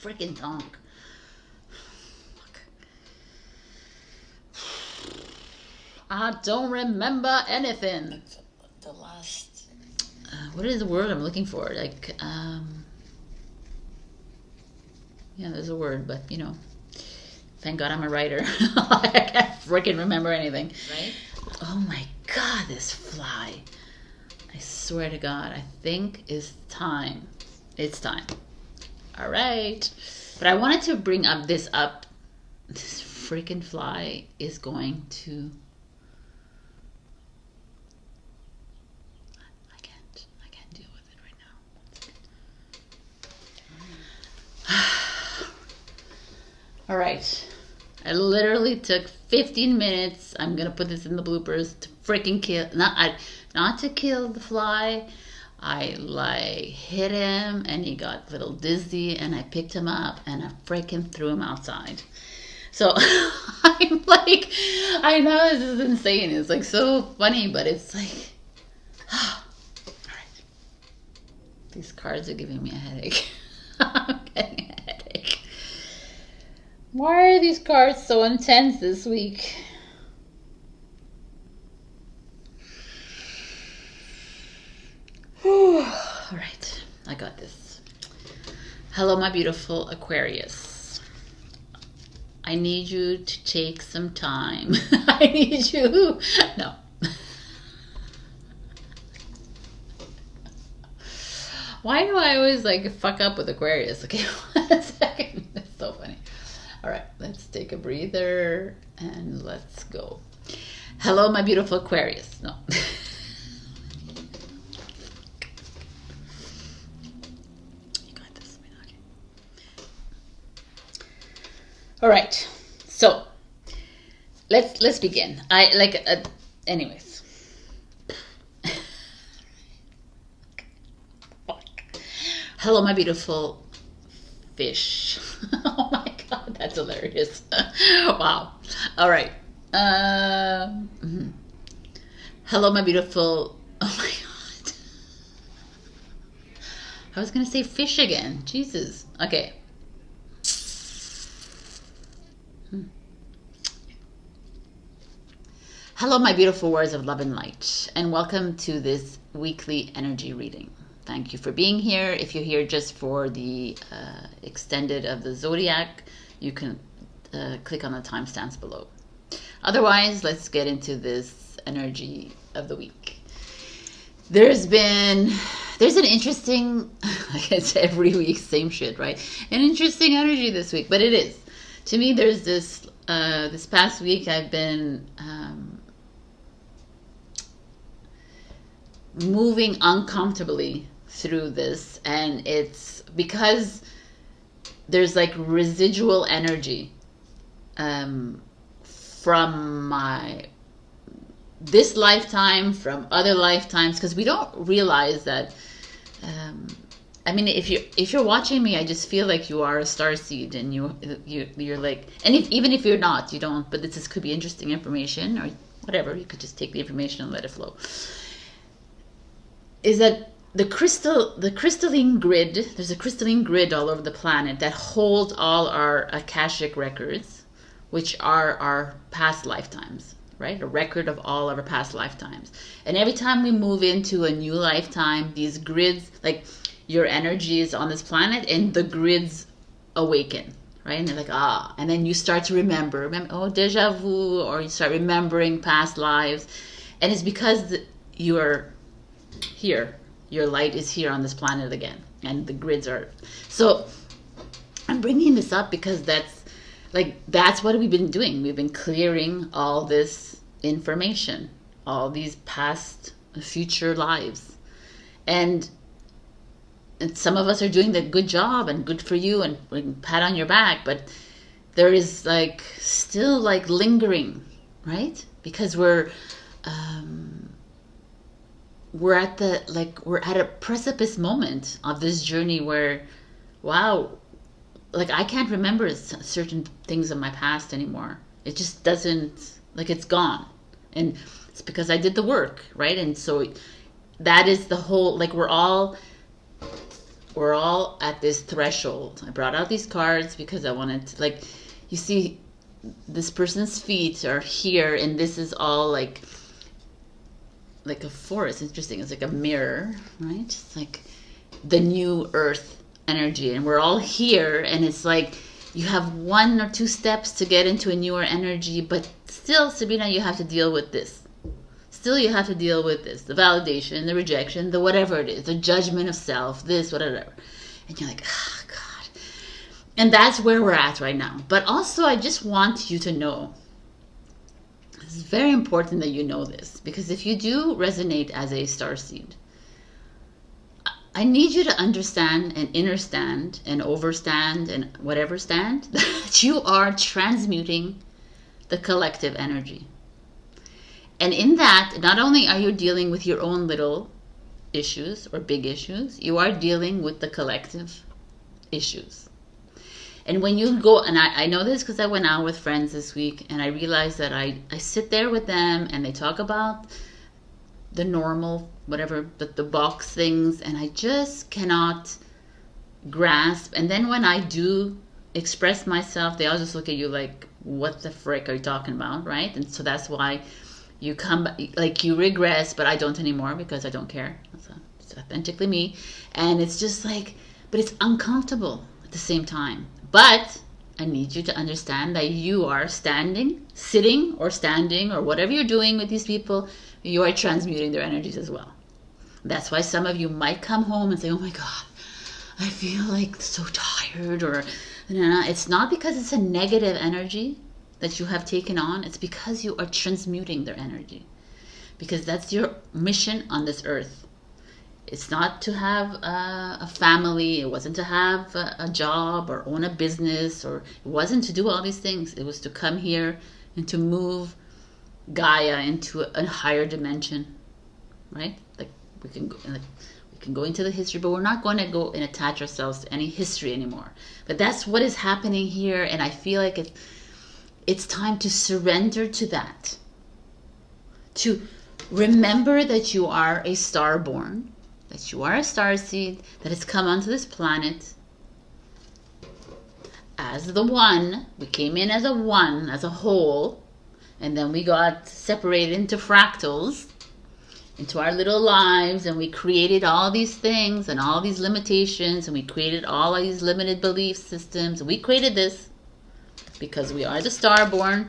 freaking tongue. I don't remember anything. The last... what is the word I'm looking for? Like, yeah, there's a word, but you know, thank God I'm a writer. I can't freaking remember anything. Right? Oh my God, this fly. I swear to God, I think it's time. It's time. All right. But I wanted to bring up this up. This freaking fly is going to... I can't deal with it right now. All right. I literally took 15 minutes. I'm gonna put this in the bloopers to freaking kill, not to kill the fly. I like hit him and he got a little dizzy and I picked him up and I freaking threw him outside. So I'm like, I know this is insane. It's like so funny, but it's like, all right. These cards are giving me a headache. I'm getting a headache. Why are these cards so intense this week? All right, I got this. Hello, my beautiful Aquarius. I need you to take some time. I need you. No. Why do I always like fuck up with Aquarius? Okay, 1 second. That's so funny. All right, let's take a breather and let's go. Hello, my beautiful Aquarius. No. All right, so let's begin. Anyways. Hello, my beautiful fish. Oh my God, that's hilarious. Wow. All right. Hello, my beautiful. Oh my God. I was gonna say fish again. Jesus. Okay. Hello, my beautiful warriors of love and light, and welcome to this weekly energy reading. Thank you for being here. If you're here just for the extended of the zodiac, you can click on the timestamps below. Otherwise, let's get into this energy of the week. There's an interesting, like it's every week, same shit, right? An interesting energy this week, but it is. To me, there's this past week I've been moving uncomfortably through this, and it's because there's like residual energy from this lifetime, from other lifetimes, because we don't realize that. I mean, if you're watching me, I just feel like you are a starseed, and you're like, and even if you're not, you don't. But this could be interesting information or whatever. You could just take the information and let it flow. Is that the crystalline grid? There's a crystalline grid all over the planet that holds all our Akashic records, which are our past lifetimes, right? A record of all of our past lifetimes. And every time we move into a new lifetime, these grids, like your energy is on this planet, and the grids awaken, right? And they're like, and then you start to remember, oh, deja vu, or you start remembering past lives, and it's because you're here, your light is here on this planet again, and the grids are. So I'm bringing this up because that's what we've been doing. We've been clearing all this information, all these past, future lives, and some of us are doing the good job, and good for you, and pat on your back, but there is like still like lingering, right? Because we're at a precipice moment of this journey where, wow, like I can't remember certain things of my past anymore. It just doesn't, like, it's gone, and it's because I did the work, right? And so that is the whole, like, we're all we're all at this threshold. I brought out these cards because I wanted to, like, you see this person's feet are here, and this is all like a forest. Interesting. It's like a mirror, right? It's like the new earth energy, and we're all here, and it's like you have 1 or 2 steps to get into a newer energy, but still, Sabrina, you have to deal with this. Still, you have to deal with this, the validation, the rejection, the whatever it is, the judgment of self, this, whatever. And you're like, oh, God. And that's where we're at right now. But also, I just want you to know, it's very important that you know this, because if you do resonate as a starseed, I need you to understand and understand and overstand and whatever stand that you are transmuting the collective energy. And in that, not only are you dealing with your own little issues or big issues, you are dealing with the collective issues. And when you go, and I know this because I went out with friends this week, and I realized that I sit there with them and they talk about the normal, whatever, the box things, and I just cannot grasp. And then when I do express myself, they all just look at you like, what the frick are you talking about, right? And so that's why you come, like, you regress, but I don't anymore because I don't care. It's authentically me. And it's just like, but it's uncomfortable at the same time. But I need you to understand that you are standing, sitting, or standing, or whatever you're doing with these people, you are transmuting their energies as well. That's why some of you might come home and say, oh my God, I feel like so tired, or it's not because it's a negative energy that you have taken on. It's because you are transmuting their energy, because that's your mission on this earth. It's not to have a family. It wasn't to have a job or own a business, or it wasn't to do all these things. It was to come here and to move Gaia into a higher dimension, right? Like we can go into the history, but we're not going to go and attach ourselves to any history anymore. But that's what is happening here, and I feel like it's time to surrender to that. To remember that you are a starborn, that you are a starseed, that has come onto this planet as the one. We came in as a one, as a whole, and then we got separated into fractals, into our little lives, and we created all these things and all these limitations, and we created all of these limited belief systems. We created this because we are the starborn,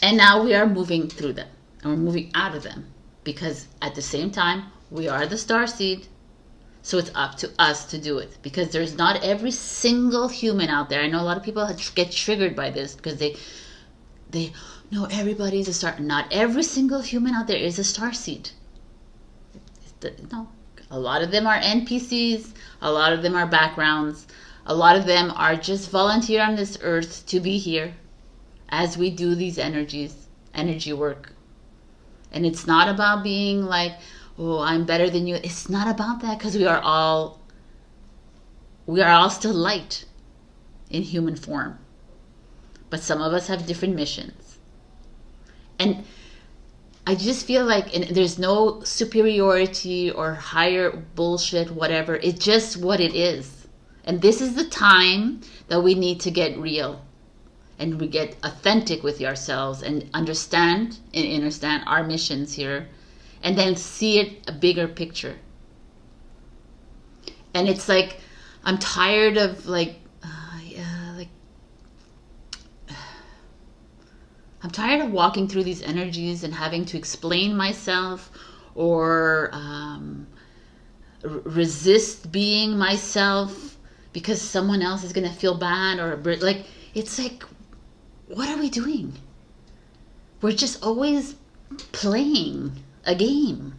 and now we are moving through them, and we're moving out of them, because at the same time we are the starseed. So it's up to us to do it, because there's not every single human out there. I know a lot of people get triggered by this because they know everybody's a star. Not every single human out there is a starseed. No, a lot of them are NPCs. A lot of them are backgrounds. A lot of them are just volunteer on this earth to be here as we do these energy work. And it's not about being like, oh, I'm better than you. It's not about that, because we are all still light in human form. But some of us have different missions. And I just feel like there's no superiority or higher bullshit, whatever. It's just what it is. And this is the time that we need to get real. And we get authentic with ourselves and understand our missions here. And then see it a bigger picture. And it's like, I'm tired of I'm tired of walking through these energies and having to explain myself, or resist being myself because someone else is going to feel bad, or like, it's like, what are we doing? We're just always playing a game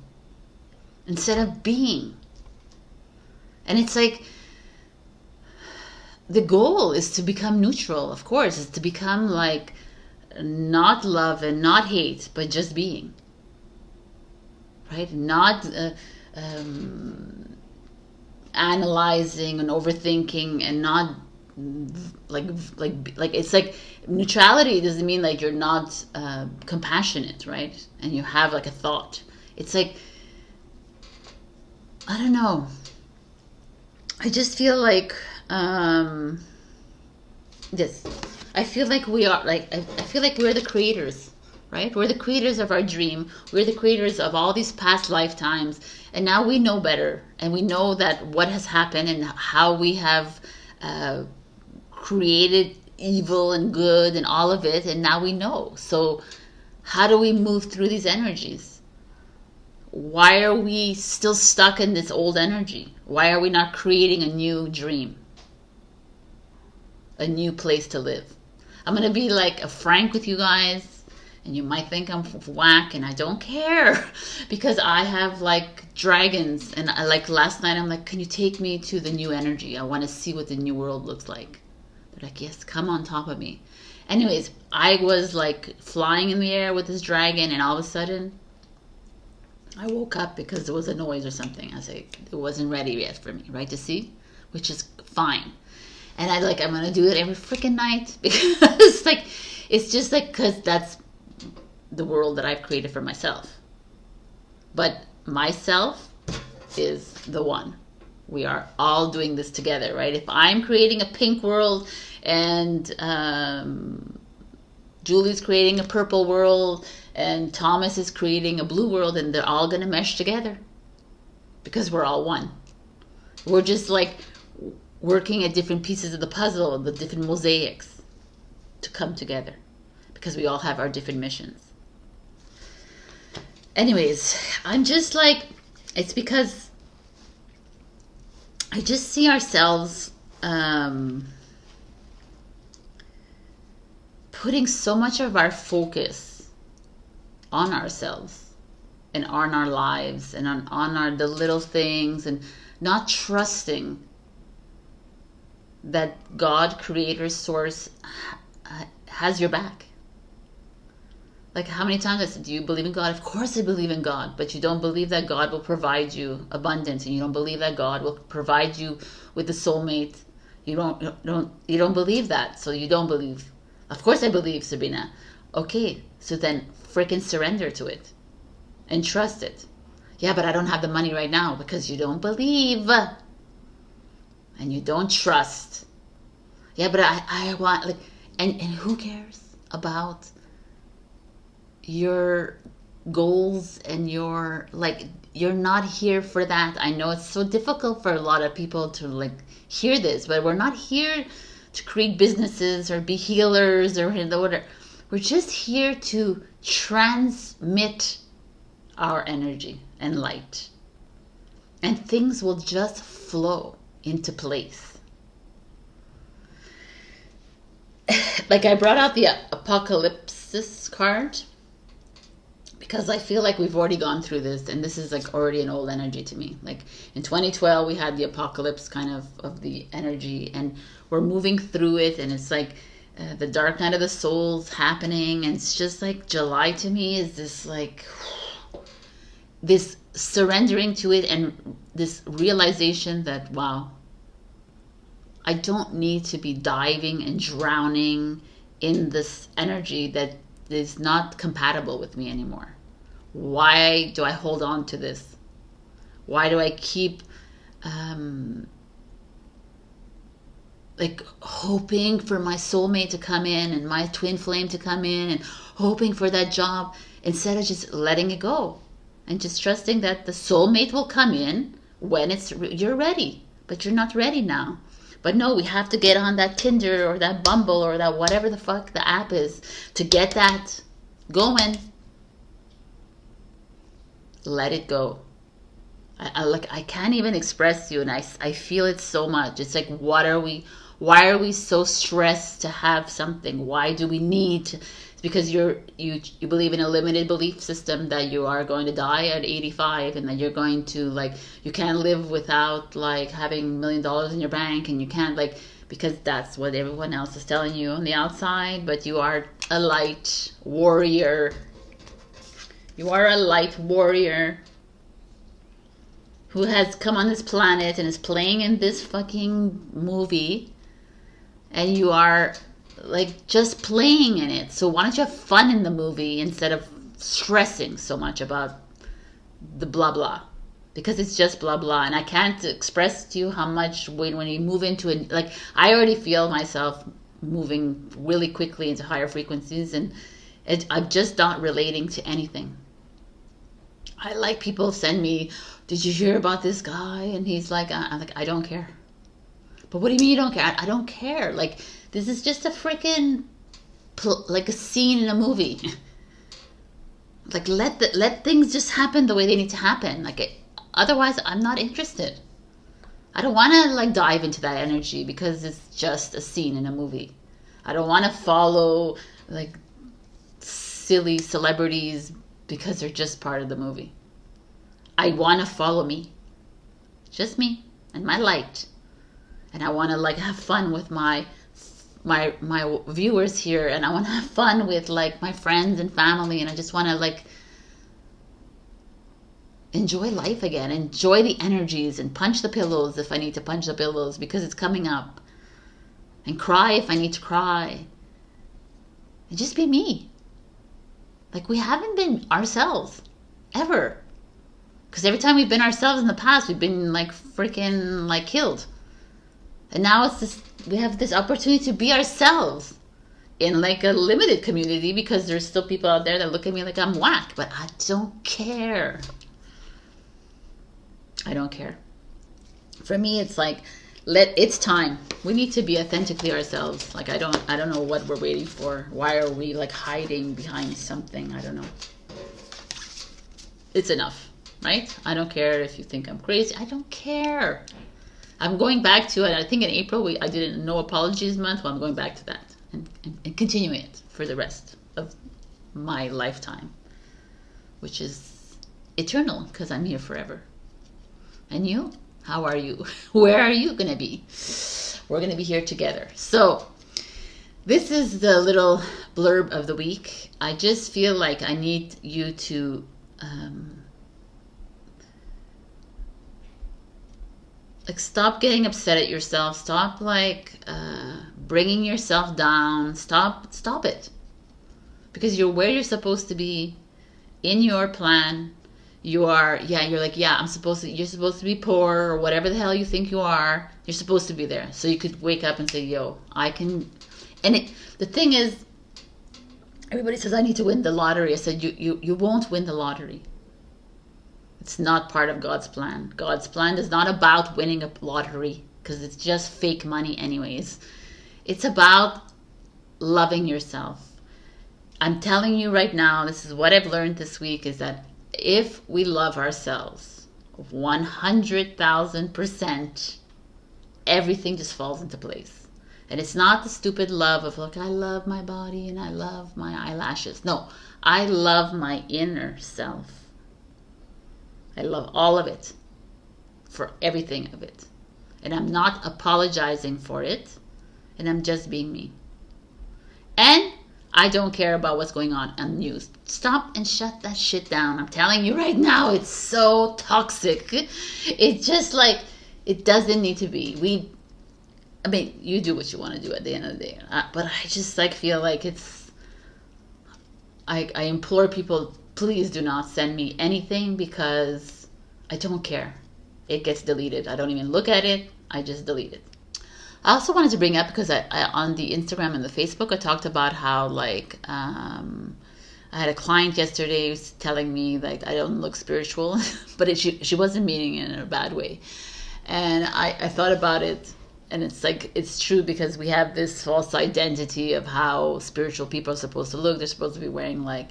instead of being. And it's like, the goal is to become neutral, of course. Is to become like, not love and not hate, but just being, right? Not analyzing and overthinking, and not like it's like, neutrality doesn't mean like you're not compassionate, right? And you have like a thought. It's like, I don't know, I just feel like this. I feel like we are like I feel like we're the creators, right? We're the creators of our dream. We're the creators of all these past lifetimes, and now we know better, and we know that what has happened and how we have created evil and good and all of it, and now we know. So how do we move through these energies? Why are we still stuck in this old energy? Why are we not creating a new dream? A new place to live? I'm going to be like a frank with you guys, and you might think I'm whack, and I don't care because I have like dragons, and I, like last night I'm like, can you take me to the new energy? I want to see what the new world looks like. They're like, yes, come on top of me. Anyways, I was like flying in the air with this dragon, and all of a sudden I woke up because there was a noise or something. I was like, it wasn't ready yet for me, right, to see, which is fine. And I'm going to do it every freaking night because like, it's just like, because that's the world that I've created for myself. But myself is the one. We are all doing this together, right? If I'm creating a pink world and Julie's creating a purple world and Thomas is creating a blue world, and they're all going to mesh together because we're all one. We're just like working at different pieces of the puzzle, the different mosaics to come together because we all have our different missions. Anyways, I'm just like, it's because I just see ourselves putting so much of our focus on ourselves and on our lives and on the little things, and not trusting that God, creator, source, has your back. Like, how many times I said, do you believe in God? Of course I believe in God, but you don't believe that God will provide you abundance, and you don't believe that God will provide you with the soulmate. You don't believe that, so you don't believe. Of course I believe, Sabrina. Okay, so then freaking surrender to it and trust it. Yeah, but I don't have the money right now because you don't believe and you don't trust. Yeah, but I want, like, and who cares about your goals and your, like, you're not here for that. I know it's so difficult for a lot of people to like hear this, but we're not here to create businesses or be healers or whatever. We're just here to transmit our energy and light, and things will just flow into place. Like, I brought out the Apocalypse card because I feel like we've already gone through this, and this is like already an old energy to me. Like in 2012 we had the apocalypse kind of the energy, and we're moving through it, and it's like the dark night of the soul's happening, and it's just like July to me is this like this surrendering to it, and this realization that, wow, I don't need to be diving and drowning in this energy that is not compatible with me anymore. Why do I hold on to this? Why do I keep like hoping for my soulmate to come in and my twin flame to come in and hoping for that job, instead of just letting it go and just trusting that the soulmate will come in when you're ready, but you're not ready now. But no, we have to get on that Tinder or that Bumble or that whatever the fuck the app is to get that going. Let it go. I can't even express you, and I feel it so much. It's like, why are we so stressed to have something? Why do we need to? It's because you believe in a limited belief system that you are going to die at 85, and that you're going to, like, you can't live without like having $1 million in your bank, and you can't, like, because that's what everyone else is telling you on the outside. But you are a light warrior. You are a light warrior who has come on this planet and is playing in this fucking movie, and you are like just playing in it. So why don't you have fun in the movie instead of stressing so much about the blah blah? because it's just blah blah, and I can't express to you how much when you move into it. Like, I already feel myself moving really quickly into higher frequencies, and I'm just not relating to anything. I like people send me, did you hear about this guy? And he's like, I'm like, I don't care. But what do you mean you don't care? I don't care. Like, this is just a freaking like a scene in a movie. Like, let things just happen the way they need to happen. Like, otherwise, I'm not interested. I don't want to like dive into that energy because it's just a scene in a movie. I don't want to follow like silly celebrities because they're just part of the movie. I want to follow me, just me and my light, and I want to like have fun with my viewers here, and I want to have fun with like my friends and family, and I just want to like enjoy life again, enjoy the energies, and punch the pillows if I need to punch the pillows because it's coming up, and cry if I need to cry, and just be me. Like, we haven't been ourselves ever, because every time we've been ourselves in the past, we've been like freaking like killed. And now it's this, we have this opportunity to be ourselves in like a limited community, because there's still people out there that look at me like I'm whack, but I don't care. I don't care. For me, it's like, it's time. We need to be authentically ourselves. Like, I don't know what we're waiting for. Why are we like hiding behind something? I don't know. It's enough, right? I don't care if you think I'm crazy. I don't care. I'm going back to it. I think in April I did a no apologies month. Well, I'm going back to that and continue it for the rest of my lifetime, which is eternal, because I'm here forever. And you? How are you? Where are you going to be? We're going to be here together. So this is the little blurb of the week. I just feel like I need you to like, stop getting upset at yourself. Stop like bringing yourself down. Stop it. Because you're where you're supposed to be in your plan. You're like, you're supposed to be poor, or whatever the hell you think you are. You're supposed to be there. So you could wake up and say, yo, I can. And the thing is, everybody says, I need to win the lottery. I said, you won't win the lottery. It's not part of God's plan. God's plan is not about winning a lottery, because it's just fake money anyways. It's about loving yourself. I'm telling you right now, this is what I've learned this week, is that if we love ourselves 100,000%, everything just falls into place. And it's not the stupid love of like, I love my body and I love my eyelashes. No, I love my inner self. I love all of it, for everything of it. And I'm not apologizing for it. And I'm just being me. And I don't care about what's going on news. Stop and shut that shit down. I'm telling you right now, it's so toxic. It's just like, it doesn't need to be. I mean, you do what you want to do at the end of the day. But I just like feel like it's, I implore people, please do not send me anything, because I don't care. It gets deleted. I don't even look at it. I just delete it. I also wanted to bring up, because I on the Instagram and the Facebook, I talked about how like I had a client yesterday who was telling me like I don't look spiritual, but she wasn't meaning it in a bad way. And I thought about it, and it's like, it's true, because we have this false identity of how spiritual people are supposed to look. They're supposed to be wearing like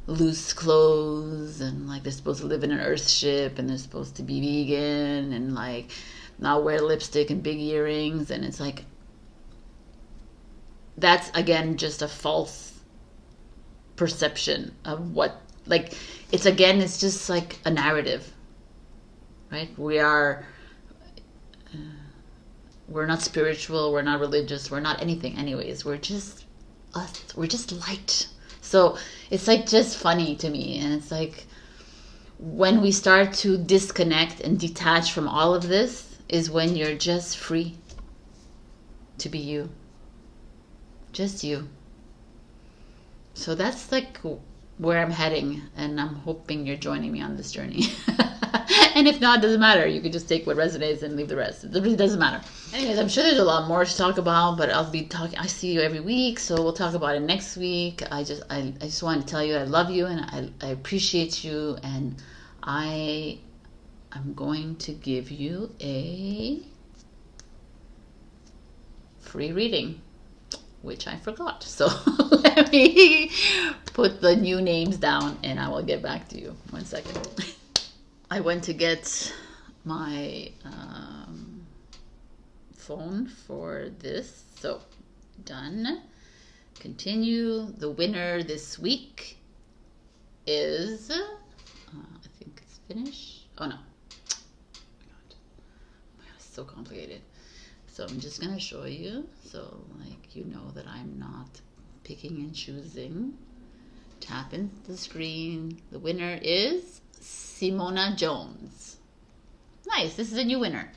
loose clothes, and like they're supposed to live in an earth ship, and they're supposed to be vegan, and like not wear lipstick and big earrings. And it's like, that's again just a false perception of what, like, it's just like a narrative, right? We're not spiritual, we're not religious, we're not anything anyways. We're just us, we're just light. So it's like just funny to me. And it's like, when we start to disconnect and detach from all of this, is when you're just free to be you. Just you. So that's like where I'm heading, and I'm hoping you're joining me on this journey. And if not, it doesn't matter. You can just take what resonates and leave the rest. It really doesn't matter. Anyways, I'm sure there's a lot more to talk about, but I'll be talking. I see you every week, so we'll talk about it next week. I just wanted to tell you I love you and I appreciate you, and I'm going to give you a free reading, which I forgot. So let me put the new names down and I will get back to you. 1 second. I went to get my phone for this. So done. Continue. The winner this week is, I think it's finished. Oh no. Oh my God, it's so complicated. So I'm just going to show you, so like you know that I'm not picking and choosing. Tap into the screen. The winner is Simona Jones. Nice, this is a new winner.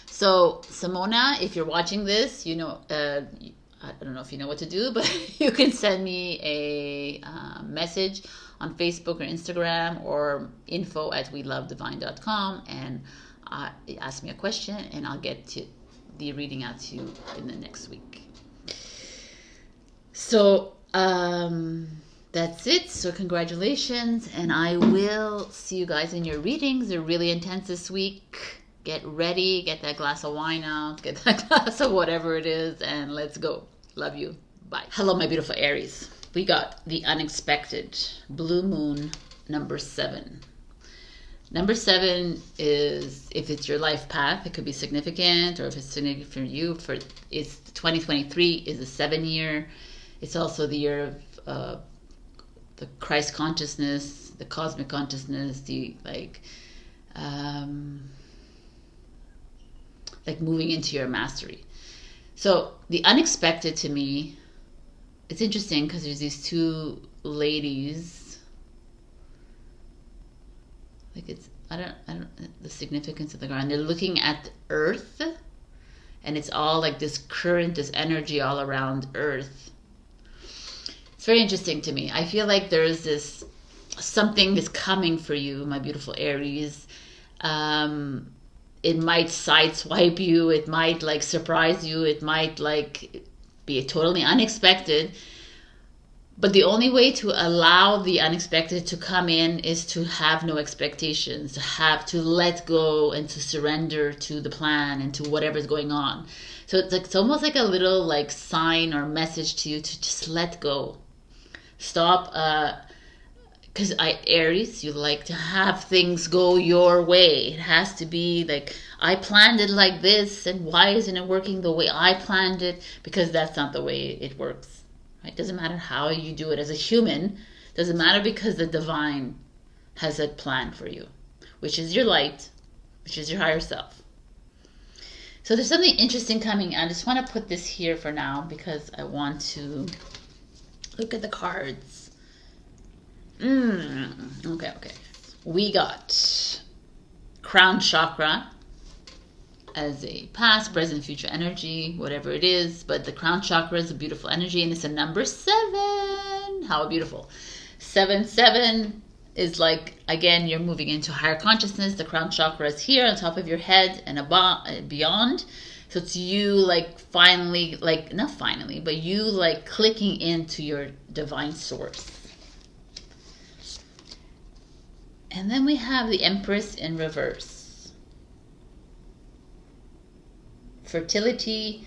So Simona, if you're watching this, you know, I don't know if you know what to do, but you can send me a message on Facebook or Instagram or info@welovedivine.com and ask me a question and I'll get to the reading out to you in the next week. So that's it. So congratulations, and I will see you guys in your readings. They're really intense this week. Get ready, get that glass of wine out, get that glass of whatever it is, and let's go. Love you. Bye. Hello, my beautiful Aries. We got the unexpected blue moon number 7. Number 7 is, if it's your life path, it could be significant, or if it's significant for you, it's 2023 is a 7 year. It's also the year of the Christ consciousness, the cosmic consciousness, the like moving into your mastery. So the unexpected to me, it's interesting because there's these two ladies. Like I don't the significance of the ground. They're looking at Earth, and it's all like this current, this energy all around Earth. It's very interesting to me. I feel like there's this something that's coming for you, my beautiful Aries. It might sideswipe you. It might like surprise you. It might like be totally unexpected. But the only way to allow the unexpected to come in is to have no expectations, to let go and to surrender to the plan and to whatever's going on. So it's almost like a little like sign or message to you to just let go. Stop, because Aries, you like to have things go your way. It has to be like, I planned it like this, and why isn't it working the way I planned it? Because that's not the way it works. It doesn't matter how you do it as a human. It doesn't matter, because the divine has a plan for you, which is your light, which is your higher self. So there's something interesting coming. I just want to put this here for now because I want to look at the cards. Okay. We got crown chakra as a past, present, future energy, whatever it is. But the crown chakra is a beautiful energy, and it's a number 7. How beautiful. 7 is like, again, you're moving into higher consciousness. The crown chakra is here on top of your head and beyond. So it's you like finally, like not finally, but you like clicking into your divine source. And then we have the Empress in reverse. Fertility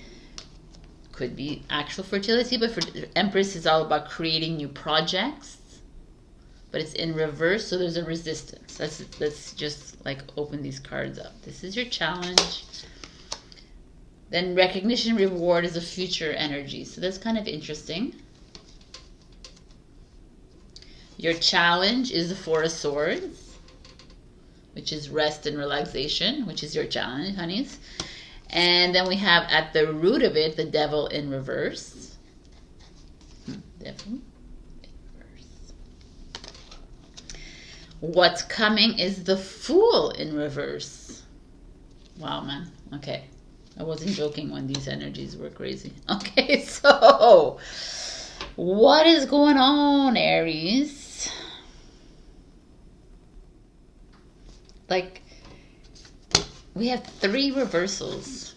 could be actual fertility, but for Empress is all about creating new projects. But it's in reverse, so there's a resistance. Let's just like open these cards up. This is your challenge. Then recognition, reward is a future energy. So that's kind of interesting. Your challenge is the 4 of Swords, which is rest and relaxation, which is your challenge, honeys. And then we have at the root of it, the Devil in reverse. Devil in reverse. What's coming is the Fool in reverse. Wow, man. Okay. I wasn't joking when these energies were crazy. Okay, so what is going on, Aries? Like, We have 3 reversals.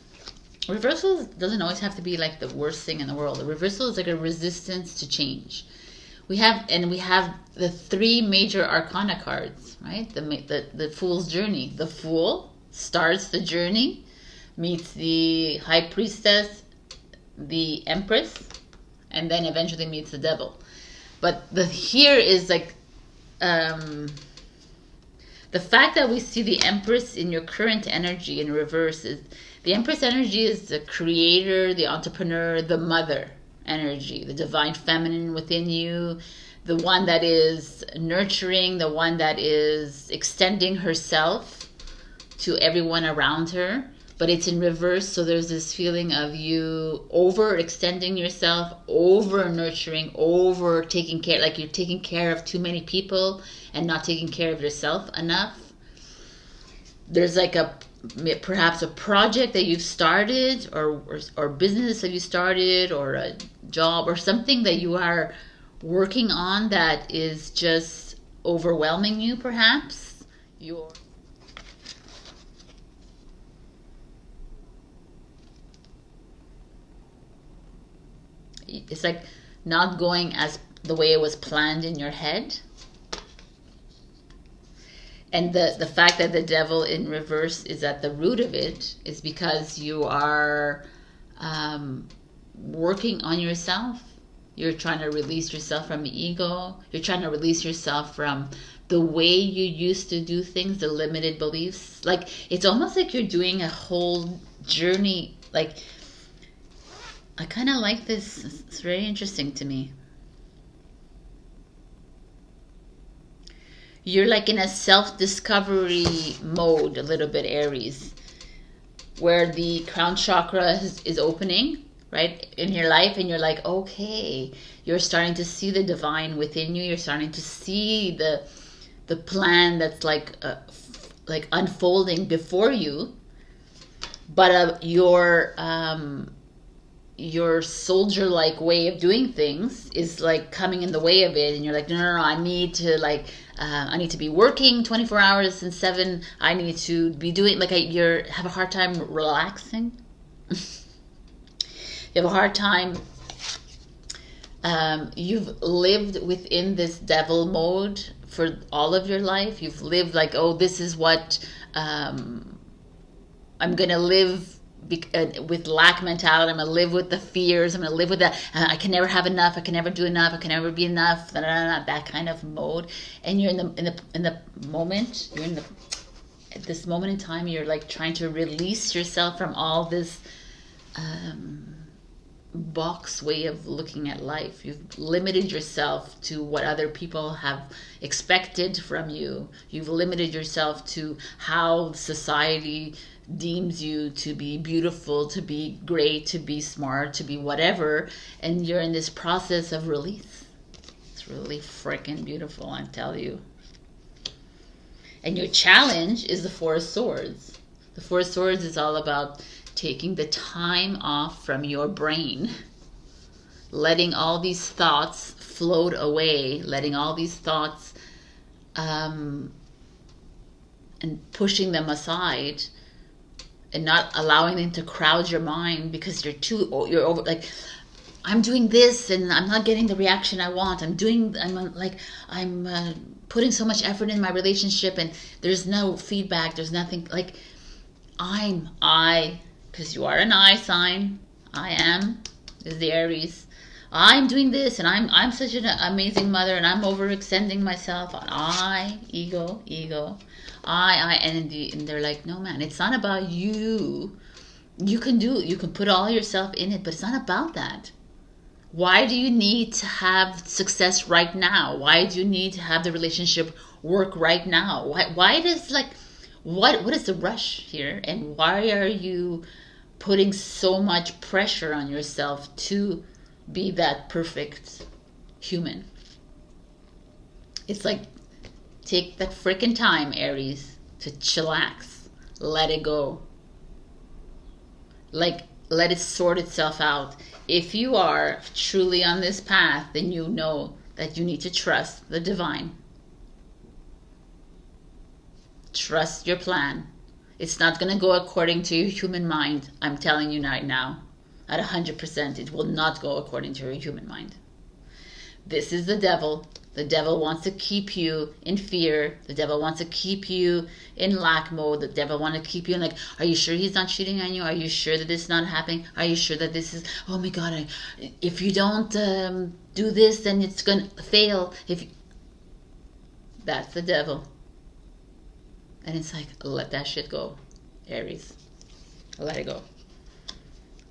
Reversals doesn't always have to be like the worst thing in the world. A reversal is like a resistance to change. We have the 3 major arcana cards, right? The Fool's Journey. The Fool starts the journey, meets the High Priestess, the Empress, and then eventually meets the Devil. But here is like the fact that we see the Empress in your current energy in reverse is the Empress energy is the creator, the entrepreneur, the mother energy, the divine feminine within you, the one that is nurturing, the one that is extending herself to everyone around her. But it's in reverse, so there's this feeling of you overextending yourself, over nurturing, over taking care, like you're taking care of too many people and not taking care of yourself enough. There's like perhaps a project that you've started, or business that you started, or a job, or something that you are working on that is just overwhelming you, perhaps. It's like not going as the way it was planned in your head. And the fact that the Devil in reverse is at the root of it is because you are working on yourself. You're trying to release yourself from the ego. You're trying to release yourself from the way you used to do things, the limited beliefs. Like, it's almost like you're doing a whole journey. Like, I kind of like this. It's very interesting to me. You're like in a self-discovery mode, a little bit, Aries, where the crown chakra is opening, right, in your life, and you're like, okay, you're starting to see the divine within you. You're starting to see the plan that's like unfolding before you, but your soldier-like way of doing things is like coming in the way of it, and you're like, no, I need to be working 24 hours and 7. I need to be doing, like, you have a hard time relaxing. You have a hard time. You've lived within this devil mode for all of your life. You've lived like, oh, this is what I'm gonna live with lack mentality. I'm gonna live with the fears. I'm gonna live with that. I can never have enough. I can never do enough. I can never be enough. That kind of mode. And you're in the moment. At this moment in time. You're like trying to release yourself from all this box way of looking at life. You've limited yourself to what other people have expected from you. You've limited yourself to how society deems you to be beautiful, to be great, to be smart, to be whatever, and you're in this process of release. It's really freaking beautiful, I tell you. And your challenge is the Four of Swords. The Four of Swords is all about taking the time off from your brain, letting all these thoughts float away, letting all these thoughts and pushing them aside, and not allowing them to crowd your mind because you're over, like, I'm doing this and I'm not getting the reaction I want. I'm putting so much effort in my relationship and there's no feedback. There's nothing. Like, because you are an I sign. I am is the Aries. I'm doing this and I'm such an amazing mother and I'm overextending myself. Ego. And they're like, no, man, it's not about you. You can put all yourself in it, but it's not about that. Why do you need to have success right now? Why do you need to have the relationship work right now? Why does, like, what is the rush here? And why are you putting so much pressure on yourself to be that perfect human? It's like, take that freaking time, Aries, to chillax. Let it go. Like, let it sort itself out. If you are truly on this path, then you know that you need to trust the divine. Trust your plan. It's not going to go according to your human mind. I'm telling you right now, at 100%, it will not go according to your human mind. This is the devil. The devil wants to keep you in fear. The devil wants to keep you in lack mode. The devil wants to keep you in like, are you sure he's not cheating on you? Are you sure that this is not happening? Are you sure that this is, oh my God, if you don't do this, then it's going to fail. That's the devil. And it's like, let that shit go, Aries. Let it go.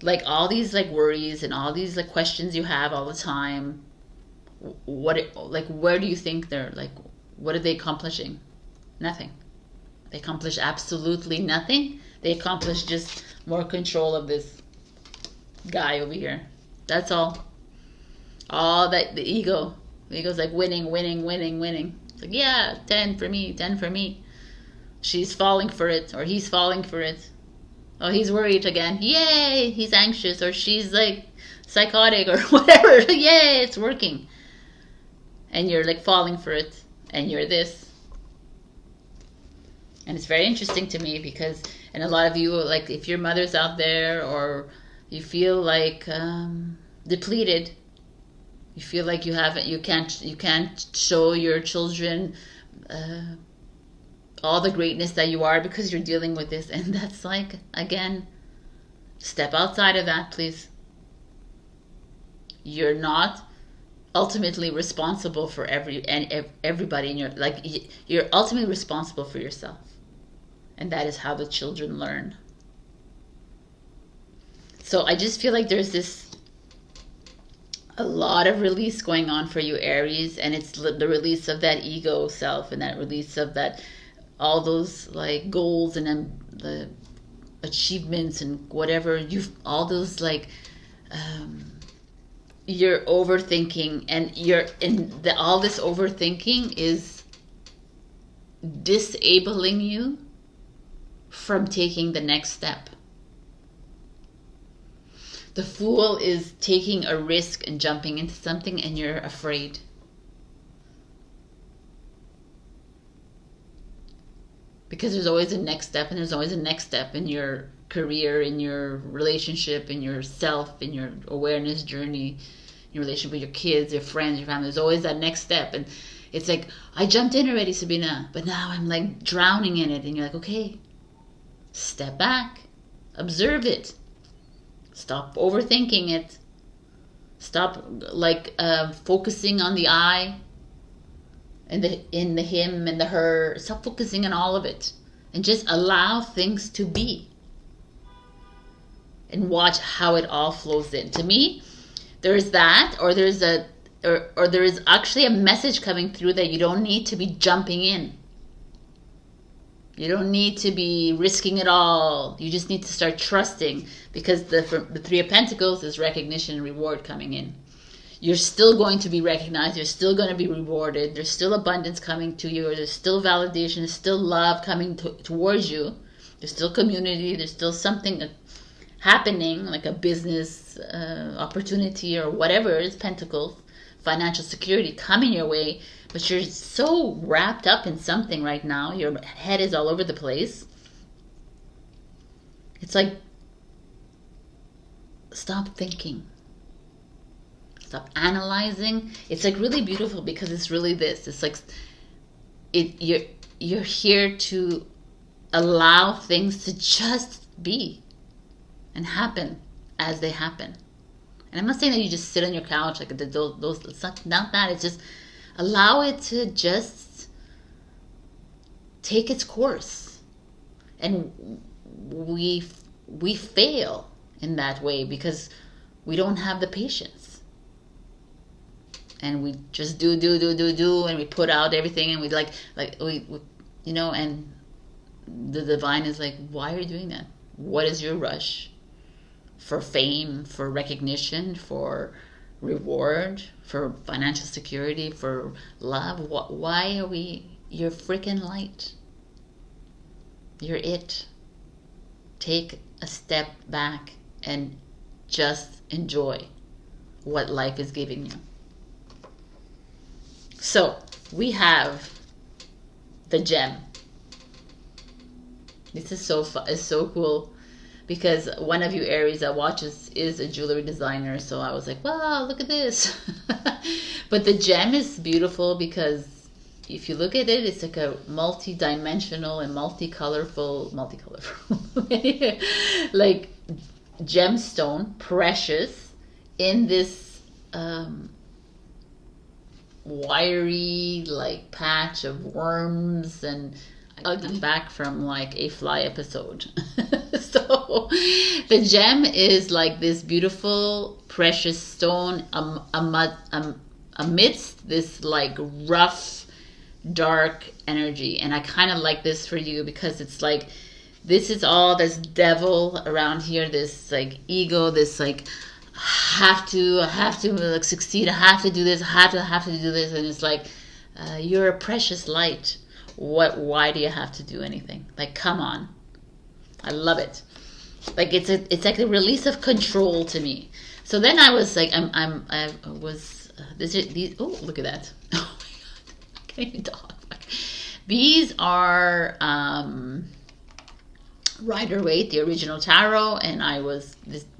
Like all these like worries and all these like questions you have all the time, where do you think they're like, what are they accomplishing? Nothing. They accomplish absolutely nothing. They accomplish just more control of this guy over here. That's all. All that the ego's like winning. It's like, yeah, 10 for me, 10 for me. She's falling for it, or he's falling for it. Oh, he's worried again. Yay, he's anxious, or she's like psychotic or whatever. Yay, it's working. And you're like falling for it, and you're this. And it's very interesting to me because, and a lot of you, like if your mother's out there or you feel like depleted, you feel like you can't show your children all the greatness that you are because you're dealing with this. And that's like, again, step outside of that, please. You're not ultimately responsible for everybody in your, like, you're ultimately responsible for yourself. And that is how the children learn. So I just feel like there's a lot of release going on for you, Aries, and it's the release of that ego self and that release of that, all those like goals and then the achievements and whatever all those like you're overthinking, and all this overthinking is disabling you from taking the next step. The Fool is taking a risk and jumping into something, and you're afraid. Because there's always a next step, and there's always a next step in your career, in your relationship, in yourself, in your awareness journey, your relationship with your kids, your friends, your family. There's always that next step. And it's like, I jumped in already, Sabrina, but now I'm like drowning in it. And you're like, okay, step back, observe it. Stop overthinking it. Stop like focusing on the I and in the him and the her. Stop focusing on all of it and just allow things to be and watch how it all flows in. To me, there's that, or there is actually a message coming through that you don't need to be jumping in. You don't need to be risking it all. You just need to start trusting, because the Three of Pentacles is recognition and reward coming in. You're still going to be recognized. You're still going to be rewarded. There's still abundance coming to you. There's still validation. There's still love coming towards you. There's still community. There's still something happening, like a business opportunity or whatever. It's Pentacles, financial security coming your way. But you're so wrapped up in something right now. Your head is all over the place. It's like, stop thinking. Stop analyzing. It's like really beautiful, because it's really this. It's like you're here to allow things to just be and happen as they happen. And I'm not saying that you just sit on your couch like those. It's not that. It's just allow it to just take its course. And we fail in that way because we don't have the patience. And we just do, and we put out everything, and we we you know, and the divine is like, why are you doing that? What is your rush? For fame, for recognition, for reward, for financial security, for love? Why are we? You're freaking light. You're it. Take a step back and just enjoy what life is giving you. So we have the gem. This is so fun. It's so cool because one of you Aries that watches is a jewelry designer. So I was like, wow, look at this. But the gem is beautiful because if you look at it, it's like a multi-dimensional and multicolorful, like gemstone, precious, in this wiry like patch of worms, and I'm back from like a fly episode. So the gem is like this beautiful precious stone amidst this like rough dark energy. And I kind of like this for you because it's like this is all this devil around here, this like ego, this like I have to like succeed, I have to do this, I have to do this. And it's like you're a precious light. Why do you have to do anything? Like, come on. I love it. Like it's like the release of control to me. So then I was like these, oh, look at that. Oh my god. I can't even talk. These are Rider-Waite, the original tarot, and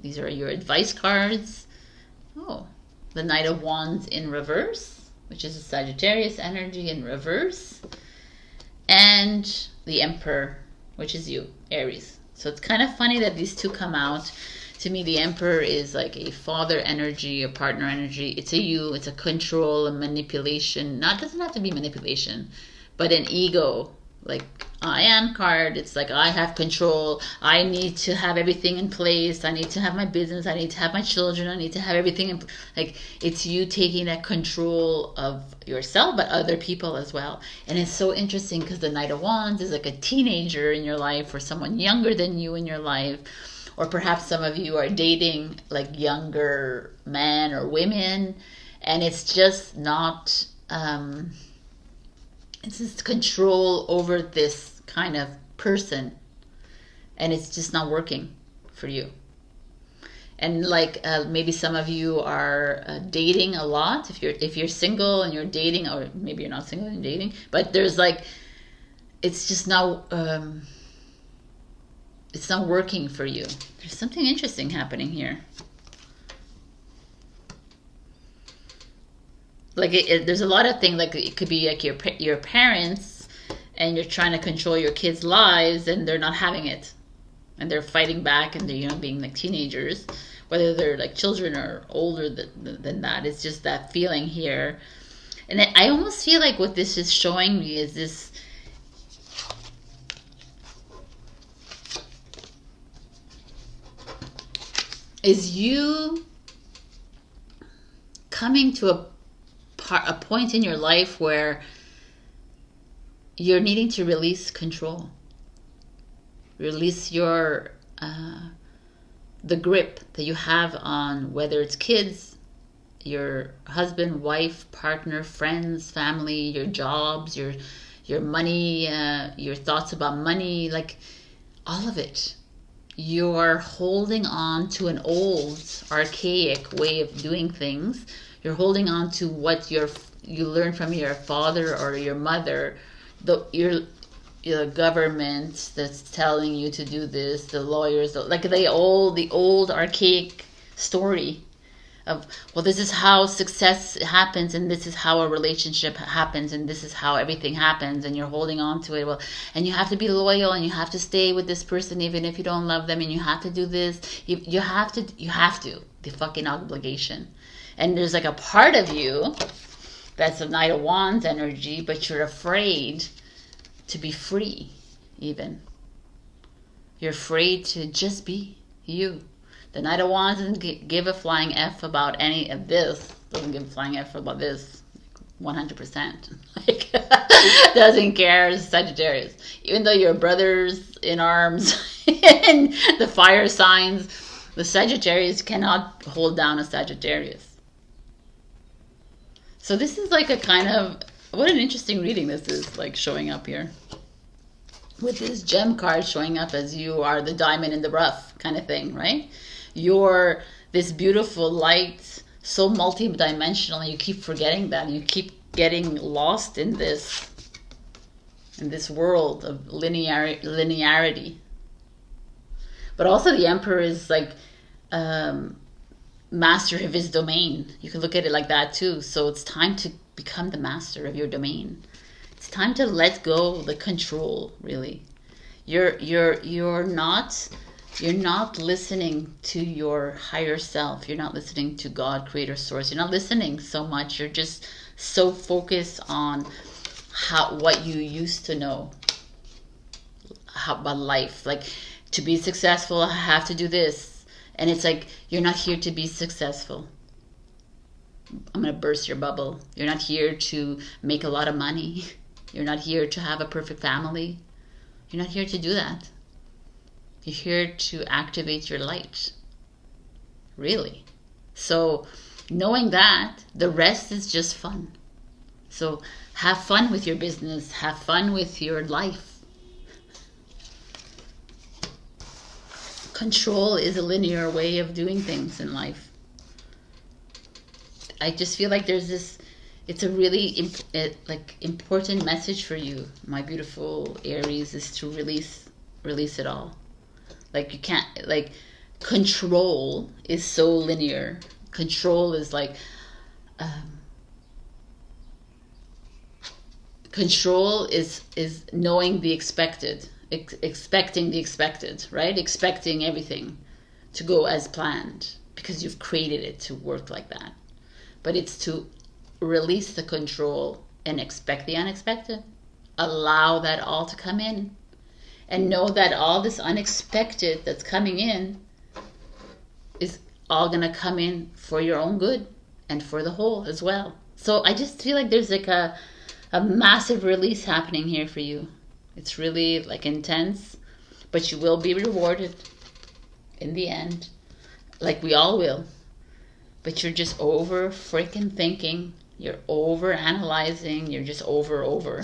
these are your advice cards. Oh, the Knight of Wands in reverse, which is a Sagittarius energy in reverse, and the Emperor, which is you, Aries. So it's kind of funny that these two come out. To me, the Emperor is like a father energy, a partner energy. It's a you, it's a control, a manipulation. Not doesn't have to be manipulation, but an ego. Like I am card, it's like I have control, I need to have everything in place, I need to have my business, I need to have my children, I need to have everything in, like it's you taking that control of yourself but other people as well. And it's so interesting because the Knight of Wands is like a teenager in your life or someone younger than you in your life, or perhaps some of you are dating like younger men or women, and it's just not it's just control over this kind of person, and it's just not working for you. And like maybe some of you are dating a lot. If you're single and you're dating, or maybe you're not single and dating, but there's like it's just not it's not working for you. There's something interesting happening here. Like there's a lot of things, like it could be like your parents, and you're trying to control your kids' lives, and they're not having it, and they're fighting back, and they're being like teenagers, whether they're like children or older than that. It's just that feeling here, and I almost feel like what this is showing me is this. Is you coming to a point in your life where you're needing to release control, release your the grip that you have on whether it's kids, your husband, wife, partner, friends, family, your jobs, your money, your thoughts about money, like all of it. You're holding on to an old archaic way of doing things. You're holding on to what you learned from your father or your mother, your government that's telling you to do this, the lawyers, like the old archaic story of, well, this is how success happens, and this is how a relationship happens, and this is how everything happens, and you're holding on to it. Well, and you have to be loyal, and you have to stay with this person even if you don't love them, and you have to do this. You have to the fucking obligation. And there's like a part of you that's a Knight of Wands energy, but you're afraid to be free even. You're afraid to just be you. The Knight of Wands doesn't give a flying F about any of this. Doesn't give a flying F about this. 100%. Like, doesn't care. Sagittarius. Even though you're brothers in arms and the fire signs, the Sagittarius cannot hold down a Sagittarius. So this is like a kind of, what an interesting reading this is, like showing up here. With this gem card showing up as you are the diamond in the rough kind of thing, right? You're this beautiful light, so multi-dimensional, and you keep forgetting that. You keep getting lost in this in this world of linearity. But also the Emperor is like master of his domain. You can look at it like that too. So it's time to become the master of your domain. It's time to let go the control, really. You're not listening to your higher self. You're not listening to God, creator, source. You're not listening so much. You're just so focused on what you used to know about life. Like, to be successful, I have to do this. And it's like, you're not here to be successful. I'm going to burst your bubble. You're not here to make a lot of money. You're not here to have a perfect family. You're not here to do that. You're here to activate your light. Really. So knowing that, the rest is just fun. So have fun with your business. Have fun with your life. Control is a linear way of doing things in life. I just feel like there's this, it's a really important message for you, my beautiful Aries, is to release it all. Like, you can't, like, control is so linear. Control is like, control is knowing the expected, expecting the expected, right? Expecting everything to go as planned because you've created it to work like that. But it's to release the control and expect the unexpected. Allow that all to come in. And know that all this unexpected that's coming in is all going to come in for your own good and for the whole as well. So I just feel like there's like a massive release happening here for you. It's really like intense, but you will be rewarded in the end, like we all will. But you're just over freaking thinking. You're over analyzing. You're just over.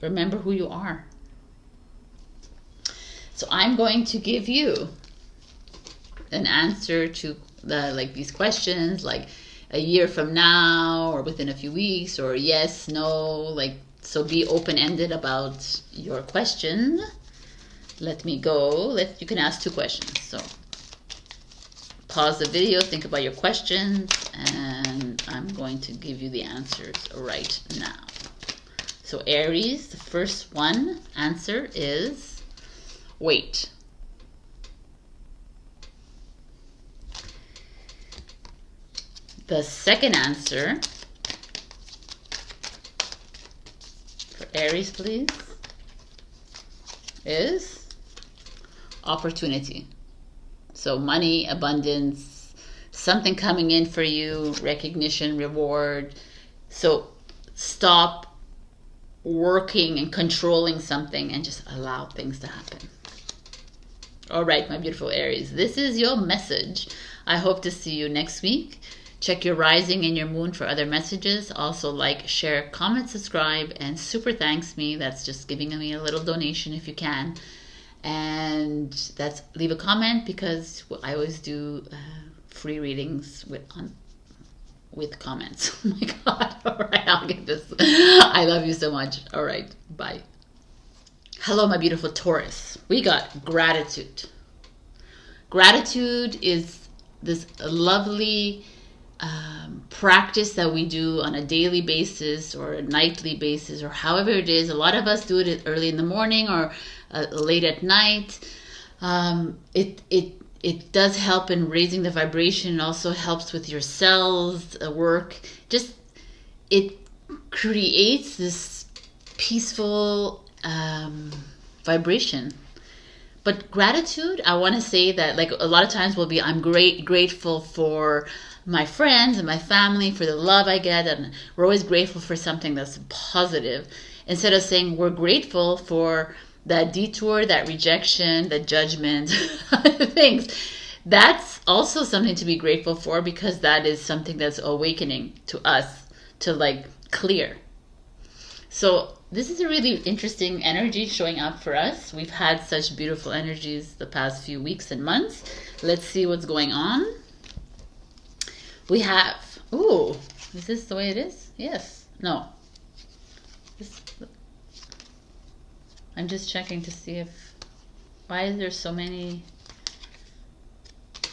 Remember who you are. So I'm going to give you an answer to these questions, like a year from now or within a few weeks, or yes, no, so be open-ended about your question. Let me go. You can ask 2 questions. So pause the video, think about your questions, and I'm going to give you the answers right now. So Aries, the first one answer is wait. The second answer for Aries, please, is opportunity. So money, abundance, something coming in for you, recognition, reward. So stop working and controlling something and just allow things to happen. All right, my beautiful Aries, this is your message. I hope to see you next week. Check your rising and your moon for other messages. Also like, share, comment, subscribe, and super thanks me. That's just giving me a little donation if you can. And that's, leave a comment, because I always do free readings with comments. Oh my God. All right, I'll get this. I love you so much. All right, bye. Hello, my beautiful Taurus. We got gratitude. Gratitude is this lovely practice that we do on a daily basis or a nightly basis, or however it is. A lot of us do it early in the morning or late at night. It does help in raising the vibration. It also helps with your cells work. Just, it creates this peaceful vibration. But gratitude, I want to say that, like, a lot of times we'll be, I'm grateful for my friends and my family, for the love I get, and we're always grateful for something that's positive, instead of saying we're grateful for that detour, that rejection, that judgment, things. That's also something to be grateful for, because that is something that's awakening to us to, like, clear. So this is a really interesting energy showing up for us. We've had such beautiful energies the past few weeks and months. Let's see what's going on. We have, ooh, is this the way it is? Yes. No. This, I'm just checking to see why is there so many?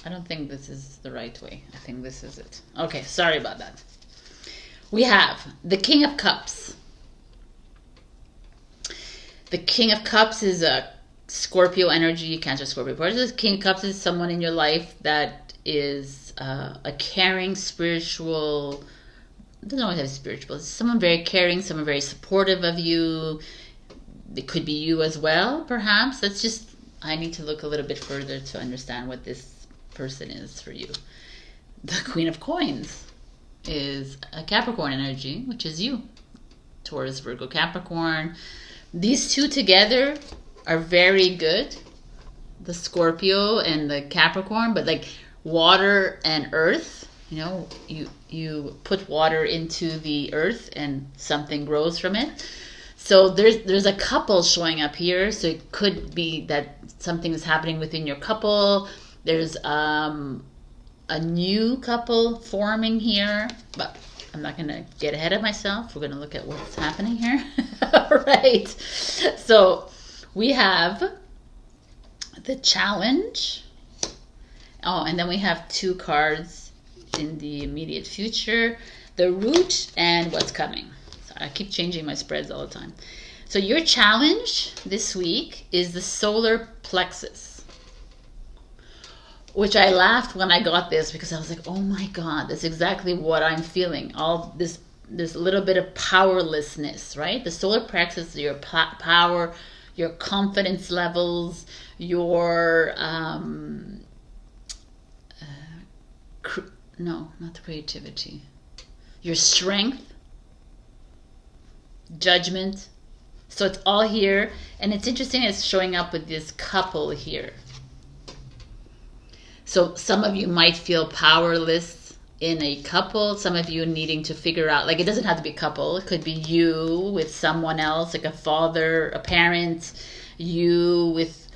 I don't think this is the right way. I think this is it. Okay, sorry about that. We have the King of Cups. The King of Cups is a Scorpio energy, Cancer, Scorpio. The King of Cups is someone in your life that is a caring, spiritual, doesn't always have spiritual, it's someone very caring, someone very supportive of you. It could be you as well, perhaps. That's just, I need to look a little bit further to understand what this person is for you. The Queen of Coins is a Capricorn energy, which is you. Taurus, Virgo, Capricorn. These two together are very good. The Scorpio and the Capricorn, but like water and earth, you know, you put water into the earth and something grows from it. So there's a couple showing up here. So it could be that something is happening within your couple. There's a new couple forming here, but I'm not going to get ahead of myself. We're going to look at what's happening here. All right. So we have the challenge. Oh, and then we have two cards in the immediate future. The root and what's coming. So I keep changing my spreads all the time. So your challenge this week is the solar plexus. Which I laughed when I got this because I was like, oh my God, that's exactly what I'm feeling. All this little bit of powerlessness, right? The solar plexus, your power, your confidence levels, your, no, not the creativity, your strength, judgment. So it's all here. And it's interesting, it's showing up with this couple here. So some of you might feel powerless in a couple. Some of you needing to figure out, like it doesn't have to be a couple. It could be you with someone else, like a father, a parent, you with,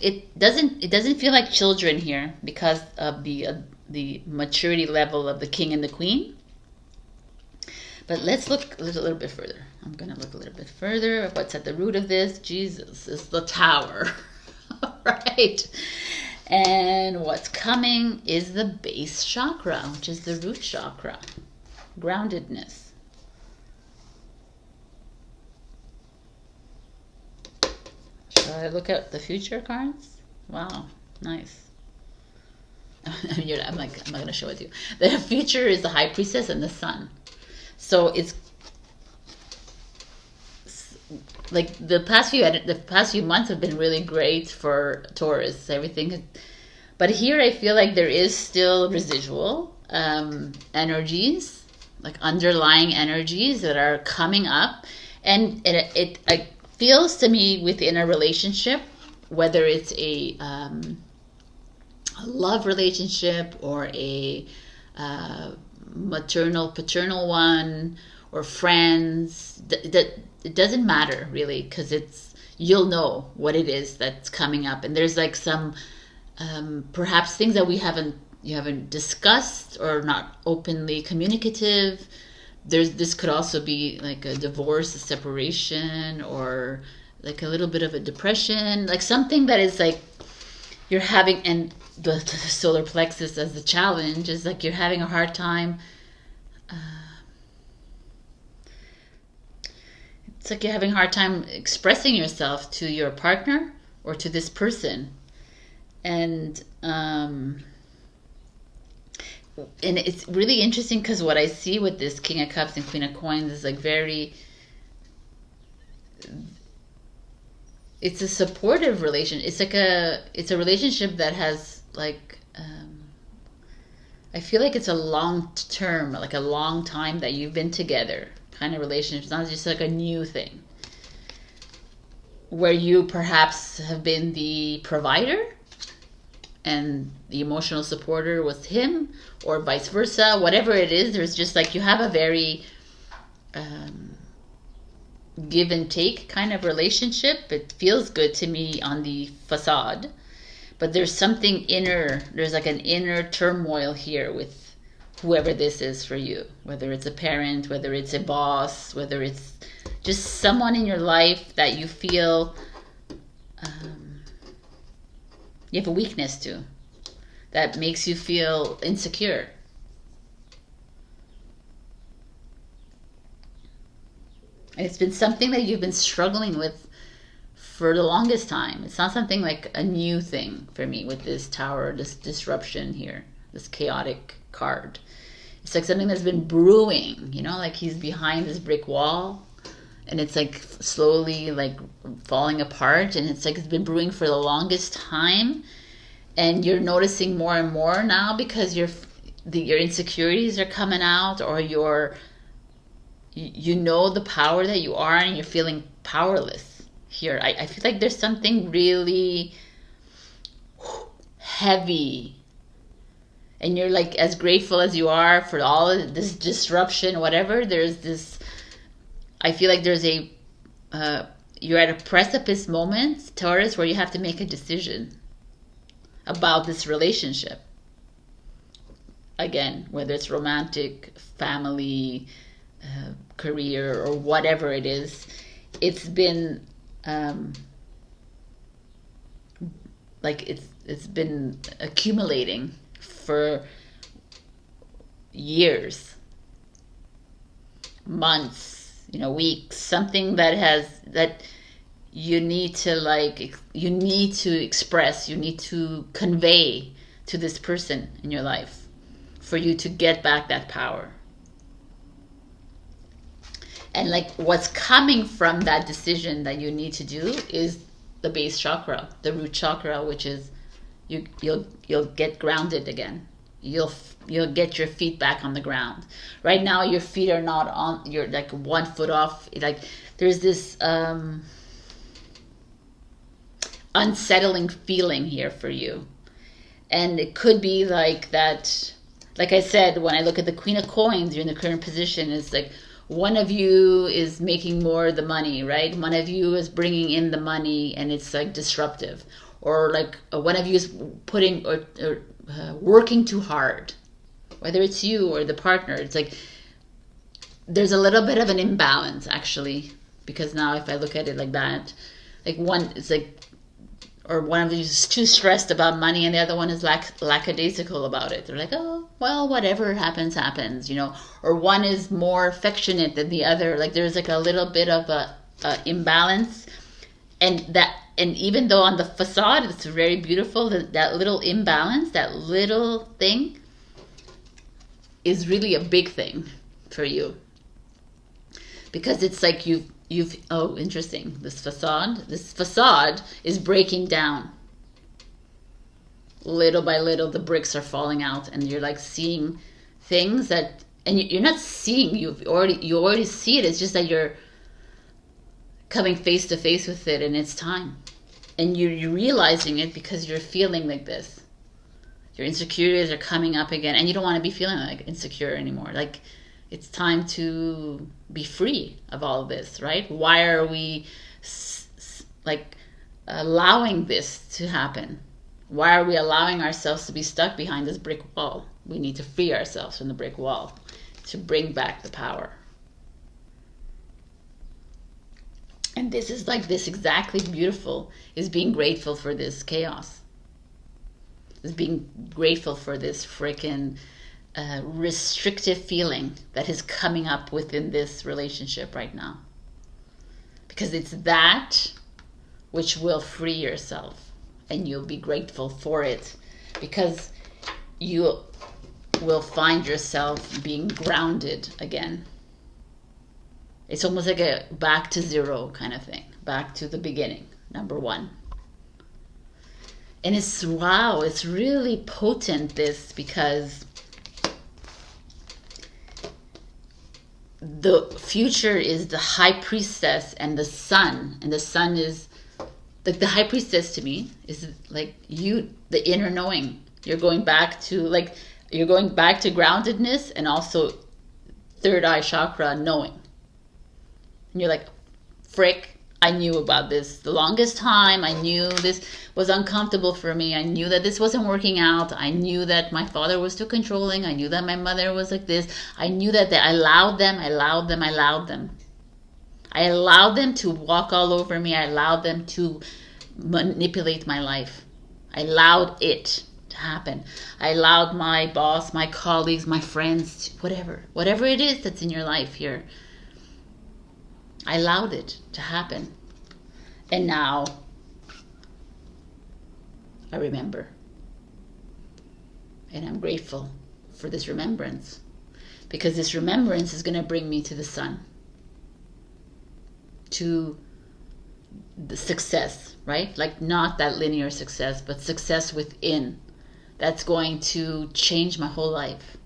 it doesn't feel like children here because of the maturity level of the king and the queen. But let's look a little bit further. I'm going to look a little bit further. What's at the root of this? Jesus is the tower. Right. And what's coming is the base chakra, which is the root chakra, groundedness. Shall I look at the future cards? Wow, nice. I'm not going to show it to you. The future is the High Priestess and the Sun. So it's like the past few months have been really great for Taurus. Everything, but here I feel like there is still residual energies, like underlying energies that are coming up, and it feels to me within a relationship, whether it's a love relationship or a maternal paternal one or friends, that it doesn't matter really, because you'll know what it is that's coming up, and there's like some perhaps things that you haven't discussed or not openly communicative. This could also be like a divorce, a separation, or like a little bit of a depression, like something that is like you're having, and the solar plexus as the challenge is like you're having a hard time. It's like you're having a hard time expressing yourself to your partner or to this person. And it's really interesting because what I see with this King of Cups and Queen of Coins is like it's a supportive relation. It's a relationship that has like, I feel like it's a long term, like a long time that you've been together kind of relationship. It's not just like a new thing where you perhaps have been the provider and the emotional supporter was him, or vice versa, whatever it is. There's just like you have a very give and take kind of relationship. It feels good to me on the facade, but there's something inner, there's like an inner turmoil here with whoever this is for you, whether it's a parent, whether it's a boss, whether it's just someone in your life that you feel you have a weakness to, that makes you feel insecure. And it's been something that you've been struggling with for the longest time. It's not something like a new thing for me with this Tower, this disruption here, this chaotic card. It's like something that's been brewing, you know, like he's behind this brick wall and it's like slowly like falling apart, and it's like it's been brewing for the longest time, and you're noticing more and more now because your insecurities are coming out, or you know the power that you are and you're feeling powerless here. I feel like there's something really heavy, and you're like as grateful as you are for all of this disruption, whatever. There's this, I feel like there's a you're at a precipice moment, Taurus, where you have to make a decision about this relationship. Again, whether it's romantic, family, career, or whatever it is, it's been like it's been accumulating for years, months, you know, weeks, something that you need to express, you need to convey to this person in your life for you to get back that power. And like what's coming from that decision that you need to do is the base chakra, the root chakra, which is you'll get grounded again. You'll get your feet back on the ground. Right now your feet are not on, you're like 1 foot off. Like there's this unsettling feeling here for you. And it could be like that, like I said, when I look at the Queen of Coins, you're in the current position, it's like one of you is making more of the money, right? One of you is bringing in the money and it's like disruptive. Or like one of you is putting or working too hard, whether it's you or the partner. It's like there's a little bit of an imbalance actually, because now if I look at it like that, like one, it's like, or one of you is too stressed about money and the other one is lackadaisical about it. They're like, oh, well, whatever happens, happens, you know. Or one is more affectionate than the other. Like there's like a little bit of a imbalance. And even though on the facade it's very beautiful, that little imbalance, that little thing is really a big thing for you. Because it's like you've oh, interesting. This facade is breaking down. Little by little, the bricks are falling out, and you're like seeing things that, and you're not seeing. You already see it. It's just that you're coming face to face with it, and it's time, and you're realizing it because you're feeling like this. Your insecurities are coming up again, and you don't want to be feeling like insecure anymore. Like it's time to be free of all of this, right? Why are we like allowing this to happen? Why are we allowing ourselves to be stuck behind this brick wall? We need to free ourselves from the brick wall to bring back the power. And this is like this exactly beautiful, is being grateful for this chaos. Is being grateful for this freaking restrictive feeling that is coming up within this relationship right now. Because it's that which will free yourself, and you'll be grateful for it, because you will find yourself being grounded again. It's almost like a back to zero kind of thing, back to the beginning, number one. And it's, wow, it's really potent, this, because the future is the High Priestess and the Sun. And the Sun is, like, the High Priestess to me is like you, the inner knowing. You're going back to, like, you're going back to groundedness, and also third eye chakra knowing. And you're like, frick, I knew about this the longest time. I knew this was uncomfortable for me. I knew that this wasn't working out. I knew that my father was too controlling. I knew that my mother was like this. I knew that I allowed them. I allowed them to walk all over me. I allowed them to manipulate my life. I allowed it to happen. I allowed my boss, my colleagues, my friends, whatever it is that's in your life here. I allowed it to happen. And now I remember. And I'm grateful for this remembrance, because this remembrance is going to bring me to the sun, to the success, right? Like not that linear success, but success within. That's going to change my whole life.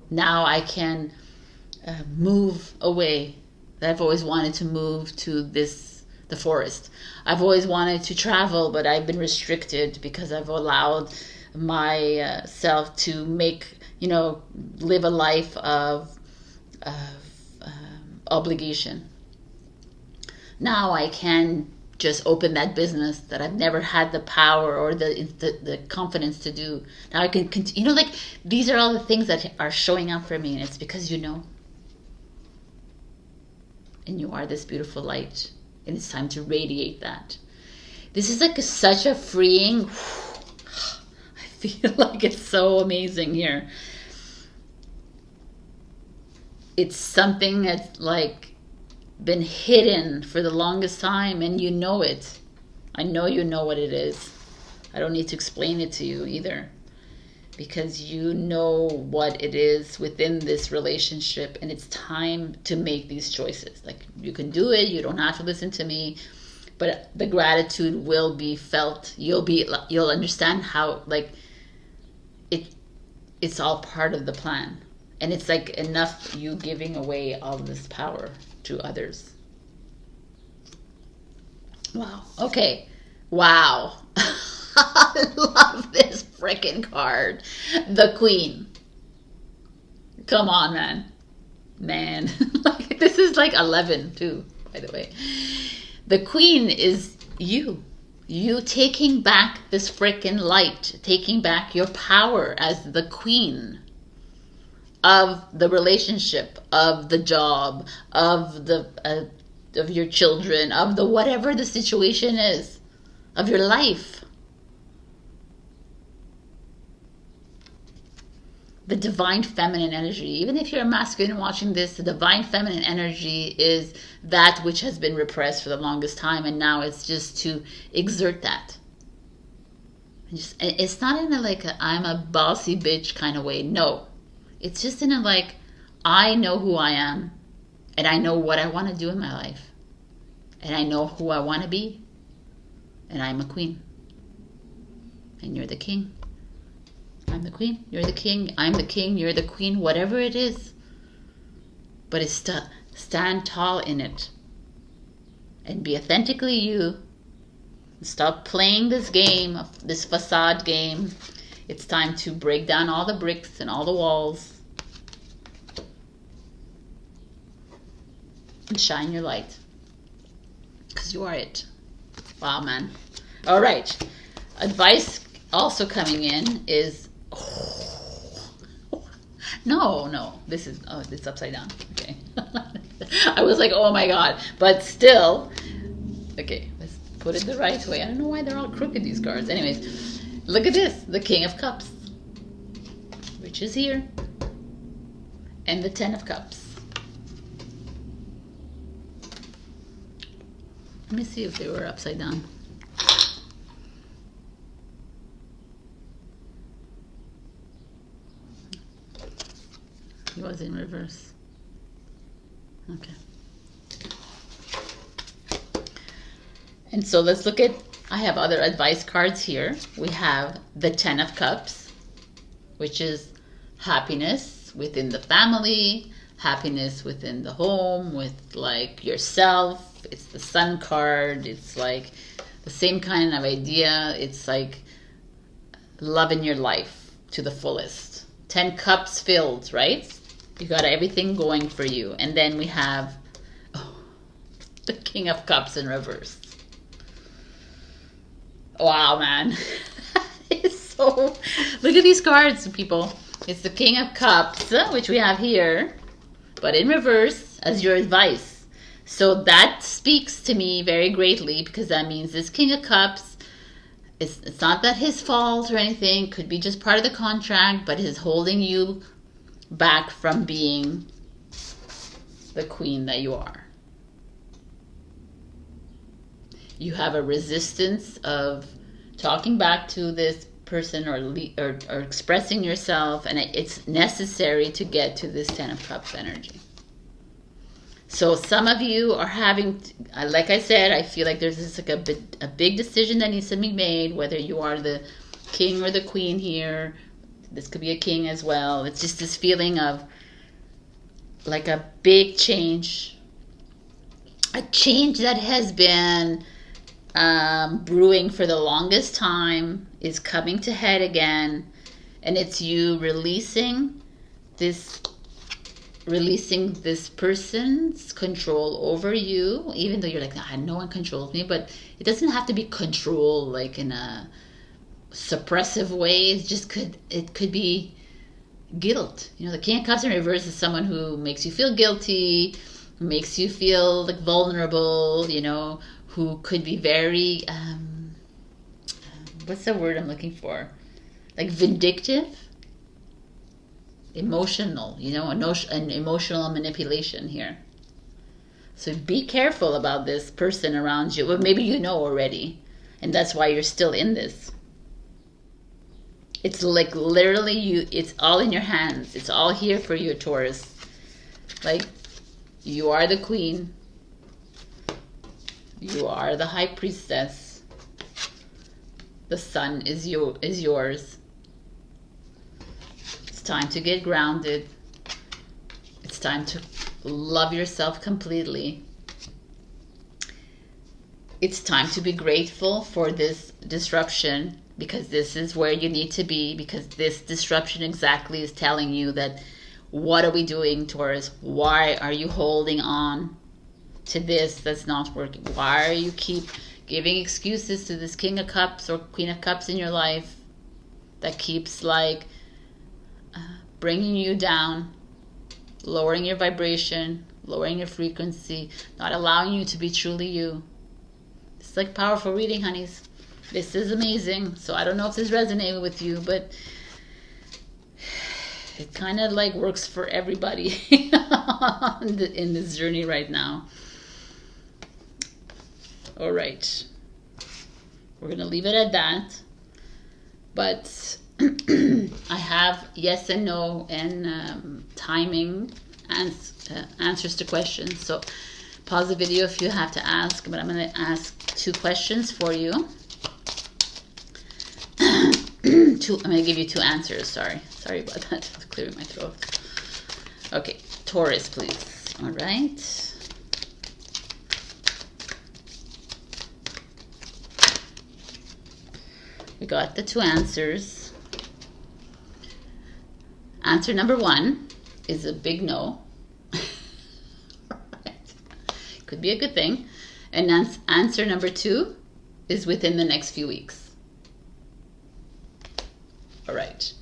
Now I can move away. I've always wanted to move to the forest. I've always wanted to travel, but I've been restricted because I've allowed myself to live a life of obligation. Now I can just open that business that I've never had the power or the confidence to do. Now I can continue. Like these are all the things that are showing up for me, and it's because and you are this beautiful light, and it's time to radiate that. This is like such a freeing. I feel like it's so amazing here. It's something that's like been hidden for the longest time, and you know it. I know you know what it is. I don't need to explain it to you either, because you know what it is within this relationship, and it's time to make these choices. Like you can do it. You don't have to listen to me, but the gratitude will be felt. You'll understand how it's all part of the plan, and it's like enough you giving away all this power to others. Wow. Okay. Wow. I love this freaking card. The Queen. Come on, man. Like this is like 11 too, by the way. The Queen is you taking back this freaking light, taking back your power as the queen of the relationship, of the job, of your children, of the whatever the situation is, of your life. The divine feminine energy. Even if you're a masculine watching this, the divine feminine energy is that which has been repressed for the longest time, and now it's just to exert that. It's not in I'm a bossy bitch kind of way. No. It's just in I know who I am, and I know what I want to do in my life, and I know who I want to be, and I'm a queen, and you're the king. I'm the queen, you're the king, I'm the king, you're the queen, whatever it is. But it's to stand tall in it and be authentically you. Stop playing this game, this facade game. It's time to break down all the bricks and all the walls and shine your light, because you are it. Wow, man. All right. Advice also coming in is no, this is, it's upside down. Okay. I was like, oh my god, but still. Okay, let's put it the right way. I don't know why they're all crooked, these cards. Anyways, look at this, the King of Cups, which is here, and the 10 of Cups. Let me see if they were upside down. He was in reverse. Okay. And so let's look at, I have other advice cards here. We have the 10 of Cups, which is happiness within the family, happiness within the home, with yourself. It's the Sun card. It's like the same kind of idea. It's like loving your life to the fullest. 10 cups filled, right? You got everything going for you. And then we have the King of Cups in reverse. Wow, man. It's so... Look at these cards, people. It's the King of Cups, which we have here, but in reverse. as your advice. So that speaks to me very greatly, because that means this King of Cups, it's not that his fault or anything, could be just part of the contract, but is holding you back from being the queen that you are. You have a resistance of talking back to this person or expressing yourself, and it's necessary to get to this Ten of Cups energy. So some of you are having, like I said, I feel like there's this like a big decision that needs to be made, whether you are the king or the queen here. This could be a king as well. It's just this feeling of like a big change, a change that has been brewing for the longest time is coming to head again, and it's you releasing this person's control over you, even though you're like, no one controls me. But it doesn't have to be control like in a suppressive way. It could be guilt. You know, the King of Cups in reverse is someone who makes you feel guilty, makes you feel like vulnerable, you know, who could be very what's the word I'm looking for, like vindictive, emotional, you know, an emotional manipulation here. So be careful about this person around you. Well, maybe you know already, and that's why you're still in this. It's like literally it's all in your hands. It's all here for you, Taurus. Like, you are the queen. You are the high priestess. The sun is yours. It's time to get grounded. It's time to love yourself completely. It's time to be grateful for this disruption, because this is where you need to be, because this disruption exactly is telling you that, what are we doing, Taurus? Why are you holding on to this that's not working? Why are you keep giving excuses to this King of Cups or Queen of Cups in your life that keeps like bringing you down, lowering your vibration, lowering your frequency, not allowing you to be truly you? It's like powerful reading, honeys. This is amazing. So I don't know if this resonated with you, but it kind of like works for everybody in this journey right now. All right, we're gonna leave it at that. But I have yes and no and timing answers to questions. So pause the video if you have to ask, but I'm gonna ask 2 questions for you. I'm gonna give you 2 answers. Sorry about that. I was clearing my throat. Okay, Taurus, please. All right. We got the 2 answers. Answer number 1 is a big no. Right. Could be a good thing. And answer number 2 is within the next few weeks. All right.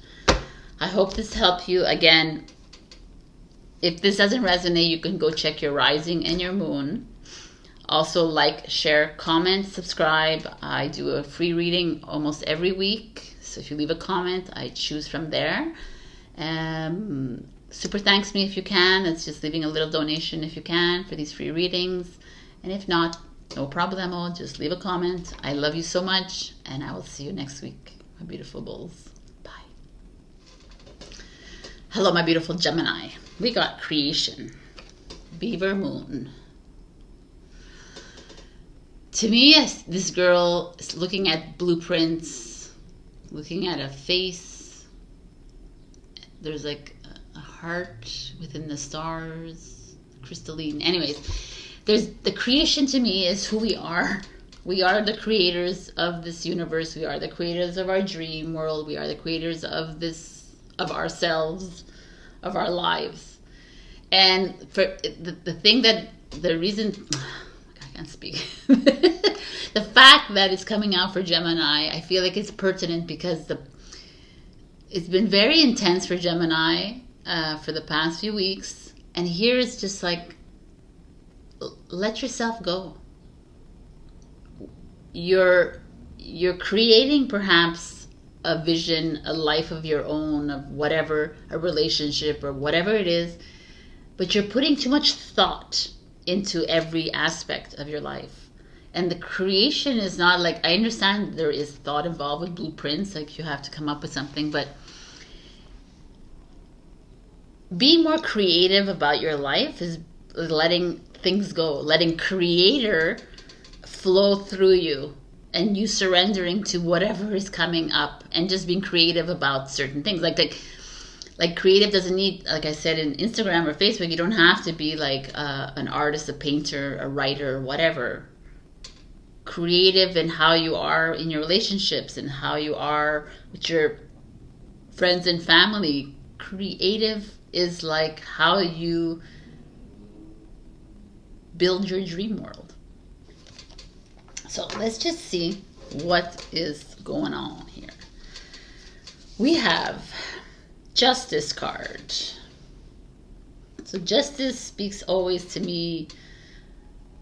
I hope this helped you. Again, if this doesn't resonate, you can go check your rising and your moon. Also, like, share, comment, subscribe. I do a free reading almost every week. So if you leave a comment, I choose from there. Super thanks me if you can. It's just leaving a little donation if you can for these free readings. And if not, no problemo. Just leave a comment. I love you so much. And I will see you next week, my beautiful bulls. Bye. Hello, my beautiful Gemini. We got creation. Beaver moon. To me, this girl is looking at blueprints, looking at a face. There's like a heart within the stars, crystalline. Anyways, there's the creation. To me is who we are. We are the creators of this universe. We are the creators of our dream world. We are the creators of ourselves, of our lives. And for the reason, I can't speak. The fact that it's coming out for Gemini, I feel like it's pertinent because it's been very intense for Gemini for the past few weeks. And here it's just like let yourself go. You're creating perhaps a vision, a life of your own, of whatever, a relationship or whatever it is, but you're putting too much thought into every aspect of your life. And the creation is not like, I understand there is thought involved with blueprints, like you have to come up with something, but being more creative about your life is letting things go, letting creator flow through you, and you surrendering to whatever is coming up and just being creative about certain things. Like creative doesn't need, like I said, in Instagram or Facebook, you don't have to be like an artist, a painter, a writer, whatever. Creative in how you are in your relationships and how you are with your friends and family. Creative is like how you build your dream world. So let's just see what is going on here. We have Justice card. So Justice speaks always to me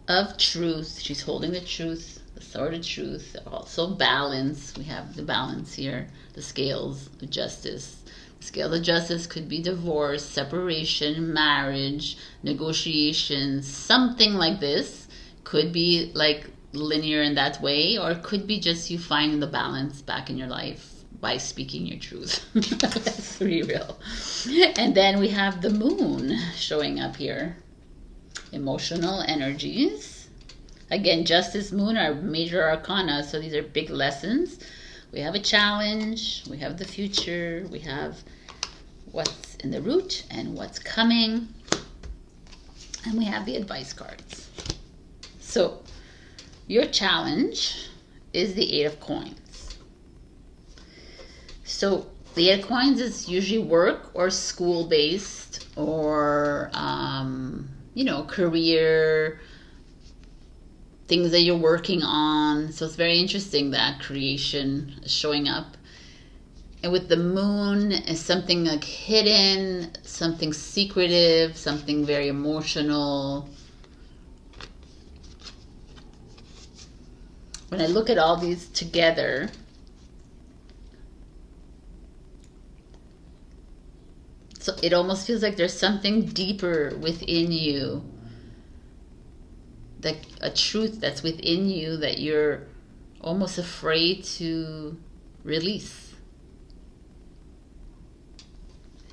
of truth. She's holding the truth, the sword of truth. Also balance. We have the balance here. The scales of justice. The scale of justice could be divorce, separation, marriage, negotiations, something like this. Could be like linear in that way, or it could be just you finding the balance back in your life by speaking your truth. Let's be real. And then we have the moon showing up here. Emotional energies. Again, Justice, Moon are major arcana, so these are big lessons. We have a challenge, we have the future, we have what's in the root and what's coming, and we have the advice cards. So your challenge is the 8 of coins. So the 8 of coins is usually work or school based, or career, things that you're working on. So it's very interesting that creation is showing up. And with the moon is something like hidden, something secretive, something very emotional. When I look at all these together, so it almost feels like there's something deeper within you, like a truth that's within you that you're almost afraid to release.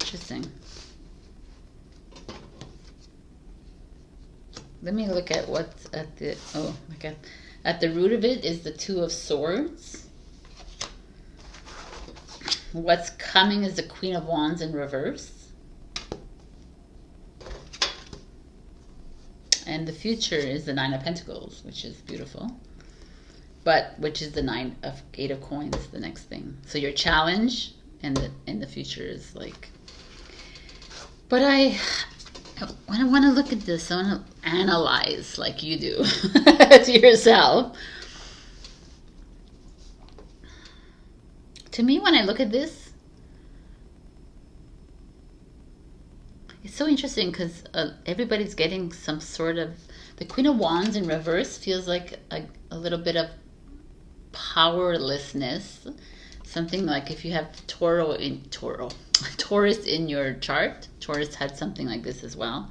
Interesting. Let me look at what's at the, oh my God. At the root of it is the 2 of Swords. What's coming is the Queen of Wands in reverse. And the future is the 9 of Pentacles, which is beautiful. But which is the 8 of coins, the next thing. So your challenge and the future is like. But when I want to look at this, I want to analyze like you do to yourself. To me, when I look at this, it's so interesting because everybody's getting some sort of, the Queen of Wands in reverse feels like a little bit of powerlessness. Something like if you have Taurus in your chart. Taurus had something like this as well.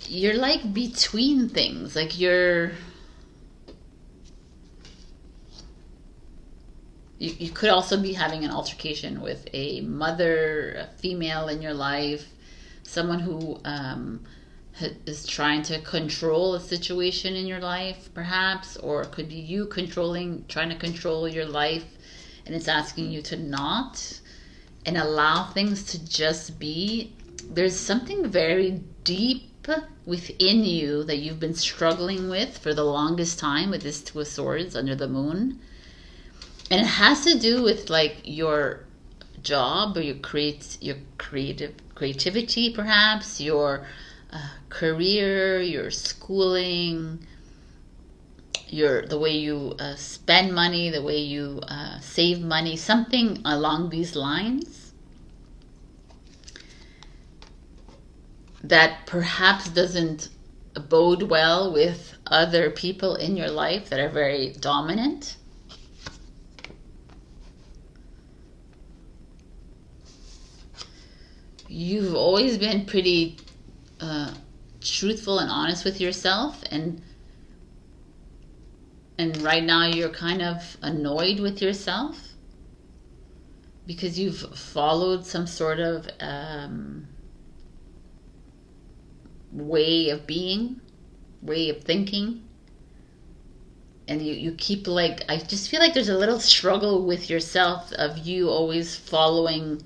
You're like between things. Like you could also be having an altercation with a mother, a female in your life, someone who is trying to control a situation in your life, perhaps, or it could be you trying to control your life, and it's asking you to not and allow things to just be. There's something very deep within you that you've been struggling with for the longest time with this 2 of Swords under the moon, and it has to do with like your job or your creativity, perhaps your career, your schooling, the way you spend money, the way you save money, something along these lines. that perhaps doesn't bode well with other people in your life that are very dominant. You've always been pretty truthful and honest with yourself, and right now you're kind of annoyed with yourself because you've followed some sort of way of being, way of thinking, and you keep like, I just feel like there's a little struggle with yourself of you always following,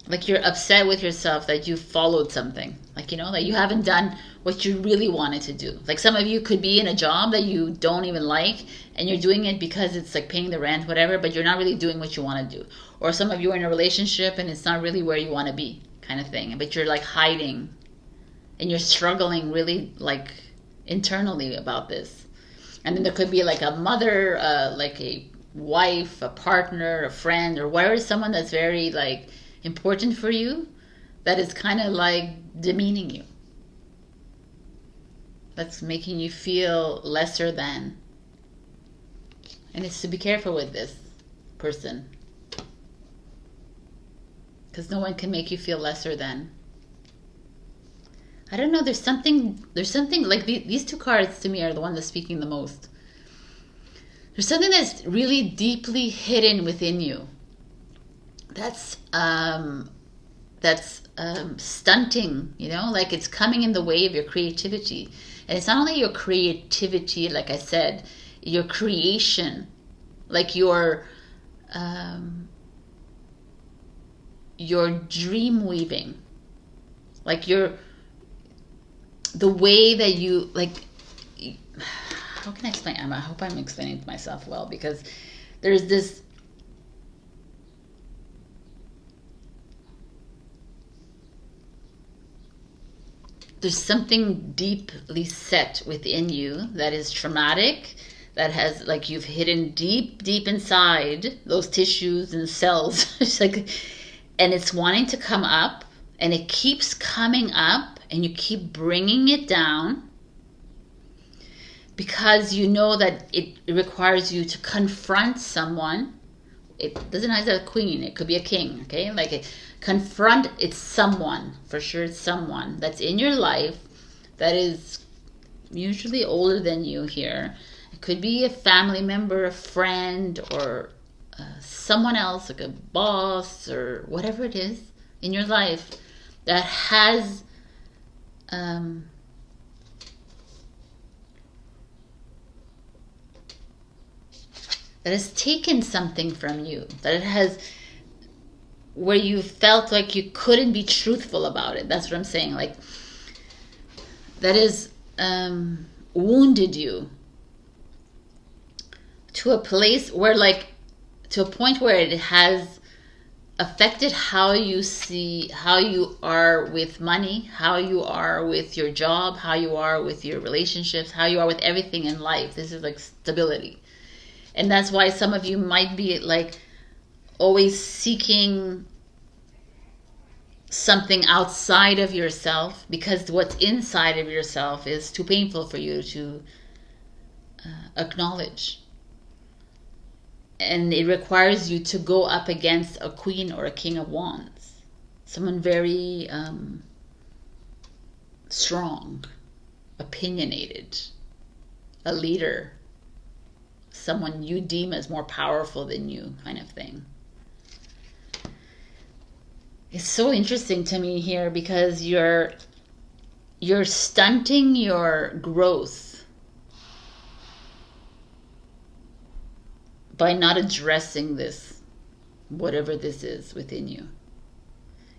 like you're upset with yourself that you followed something, like, you know, that you haven't done what you really wanted to do. Like some of you could be in a job that you don't even like, and you're doing it because it's like paying the rent, whatever, but you're not really doing what you want to do. Or some of you are in a relationship and it's not really where you want to be, kind of thing, but you're like hiding and you're struggling really like internally about this. And then there could be like a mother, like a wife, a partner, a friend, or whatever, someone that's very like important for you that is kind of like demeaning you, that's making you feel lesser than. And it's to be careful with this person, because no one can make you feel lesser than. I don't know, there's something like these two cards to me are the one that's speaking the most. There's something that's really deeply hidden within you that's stunting, you know, like it's coming in the way of your creativity. And it's not only your creativity, like I said, your creation, like your dream weaving, like the way that you, like, how can I explain? I hope I'm explaining to myself well, because there's this, there's something deeply set within you that is traumatic, that has, like, you've hidden deep, deep inside those tissues and cells. It's like, and it's wanting to come up, and it keeps coming up, and you keep bringing it down because you know that it requires you to confront someone. It doesn't have to be a queen, it could be a king, okay? Like, confront, it's someone, for sure it's someone that's in your life that is usually older than you here. It could be a family member, a friend, or someone else, like a boss or whatever it is in your life that has that has taken something from you, that it has, where you felt like you couldn't be truthful about it. That's what I'm saying. Like, that is wounded you to a place where, like, to a point where it has affected how you see, how you are with money, how you are with your job, how you are with your relationships, how you are with everything in life. This is like stability. And that's why some of you might be like always seeking something outside of yourself, because what's inside of yourself is too painful for you to acknowledge. And it requires you to go up against a queen or a king of wands, someone very strong, opinionated, a leader, someone you deem as more powerful than you, kind of thing. It's so interesting to me here, because you're stunting your growth by not addressing this, whatever this is within you.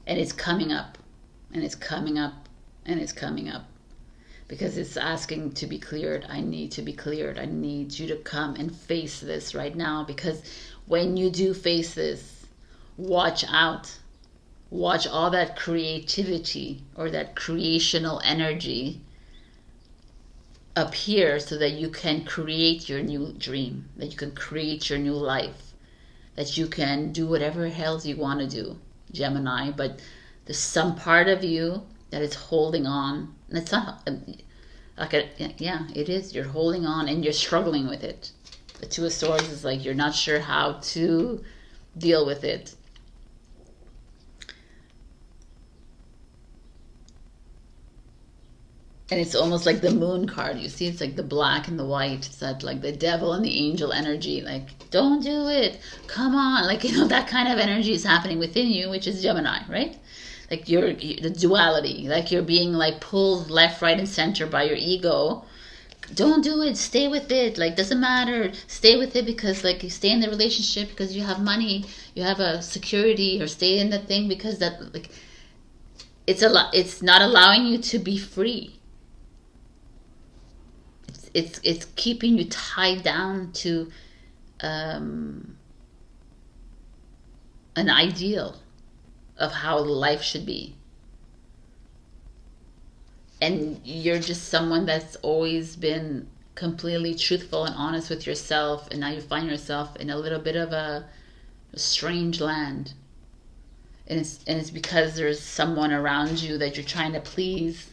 And it's coming up, and it's coming up, and it's coming up, because it's asking to be cleared. I need to be cleared. I need you to come and face this right now, because when you do face this, watch out. Watch all that creativity or that creational energy appear, so that you can create your new dream, that you can create your new life, that you can do whatever hell you want to do, Gemini, but there's some part of you that is holding on. And it's not like yeah, it is. You're holding on and you're struggling with it. The Two of Swords is like you're not sure how to deal with it. And it's almost like the Moon card. You see, it's like the black and the white. It's that like the devil and the angel energy. Like, don't do it. Come on. Like, you know, that kind of energy is happening within you, which is Gemini, right? Like the duality. Like you're being like pulled left, right, and center by your ego. Don't do it. Stay with it. Like, doesn't matter. Stay with it because like you stay in the relationship because you have money, you have a security, or stay in the thing because that like it's not allowing you to be free. It's keeping you tied down to an ideal of how life should be. And you're just someone that's always been completely truthful and honest with yourself, and now you find yourself in a little bit of a strange land. And it's because there's someone around you that you're trying to please,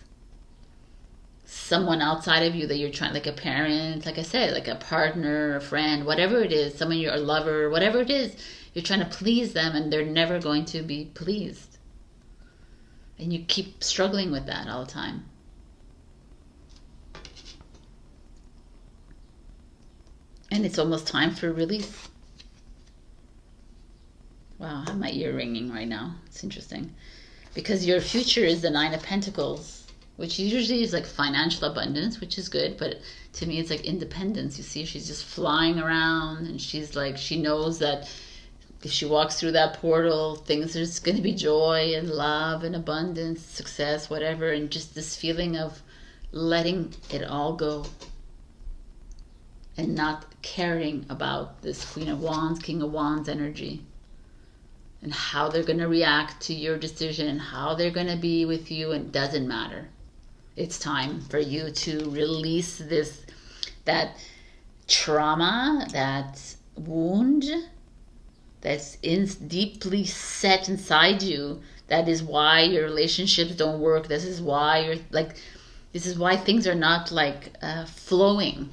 someone outside of you that you're trying, like a parent, like I said, like a partner, a friend, whatever it is, someone you're a lover, whatever it is, you're trying to please them and they're never going to be pleased. And you keep struggling with that all the time. And it's almost time for release. Wow, I have my ear ringing right now. It's interesting. Because your future is the Nine of Pentacles, which usually is like financial abundance, which is good, but to me it's like independence. You see, she's just flying around, and she's like, she knows that if she walks through that portal, things, there's going to be joy and love and abundance, success, whatever, and just this feeling of letting it all go and not caring about this Queen of Wands, King of Wands energy, and how they're going to react to your decision and how they're going to be with you. And it doesn't matter. It's time for you to release that trauma, that wound that's deeply set inside you. That is why your relationships don't work. This is why things are not like flowing.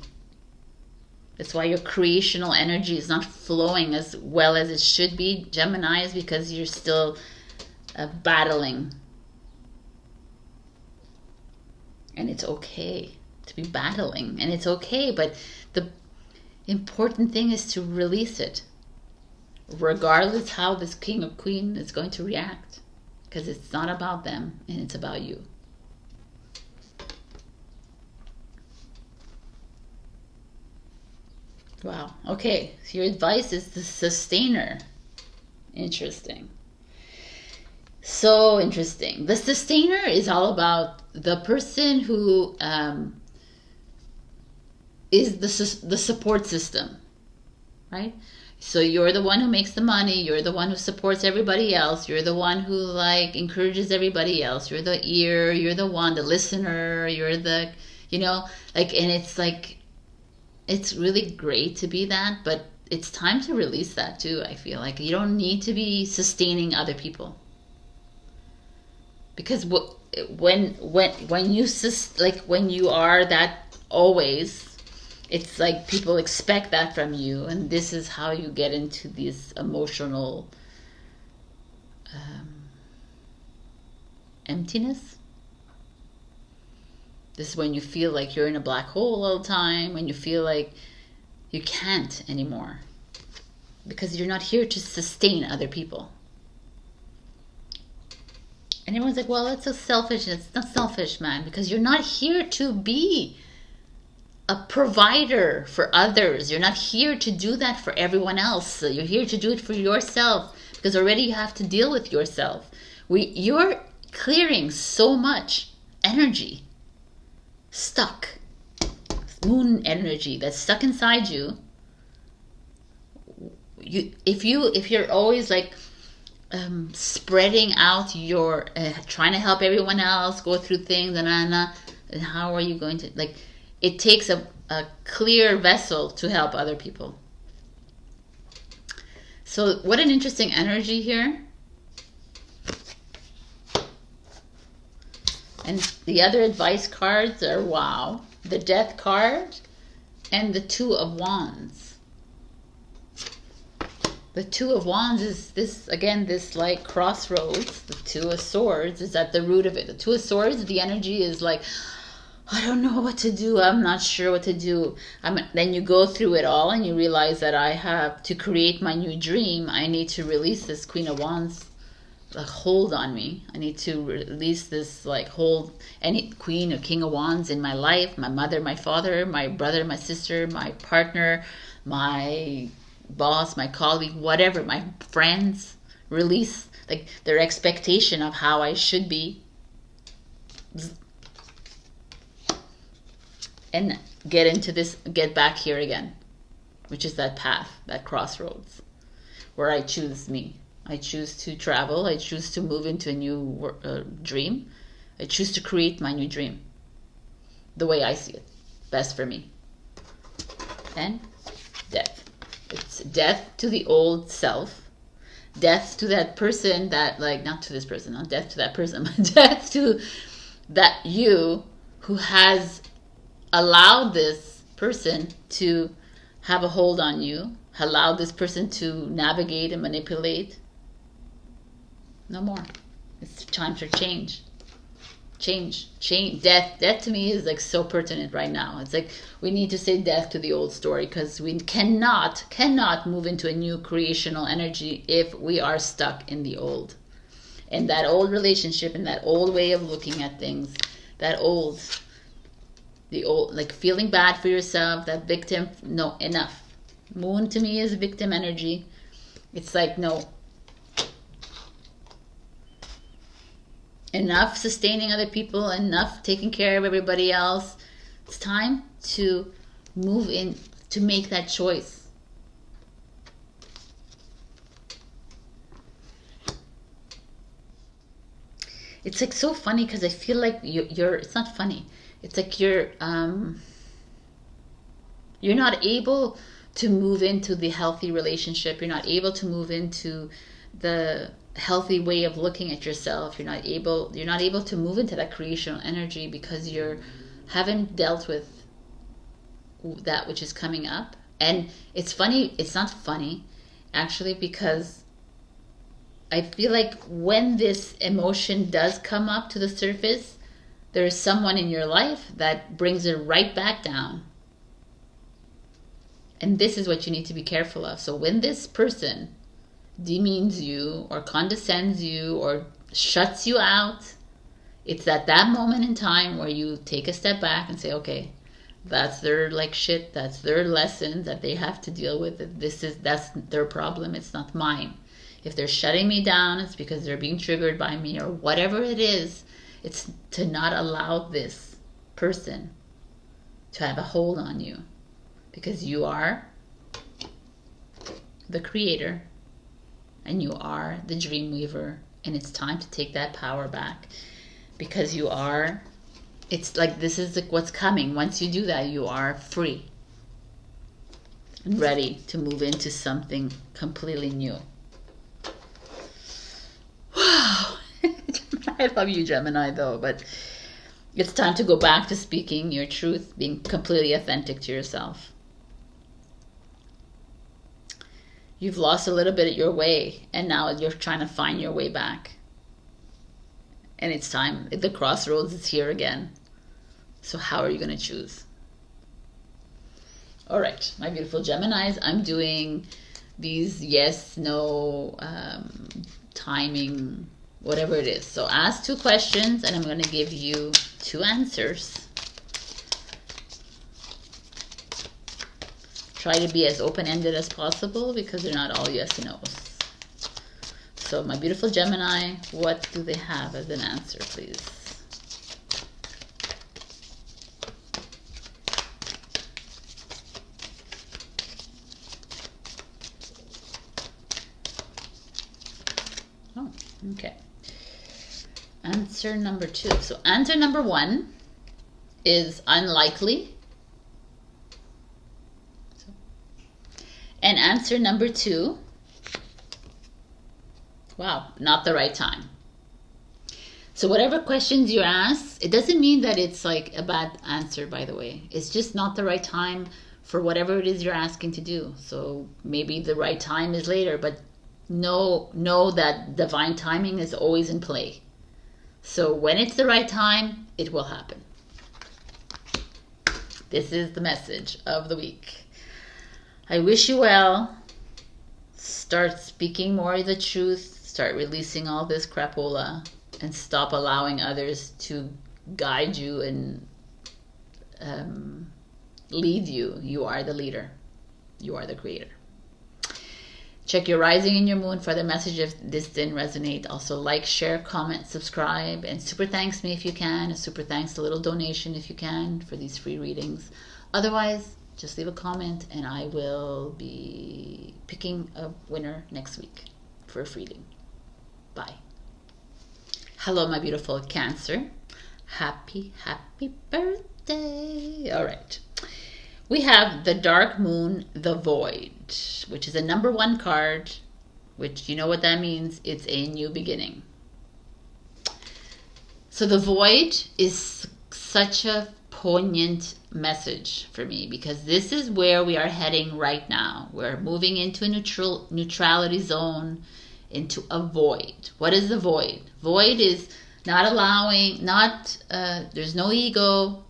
That's why your creational energy is not flowing as well as it should be, Gemini, is because you're still battling. And it's okay to be battling, and it's okay, but the important thing is to release it, regardless how this king or queen is going to react, because it's not about them and it's about you. Wow. Okay, so your advice is the sustainer. Interesting. So interesting. The sustainer is all about the person who is the support system, right? So you're the one who makes the money, you're the one who supports everybody else, you're the one who like encourages everybody else, you're the ear, you're the one, the listener, you're the, you know, like, and it's like, it's really great to be that, but it's time to release that too. I feel like you don't need to be sustaining other people, because when you are that always, it's like people expect that from you, and this is how you get into these emotional emptiness. This is when you feel like you're in a black hole all the time, when you feel like you can't anymore, because you're not here to sustain other people. And everyone's like, well, that's so selfish. It's not selfish, man, because you're not here to be a provider for others. You're not here to do that for everyone else. You're here to do it for yourself, because already you have to deal with yourself. You're clearing so much energy, stuck, moon energy that's stuck inside you. If you're always like spreading out your trying to help everyone else go through things, and how are you going to, like, it takes a clear vessel to help other people. So what an interesting energy here. And the other advice cards are, wow, the Death card and the Two of Wands. The Two of Wands is this, again, this like crossroads. The Two of Swords is at the root of it. The Two of Swords, the energy is like, I don't know what to do. I'm not sure what to do. Then you go through it all and you realize that I have to create my new dream. I need to release this Queen of Wands hold on me. I need to release this like hold, any Queen or King of Wands in my life, my mother, my father, my brother, my sister, my partner, my boss, my colleague, whatever, my friends. Release like their expectation of how I should be, and get back here again, which is that path, that crossroads where I choose me. I choose to travel. I choose to move into a new dream. I choose to create my new dream the way I see it, best for me. And death. It's death to the old self. Death to that person that, like, not to this person, not death to that person, but death to that you who has allowed this person to have a hold on you, allowed this person to navigate and manipulate. No more. It's time for change. Change. Death to me is like so pertinent right now. It's like we need to say death to the old story, because we cannot move into a new creational energy if we are stuck in the old. In that old relationship, in that old way of looking at things, the old, like feeling bad for yourself, that victim, no, enough. Moon to me is victim energy. It's like, no. Enough sustaining other people, enough taking care of everybody else. It's time to move in, to make that choice. It's like so funny because I feel like you're, it's not funny. It's like you're not able to move into the healthy relationship. You're not able to move into the healthy way of looking at yourself. You're not able to move into that creational energy because you haven't dealt with that which is coming up. And it's funny, it's not funny actually, because I feel like when this emotion does come up to the surface, there is someone in your life that brings it right back down. And this is what you need to be careful of. So when this person demeans you or condescends you or shuts you out, it's at that moment in time where you take a step back and say, okay, that's their like shit, that's their lesson that they have to deal with. That's their problem, it's not mine. If they're shutting me down, it's because they're being triggered by me or whatever it is. It's to not allow this person to have a hold on you, because you are the creator and you are the dream weaver, and it's time to take that power back, because you are, it's like, this is like what's coming. Once you do that, you are free and ready to move into something completely new. Wow. I love you, Gemini, though, but it's time to go back to speaking your truth, being completely authentic to yourself. You've lost a little bit of your way, and now you're trying to find your way back. And it's time. The crossroads is here again. So how are you going to choose? All right, my beautiful Geminis, I'm doing these yes, no, timing, whatever it is. So ask 2 questions, and I'm going to give you 2 answers. Try to be as open-ended as possible, because they're not all yes and no's. So my beautiful Gemini, what do they have as an answer, please? Oh, okay. Answer number 2. So answer number 1 is unlikely. And answer number 2 Wow, not the right time. So whatever questions you ask, it doesn't mean that it's like a bad answer, by the way. It's just not the right time for whatever it is you're asking to do. So maybe the right time is later, but know that divine timing is always in play. So when it's the right time, it will happen. This is the message of the week. I wish you well. Start speaking more of the truth. Start releasing all this crapola. And stop allowing others to guide you and lead you. You are the leader. You are the creator. Check your rising and your moon for the message if this didn't resonate. Also like, share, comment, subscribe, and super thanks me if you can. A super thanks, a little donation if you can for these free readings. Otherwise, just leave a comment and I will be picking a winner next week for a free reading. Bye. Hello, my beautiful Cancer. Happy birthday. All right. We have the Dark Moon, the Void, which is a number 1 card, which you know what that means. It's a new beginning. So the Void is such a poignant message for me because this is where we are heading right now. We're moving into a neutrality zone, into a void. What is the void? Void is not allowing, there's no ego,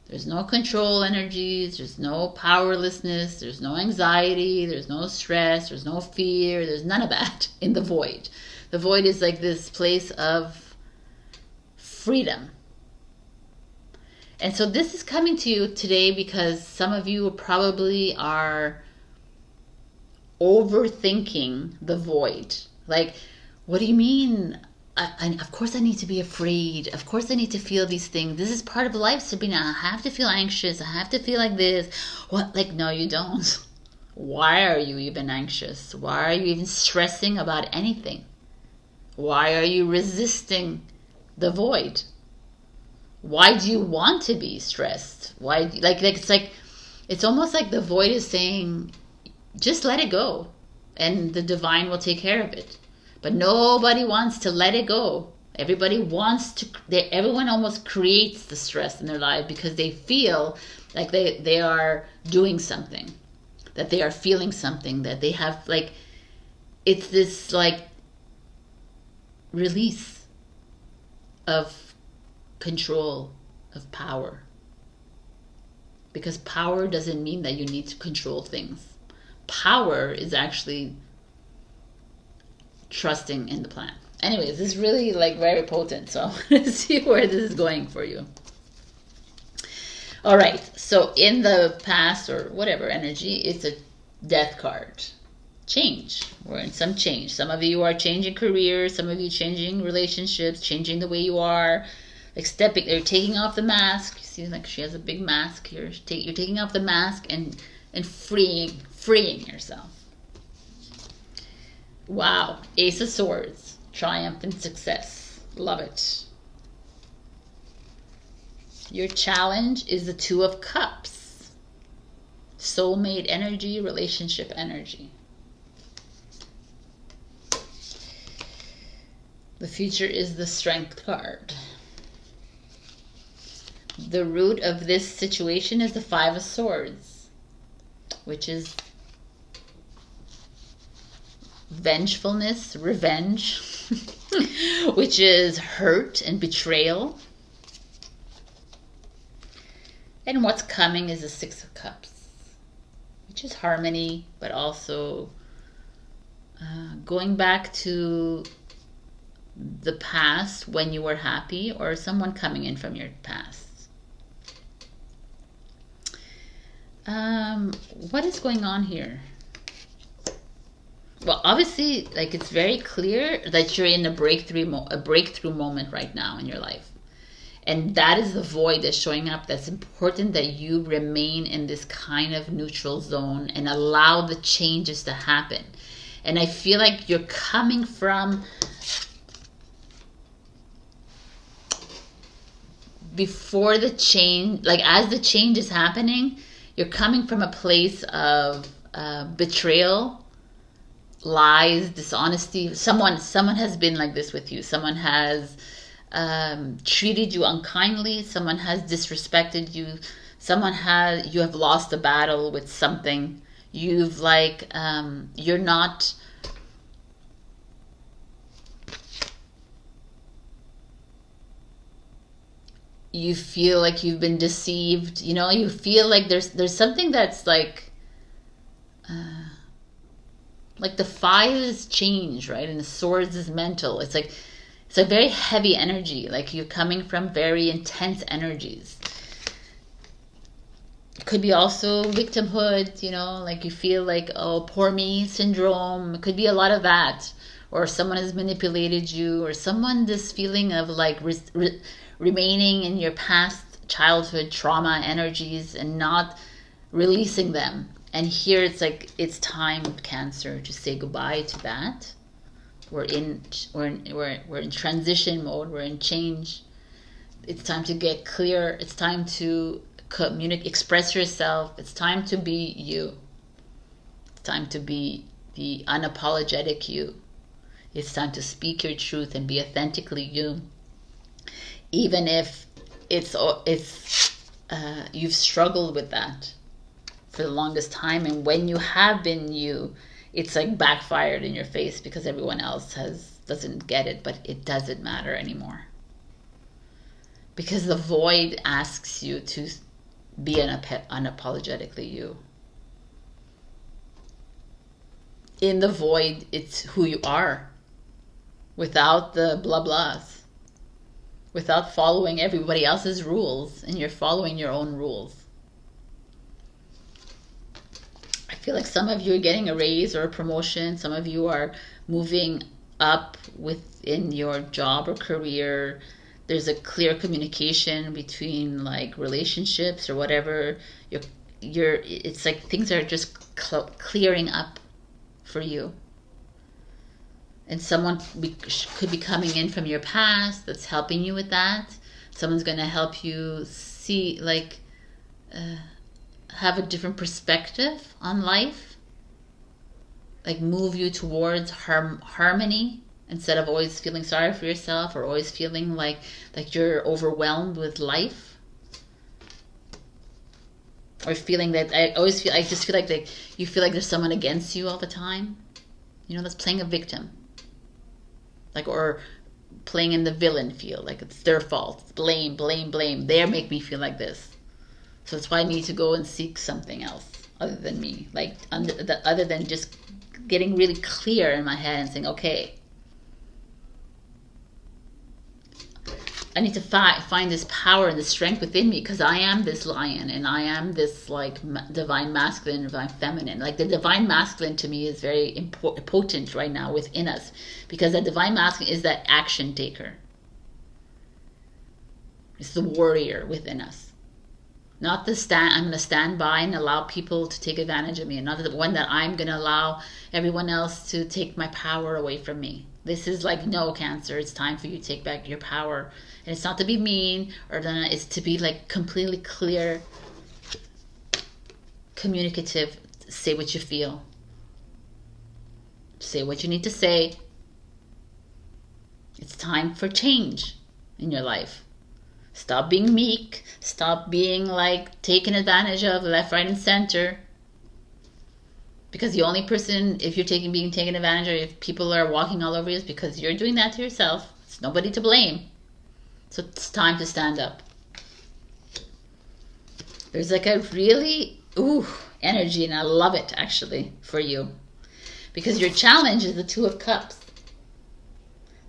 there's no control energies, there's no powerlessness, there's no anxiety, there's no stress, there's no fear, there's none of that in the void. The void is like this place of freedom. And so this is coming to you today because some of you probably are overthinking the void. Like, what do you mean? Of course I need to be afraid. Of course I need to feel these things. This is part of life, Sabrina. I have to feel anxious. I have to feel like this. What? Like, no, you don't. Why are you even anxious? Why are you even stressing about anything? Why are you resisting the void? Why do you want to be stressed? Why? It's almost like the void is saying, just let it go. And the divine will take care of it. But nobody wants to let it go. Everybody wants to, everyone almost creates the stress in their life because they feel like they are doing something, that they are feeling something, that they have it's this release of control, of power. Because power doesn't mean that you need to control things. Power is actually trusting in the plan. Anyways, this is really very potent. So let's see where this is going for you. All right. So in the past or whatever energy, it's a death card. Change. We're in some change. Some of you are changing careers. Some of you changing relationships, changing the way you are. They're taking off the mask. You see, she has a big mask here. You're taking off the mask and freeing yourself. Wow. Ace of Swords. Triumph and success. Love it. Your challenge is the Two of Cups. Soulmate energy, relationship energy. The future is the Strength card. The root of this situation is the Five of Swords, which is vengefulness, revenge, which is hurt and betrayal. And what's coming is the Six of Cups, which is harmony, but also going back to the past when you were happy, or someone coming in from your past. What is going on here? Well, obviously, it's very clear that you're in a breakthrough moment right now in your life. And that is the void that's showing up. That's important that you remain in this kind of neutral zone and allow the changes to happen. And I feel like you're coming from before the change, as the change is happening, you're coming from a place of betrayal lies, dishonesty. Someone has been like this with you. Someone has treated you unkindly. Someone has disrespected you. You have lost a battle with something. You've like, you're not, you feel like you've been deceived. You know, you feel like there's something that's like the fives change, right? And the swords is mental. It's like, it's a very heavy energy. Like you're coming from very intense energies. It could be also victimhood, you know, like you feel like, oh, poor me syndrome. It could be a lot of that. Or someone has manipulated you, or someone, this feeling of like remaining in your past childhood trauma energies and not releasing them. And here it's like, it's time, Cancer, to say goodbye to that. We're in transition mode. We're in change. It's time to get clear. It's time to communicate, express yourself. It's time to be you. It's time to be the unapologetic you. It's time to speak your truth and be authentically you. Even if you've struggled with that for the longest time, and when you have been you, it's like backfired in your face because everyone else doesn't get it, but it doesn't matter anymore. Because the void asks you to be unapologetically you. In the void, it's who you are, without the blah blahs, without following everybody else's rules, and you're following your own rules. I feel like some of you are getting a raise or a promotion. Some of you are moving up within your job or career. There's a clear communication between like relationships or whatever. It's like things are just clearing up for you. And someone could be coming in from your past that's helping you with that. Someone's going to help you see, like, have a different perspective on life. Like move you towards harmony instead of always feeling sorry for yourself or always feeling like you're overwhelmed with life. Or feeling that I just feel like you feel like there's someone against you all the time. You know, that's playing a victim. Like, or playing in the villain field, like it's their fault. It's blame. They make me feel like this. So that's why I need to go and seek something else other than me. Like, other than just getting really clear in my head and saying, okay, I need to find this power and the strength within me, because I am this lion and I am this like divine masculine, divine feminine. Like the divine masculine to me is very potent right now within us, because the divine masculine is that action taker. It's the warrior within us. Not the I'm going to stand by and allow people to take advantage of me, and not the one that I'm going to allow everyone else to take my power away from me. This is like, no, Cancer, it's time for you to take back your power. And it's not to be mean, it's to be like completely clear, communicative, say what you feel. Say what you need to say. It's time for change in your life. Stop being meek. Stop being like taken advantage of left, right, and center. Because the only person, if you're being taken advantage of, if people are walking all over you, is because you're doing that to yourself. It's nobody to blame. So it's time to stand up. There's like a really energy, and I love it actually for you. Because your challenge is the Two of Cups.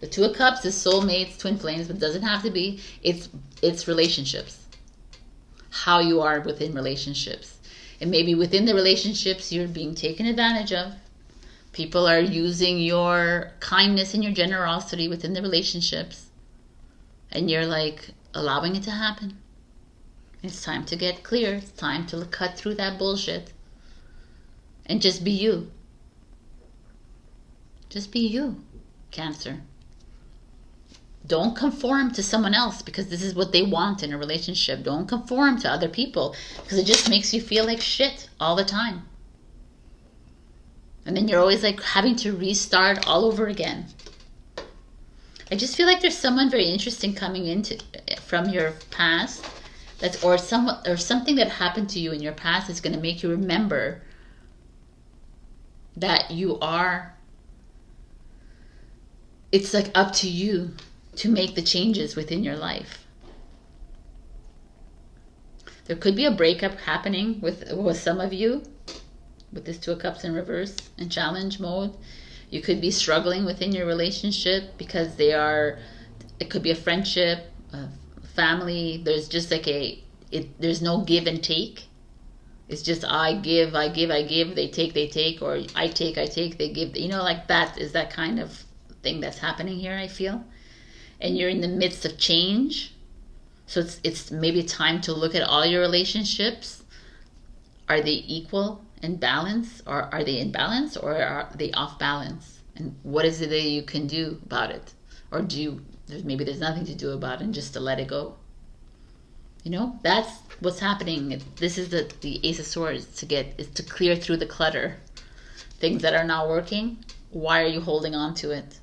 The Two of Cups is soulmates, twin flames, but it doesn't have to be. It's relationships. How you are within relationships. And maybe within the relationships you're being taken advantage of. People are using your kindness and your generosity within the relationships. And you're like allowing it to happen. It's time to get clear. It's time to cut through that bullshit. And just be you. Just be you, Cancer. Don't conform to someone else because this is what they want in a relationship. Don't conform to other people because it just makes you feel like shit all the time. And then you're always like having to restart all over again. I just feel like there's someone very interesting coming into from your past, that's or something that happened to you in your past is going to make you remember that you are. It's like up to you to make the changes within your life. There could be a breakup happening with some of you, with this Two of Cups in reverse and challenge mode. You could be struggling within your relationship because it could be a friendship, a family. There's just like there's no give and take. It's just I give, they take, or I take, they give. You know, like that is that kind of thing that's happening here, I feel. And you're in the midst of change. So it's maybe time to look at all your relationships. Are they equal in balance, or are they in balance, or are they off balance? And what is it that you can do about it? Or maybe there's nothing to do about it and just to let it go. You know, that's what's happening. This is the Ace of Swords is to clear through the clutter. Things that are not working, why are you holding on to it?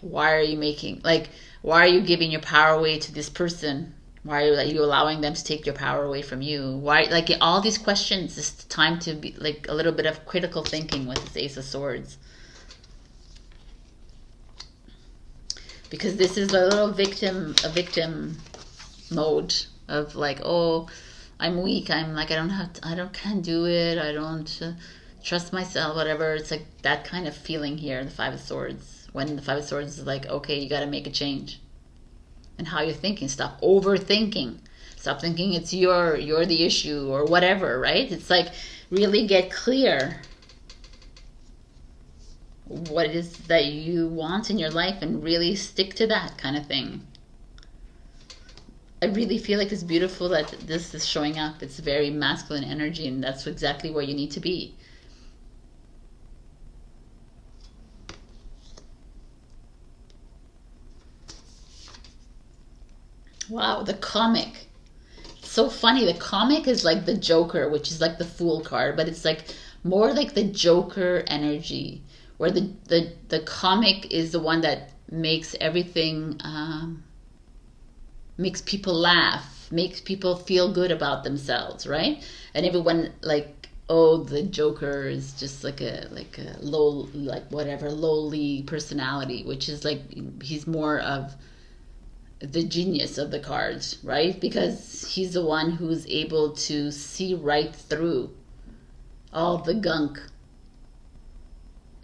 Why are you giving your power away to this person? Why are you allowing them to take your power away from you? Why, like, all these questions, it's time to be like a little bit of critical thinking with this Ace of Swords. Because this is a little victim mode of like, oh, I'm weak. I'm like, can't do it. I don't trust myself, whatever. It's like that kind of feeling here, the Five of Swords. When the Five of Swords is like, okay, you got to make a change. And how you're thinking. Stop overthinking. Stop thinking it's you're the issue or whatever, right? It's like really get clear what it is that you want in your life and really stick to that kind of thing. I really feel like it's beautiful that this is showing up. It's very masculine energy, and that's exactly where you need to be. Wow, the comic. It's so funny. The comic is like the Joker, which is like the Fool card, but it's like more like the Joker energy, where the comic is the one that makes everything, makes people laugh, makes people feel good about themselves, right? And everyone like, oh, the Joker is just like a low, like whatever, lowly personality, which is like he's more of the genius of the cards, right? Because he's the one who's able to see right through all the gunk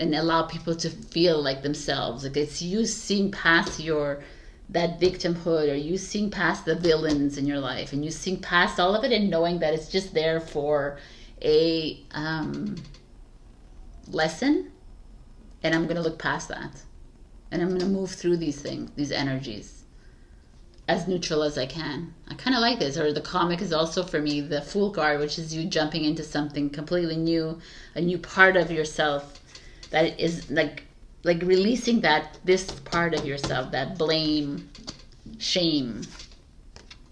and allow people to feel like themselves. Like it's you seeing past that victimhood, or you seeing past the villains in your life, and you seeing past all of it and knowing that it's just there for a lesson. And I'm going to look past that. And I'm going to move through these things, these energies, as neutral as I can. I kind of like this. Or the comic is also for me the Fool card, which is you jumping into something completely new, a new part of yourself that is like releasing this part of yourself, that blame, shame.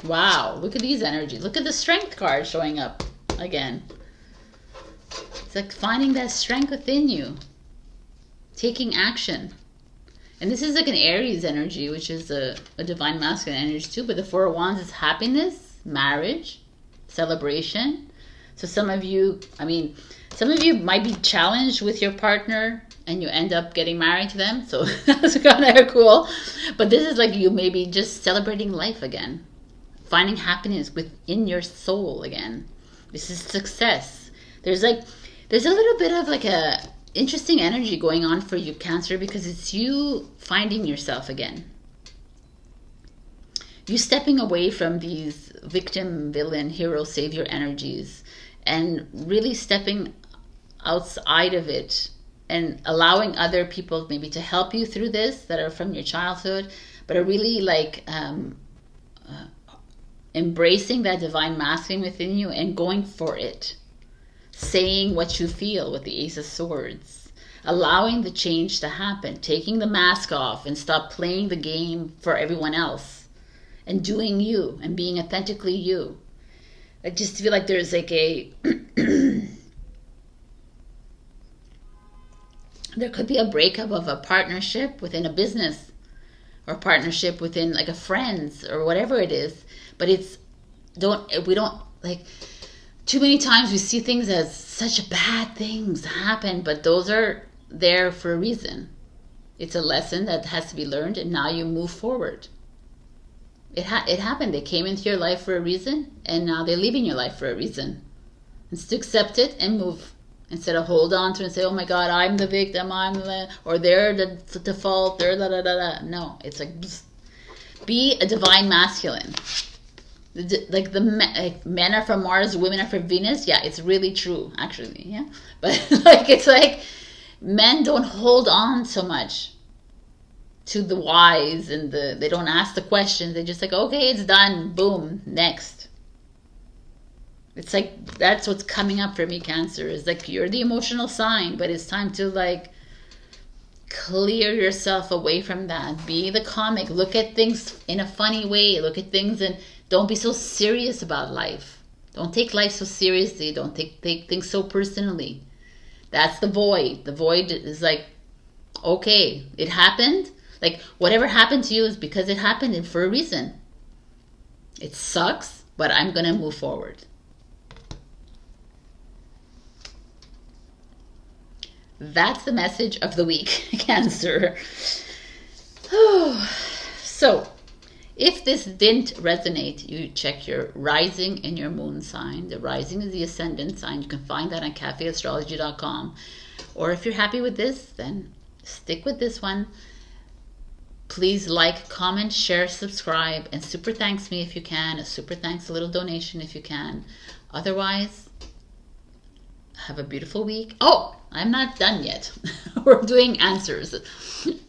Wow, look at these energies. Look at the Strength card showing up again. It's like finding that strength within you, taking action. And this is like an Aries energy, which is a divine masculine energy too. But the Four of Wands is happiness, marriage, celebration. So some of you might be challenged with your partner and you end up getting married to them. So that's kind of cool. But this is like you maybe just celebrating life again. Finding happiness within your soul again. This is success. There's a little bit of like a interesting energy going on for you, Cancer, because it's you finding yourself again. You stepping away from these victim, villain, hero, savior energies and really stepping outside of it and allowing other people maybe to help you through this that are from your childhood, but are really like embracing that divine masculine within you and going for it. Saying what you feel with the Ace of Swords, allowing the change to happen, taking the mask off and stop playing the game for everyone else and doing you and being authentically you. I just feel like there's like a There could be a breakup of a partnership within a business, or partnership within like a friends or whatever it is. But we don't like, too many times we see things as such bad things happen, but those are there for a reason. It's a lesson that has to be learned, and now you move forward. It happened. They came into your life for a reason, and now they're leaving your life for a reason. It's to accept it and move, instead of hold on to it and say, oh my God, I'm the victim, or they're the default, they're da da da da. No, it's like, be a divine masculine. Like men are from Mars, women are from Venus. Yeah, it's really true, actually. Yeah, but like, it's like, men don't hold on so much to the whys, and they don't ask the questions. They just like, okay, it's done, boom, next. It's like, that's what's coming up for me, Cancer, is like, you're the emotional sign, but it's time to like clear yourself away from that. Be the comic. Look at things in a funny way. Look at things, and don't be so serious about life. Don't take life so seriously. Don't take things so personally. That's the void. The void is like, okay, it happened. Like, whatever happened to you is because it happened and for a reason. It sucks, but I'm going to move forward. That's the message of the week, Cancer. So, if this didn't resonate, you check your rising and your moon sign. The rising is the ascendant sign. You can find that on cafeastrology.com. Or if you're happy with this, then stick with this one. Please like, comment, share, subscribe, and super thanks me if you can. A super thanks, a little donation if you can. Otherwise, have a beautiful week. Oh, I'm not done yet. We're doing answers.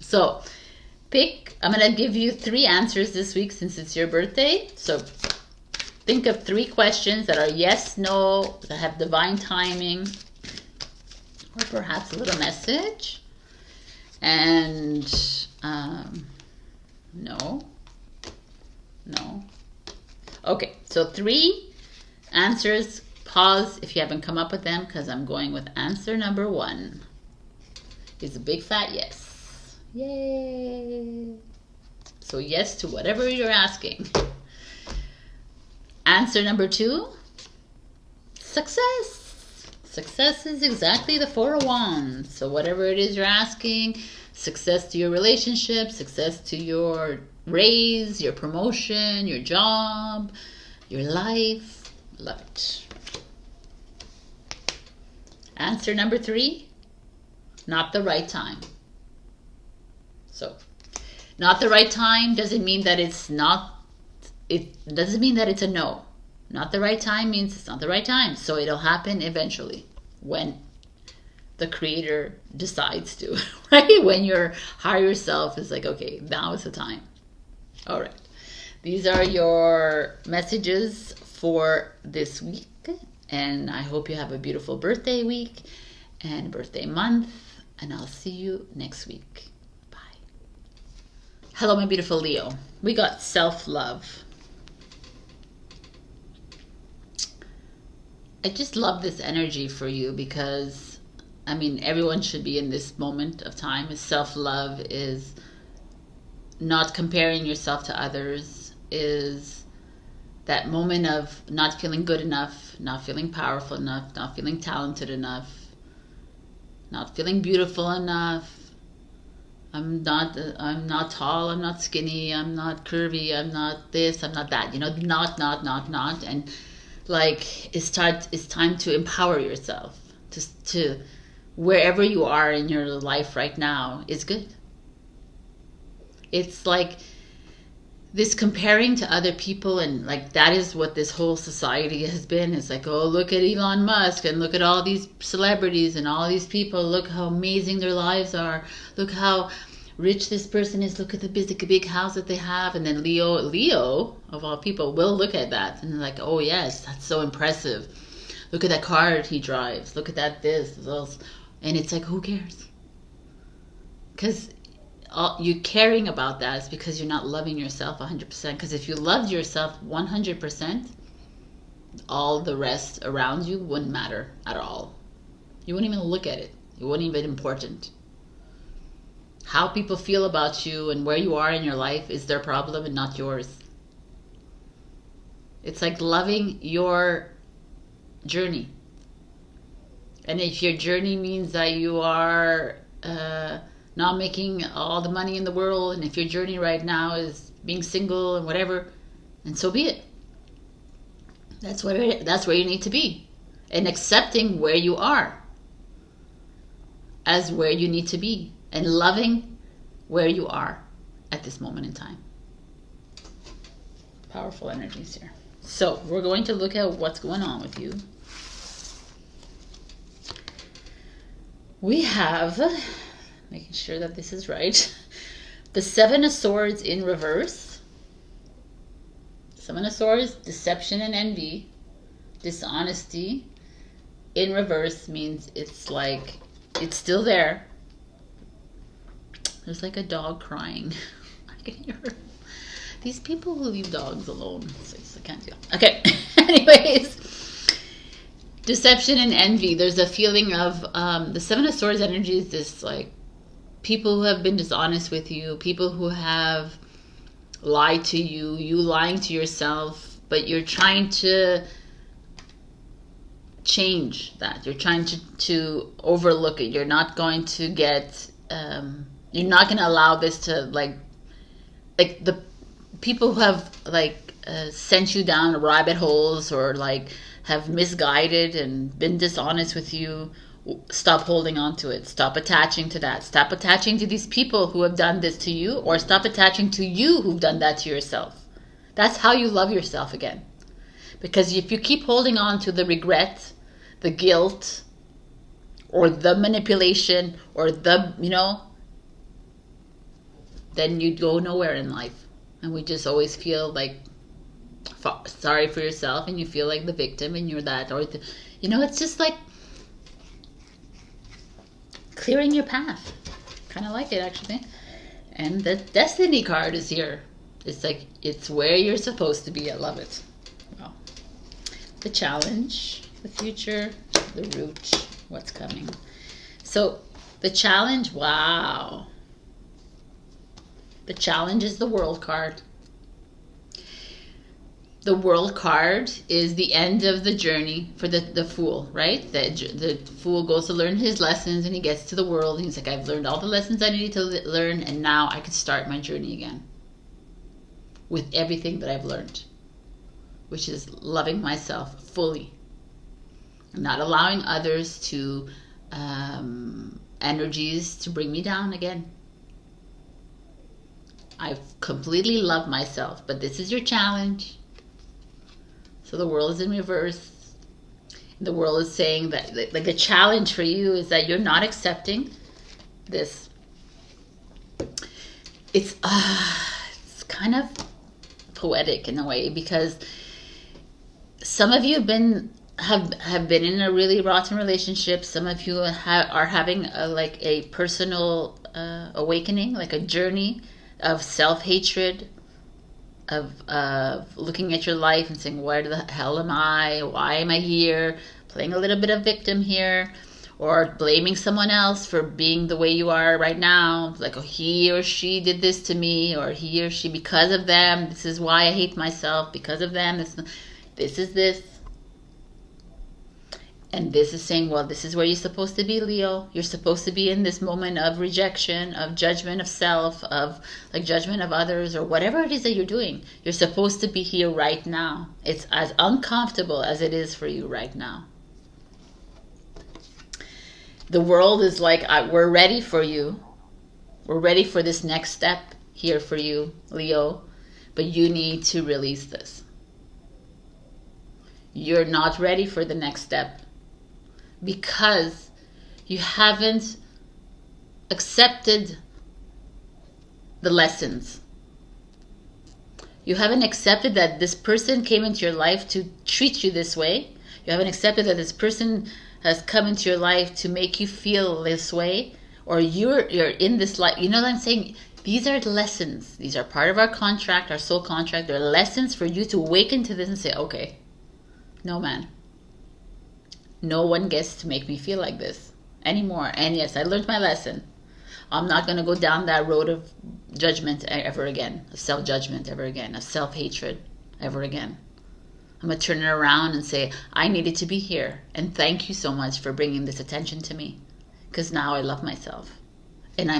So I'm going to give you 3 answers this week since it's your birthday. So think of 3 questions that are yes, no, that have divine timing, or perhaps a little message. And no. Okay, so 3 answers. Pause if you haven't come up with them, because I'm going with answer number 1. It's a big fat yes. Yay! So yes to whatever you're asking. Answer number 2, success. Success is exactly the 4 of Wands. So whatever it is you're asking, success to your relationship, success to your raise, your promotion, your job, your life. Love it. Answer number 3, not the right time. So, not the right time doesn't mean that it's not, it doesn't mean that it's a no. Not the right time means it's not the right time. So it'll happen eventually when the creator decides to, right? When your higher self is like, okay, now is the time. All right. These are your messages for this week. And I hope you have a beautiful birthday week and birthday month. And I'll see you next week. Bye. Hello, my beautiful Leo. We got self-love. I just love this energy for you because, I mean, everyone should be in this moment of time. Self-love is not comparing yourself to others, is that moment of not feeling good enough, not feeling powerful enough, not feeling talented enough, not feeling beautiful enough. I'm not tall, I'm not skinny, I'm not curvy, I'm not this, I'm not that. You know, not. And like, it's time to empower yourself. To wherever you are in your life right now is good. It's like this comparing to other people, and like that is what this whole society has been. It's like, oh, look at Elon Musk and look at all these celebrities and all these people. Look how amazing their lives are. Look how rich this person is. Look at the big house that they have. And then Leo of all people will look at that and like, oh yes, that's so impressive. Look at that car he drives. Look at that this. And it's like, who cares? Because you caring about that is because you're not loving yourself 100%. Because if you loved yourself 100%, all the rest around you wouldn't matter at all. You wouldn't even look at it. It wouldn't even be important. How people feel about you and where you are in your life is their problem and not yours. It's like loving your journey. And if your journey means that you are not making all the money in the world, and if your journey right now is being single and whatever, and so be it. That's where you need to be. And accepting where you are as where you need to be. And loving where you are at this moment in time. Powerful energies here. So we're going to look at what's going on with you. We have, making sure that this is right, the Seven of Swords in reverse. Seven of Swords, deception and envy, dishonesty. In reverse means it's like, it's still there. There's like a dog crying. I can hear her. These people who leave dogs alone, I can't deal. Okay, anyways. Deception and envy. There's a feeling of, the Seven of Swords energy is this like, people who have been dishonest with you, people who have lied to you, you lying to yourself, but you're trying to change that. You're trying to overlook it. You're not going to get, you're not going to allow this to like the people who have like sent you down rabbit holes or like have misguided and been dishonest with you. Stop holding on to it. Stop attaching to that. Stop attaching to these people who have done this to you, or stop attaching to you who've done that to yourself. That's how you love yourself again. Because if you keep holding on to the regret, the guilt, or the manipulation, or the, then you go nowhere in life. And we just always feel like sorry for yourself, and you feel like the victim, and you're that, or it's just like clearing your path. Kind of like it, actually. And the Destiny card is here. It's like, it's where you're supposed to be. I love it. Wow. The challenge, the future, the root, what's coming. So the challenge, wow. The challenge is the World card. The World card is the end of the journey for the Fool, right? The Fool goes to learn his lessons, and he gets to the world, and he's like, I've learned all the lessons I needed to learn, and now I can start my journey again with everything that I've learned, which is loving myself fully, not allowing others to energies to bring me down again. I've completely loved myself, but this is your challenge. So the world is in reverse. The world is saying that, like, the challenge for you is that you're not accepting this. It's kind of poetic in a way, because some of you have been in a really rotten relationship. Some of you are having a personal awakening, like a journey of self-hatred, of looking at your life and saying, where the hell am I? Why am I here? Playing a little bit of victim here, or blaming someone else for being the way you are right now. Like, oh, he or she did this to me, or he or she, because of them, this is why I hate myself, because of them, this is this. And this is saying, well, this is where you're supposed to be, Leo. You're supposed to be in this moment of rejection, of judgment of self, of like judgment of others, or whatever it is that you're doing. You're supposed to be here right now. It's as uncomfortable as it is for you right now. The world is like, we're ready for you. We're ready for this next step here for you, Leo. But you need to release this. You're not ready for the next step, because you haven't accepted the lessons. You haven't accepted that this person came into your life to treat you this way. You haven't accepted that this person has come into your life to make you feel this way, or you're in this life. You know what I'm saying? These are lessons. These are part of our contract, our soul contract. They're lessons for you to awaken to this and say, okay, no, man. No one gets to make me feel like this anymore. And yes, I learned my lesson. I'm not going to go down that road of judgment ever again, of self-judgment ever again, of self-hatred ever again. I'm going to turn it around and say, I needed to be here. And thank you so much for bringing this attention to me. Because now I love myself. And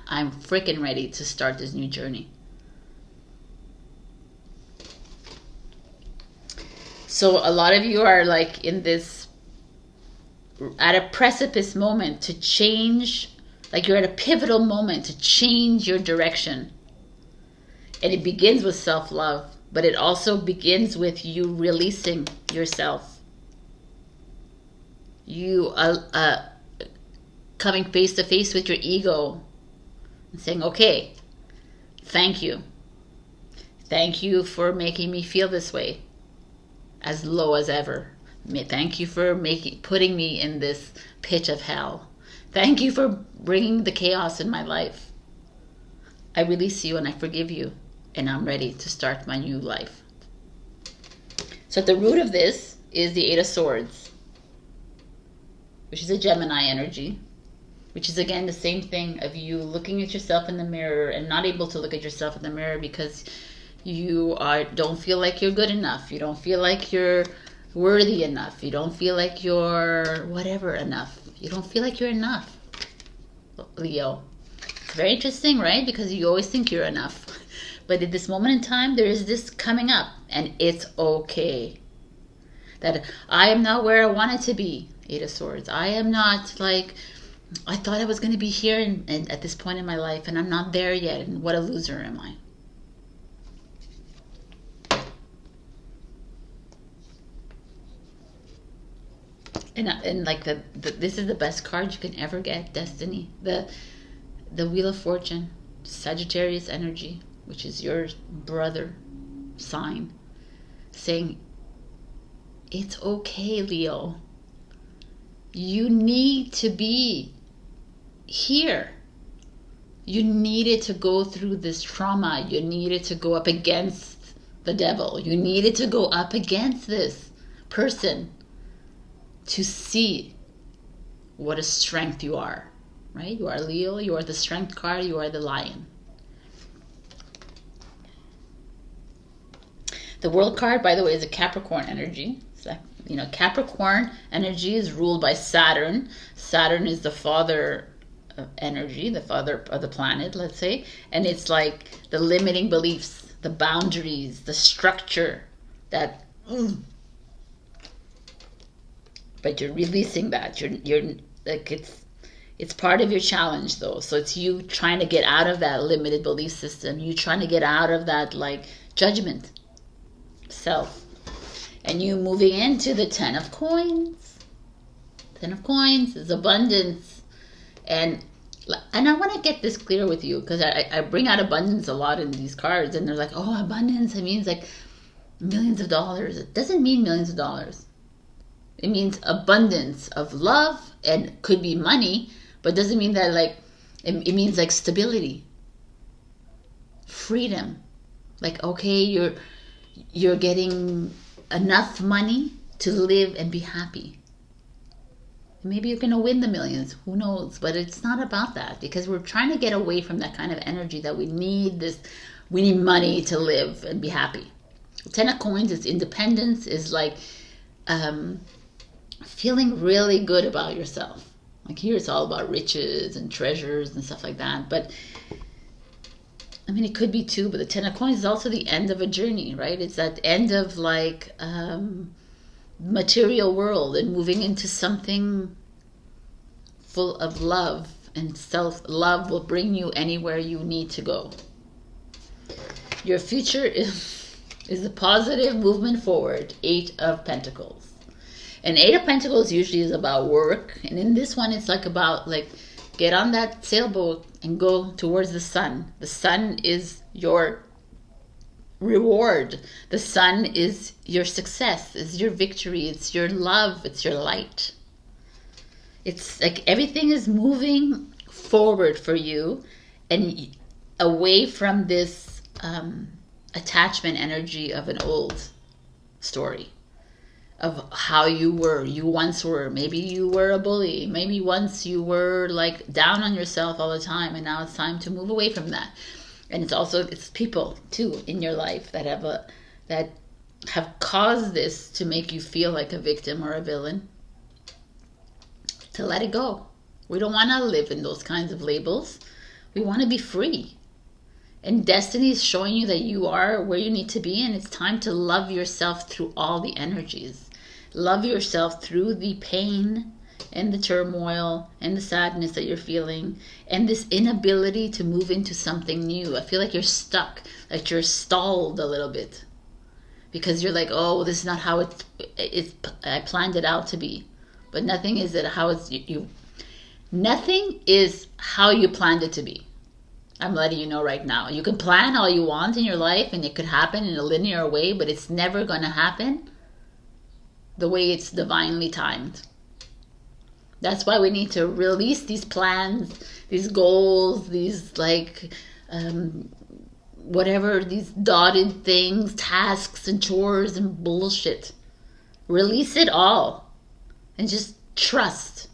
I'm freaking ready to start this new journey. So a lot of you are like in this, at a precipice moment to change, like you're at a pivotal moment to change your direction. And it begins with self-love, but it also begins with you releasing yourself. You coming face to face with your ego and saying, okay, thank you. Thank you for making me feel this way. As low as ever. Thank you for putting me in this pit of hell. Thank you for bringing the chaos in my life. I release you and I forgive you, and I'm ready to start my new life. So at the root of this is the Eight of Swords, which is a Gemini energy, which is again the same thing of you looking at yourself in the mirror and not able to look at yourself in the mirror because you don't feel like you're good enough. You don't feel like you're worthy enough. You don't feel like you're whatever enough. You don't feel like you're enough, Leo. It's very interesting, right? Because you always think you're enough. But at this moment in time, there is this coming up, and it's okay. That I am not where I wanted to be, Eight of Swords. I am not like, I thought I was going to be here and at this point in my life, and I'm not there yet, and what a loser am I. And like this is the best card you can ever get, Destiny. The Wheel of Fortune, Sagittarius energy, which is your brother sign, saying, it's okay, Leo. You need to be here. You needed to go through this trauma. You needed to go up against the devil. You needed to go up against this person to see what a strength you are, right? You are Leo, you are the strength card, you are the lion. The world card, by the way, is a Capricorn energy. So, Capricorn energy is ruled by Saturn. Saturn is the father of energy, the father of the planet, let's say. And it's like the limiting beliefs, the boundaries, the structure that... But you're releasing that. You're like it's part of your challenge though. So it's you trying to get out of that limited belief system. You trying to get out of that like judgment, self, and you moving into the Ten of Coins. Ten of Coins is abundance, and I want to get this clear with you because I bring out abundance a lot in these cards, and they're like, oh, abundance. It means like millions of dollars. It doesn't mean millions of dollars. It means abundance of love and could be money, but doesn't mean that like, it means like stability, freedom. Like, okay, you're getting enough money to live and be happy. Maybe you're going to win the millions, who knows? But it's not about that because we're trying to get away from that kind of energy that we need money to live and be happy. Ten of Coins is independence, is like, feeling really good about yourself. Like here it's all about riches and treasures and stuff like that. But I mean, it could be too, but the Ten of Coins is also the end of a journey, right? It's that end of like material world and moving into something full of love, and self-love will bring you anywhere you need to go. Your future is a positive movement forward. Eight of Pentacles. And Eight of Pentacles usually is about work. And in this one, it's like about like, get on that sailboat and go towards the sun. The sun is your reward. The sun is your success, is your victory. It's your love. It's your light. It's like everything is moving forward for you and away from this attachment energy of an old story. of how you once were. Maybe you were a bully. Maybe once you were like down on yourself all the time, and now it's time to move away from that. And it's people too in your life that have caused this to make you feel like a victim or a villain. To let it go. We don't want to live in those kinds of labels. We want to be free. And destiny is showing you that you are where you need to be, and it's time to love yourself through all the energies. Love yourself through the pain and the turmoil and the sadness that you're feeling, and this inability to move into something new. I feel like you're stuck, like you're stalled a little bit, because you're like, oh, this is not how I planned it out to be. But nothing is nothing is how you planned it to be. I'm letting you know right now. You can plan all you want in your life, and it could happen in a linear way, but it's never going to happen the way it's divinely timed. That's why we need to release these plans, these goals, these whatever, these dotted things, tasks and chores and bullshit. Release it all and just trust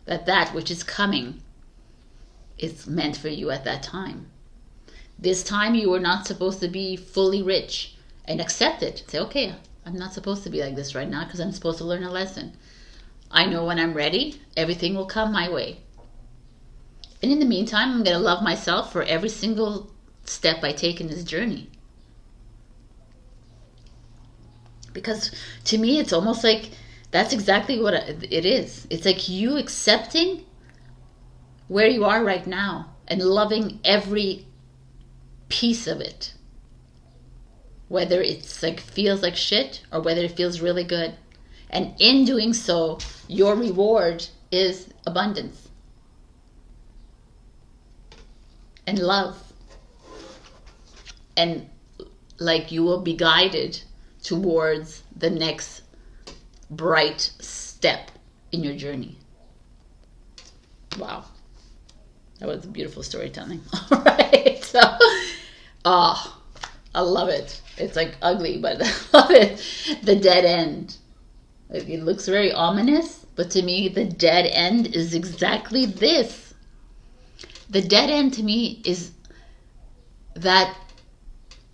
that which is coming is meant for you at that time. This time you were not supposed to be fully rich, and accept it. Say, okay, I'm not supposed to be like this right now because I'm supposed to learn a lesson. I know when I'm ready, everything will come my way. And in the meantime, I'm going to love myself for every single step I take in this journey. Because to me, it's almost like that's exactly what it is. It's like you accepting where you are right now and loving every piece of it. Whether it's like feels like shit or whether it feels really good. And in doing so, your reward is abundance and love. And like you will be guided towards the next bright step in your journey. Wow. That was beautiful storytelling. All right. So, I love it. It's like ugly, but I love it. The dead end. It looks very ominous, but to me, the dead end is exactly this. The dead end to me is that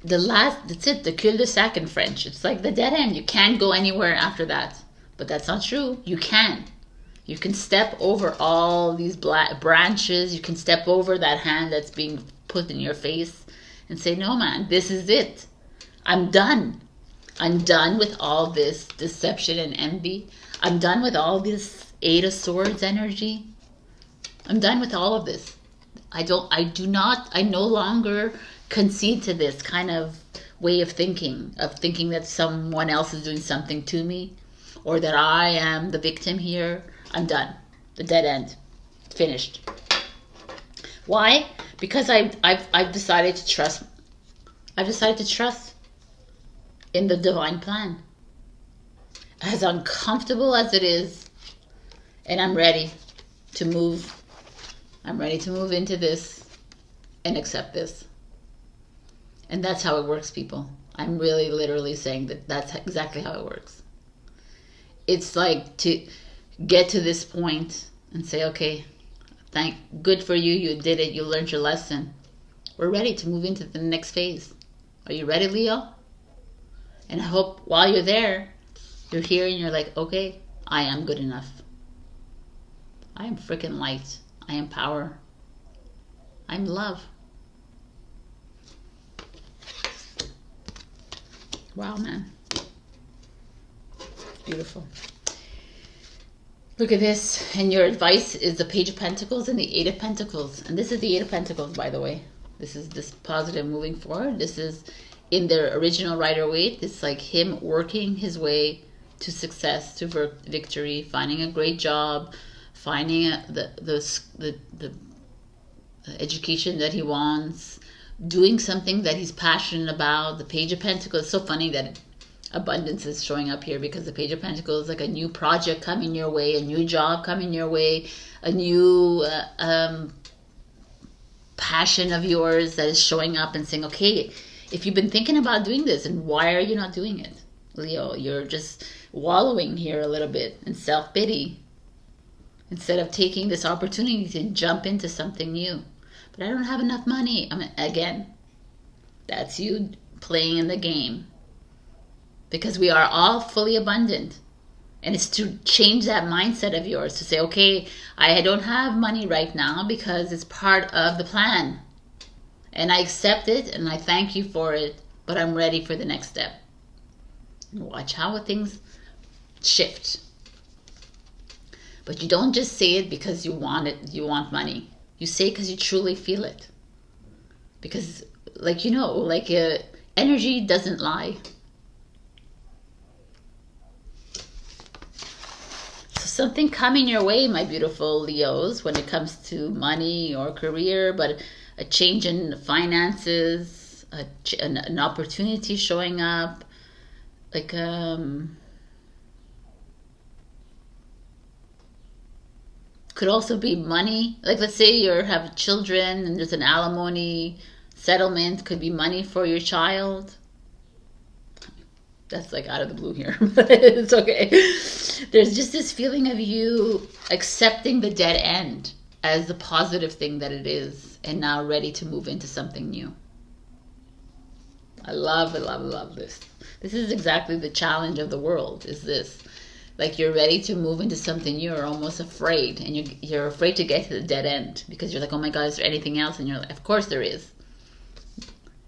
that's it, the cul-de-sac in French. It's like the dead end. You can't go anywhere after that. But that's not true. You can. You can step over all these black branches. You can step over that hand that's being put in your face and say, no, man, this is it. I'm done. I'm done with all this deception and envy. I'm done with all this Eight of Swords energy. I'm done with all of this. I no longer concede to this kind of way of thinking that someone else is doing something to me or that I am the victim here. I'm done. The dead end. Finished. Why? Because I've decided to trust. I've decided to trust in the divine plan. As uncomfortable as it is, and I'm ready to move. I'm ready to move into this and accept this. And that's how it works, people. I'm really literally saying that that's exactly how it works. It's like to get to this point and say, okay, good for you. You did it. You learned your lesson. We're ready to move into the next phase. Are you ready, Leo? And I hope while you're there, you're here and you're like, okay, I am good enough. I am freaking light. I am power. I'm love. Wow, man. Beautiful. Look at this. And your advice is the Page of Pentacles and the Eight of Pentacles. And this is the Eight of Pentacles, by the way. This is this positive moving forward. This is in their original Rider-Waite. It's like him working his way to success, to victory, finding a great job, finding the education that he wants, doing something that he's passionate about. The Page of Pentacles. It's so funny that abundance is showing up here because the Page of Pentacles is like a new project coming your way, a new job coming your way, a new passion of yours that is showing up and saying, okay, if you've been thinking about doing this, and why are you not doing it? Leo, you're just wallowing here a little bit in self-pity instead of taking this opportunity to jump into something new. But I don't have enough money. I mean, again, that's you playing in the game. Because we are all fully abundant. And it's to change that mindset of yours to say, okay, I don't have money right now because it's part of the plan. And I accept it and I thank you for it, but I'm ready for the next step. And watch how things shift. But you don't just say it because you want it, you want money. You say it because you truly feel it. Because, like, you know, like energy doesn't lie. Something coming your way, my beautiful Leos, when it comes to money or career, but a change in finances, an opportunity showing up, like could also be money. Like, let's say you have children and there's an alimony settlement, could be money for your child. That's like out of the blue here, but it's okay. There's just this feeling of you accepting the dead end as the positive thing that it is, and now ready to move into something new. I love this. This is exactly the challenge of the world, is this. Like, you're ready to move into something new, you're almost afraid, and you're afraid to get to the dead end because you're like, oh my God, is there anything else? And you're like, of course there is.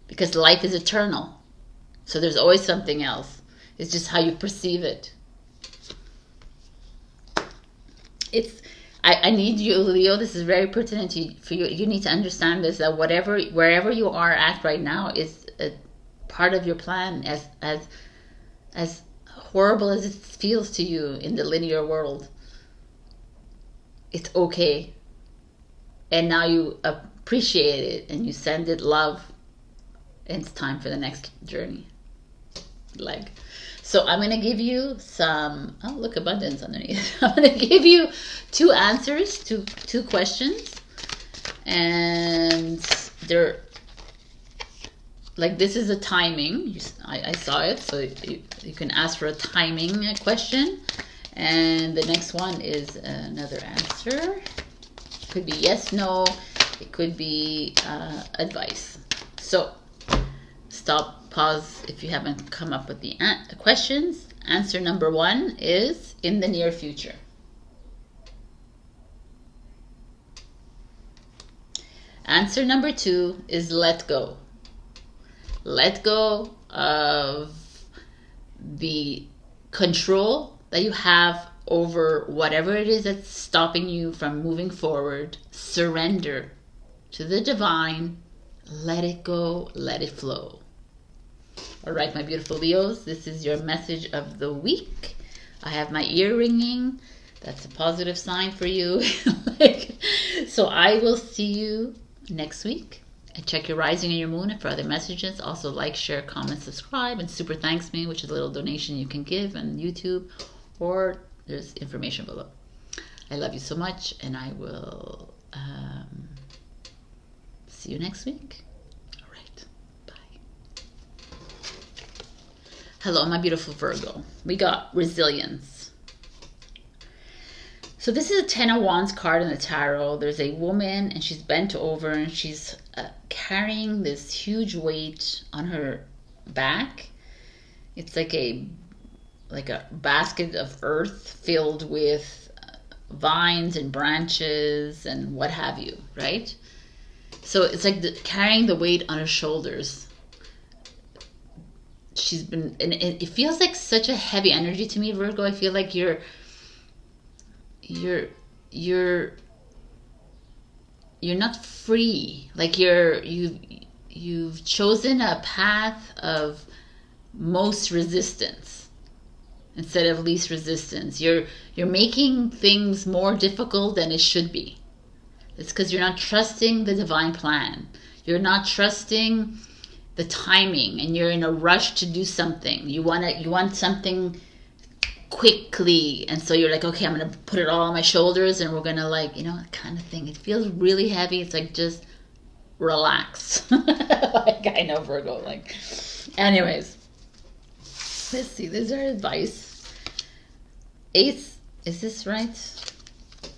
Because life is eternal. So there's always something else. It's just how you perceive it. I need you, Leo. This is very pertinent for you. You need to understand this, that wherever you are at right now is a part of your plan. As horrible as it feels to you in the linear world, it's okay. And now you appreciate it and you send it love. And it's time for the next journey. So I'm going to give you some, oh, look, abundance underneath. I'm going to give you two answers to two questions. And they're, like, this is a timing. I saw it, so you can ask for a timing question. And the next one is another answer. It could be yes, no. It could be advice. So stop, pause if you haven't come up with the questions. Answer number one is in the near future. Answer number two is let go. Let go of the control that you have over whatever it is that's stopping you from moving forward. Surrender to the divine. Let it go. Let it flow. All right, my beautiful Leos, this is your message of the week. I have my ear ringing. That's a positive sign for you. So I will see you next week. And check your rising and your moon for other messages. Also like, share, comment, subscribe, and super thanks me, which is a little donation you can give on YouTube, or there's information below. I love you so much, and I will see you next week. All right, bye. Hello, my beautiful Virgo. We got resilience. So this is a 10 of Wands card in the tarot. There's a woman and she's bent over and she's carrying this huge weight on her back. It's like a basket of earth filled with vines and branches and what have you, right? So it's like carrying the weight on her shoulders. She's been, and it feels like such a heavy energy to me, Virgo. I feel like you're not free. Like you've chosen a path of most resistance instead of least resistance. You're making things more difficult than it should be. It's because you're not trusting the divine plan. You're not trusting the timing, and you're in a rush to do something. You want something quickly, and so you're like, okay, I'm gonna put it all on my shoulders and we're gonna, like, kind of thing. It feels really heavy. It's like, just relax. Like, I know, Virgo, like, anyways, let's see, these are advice. Ace, is this right?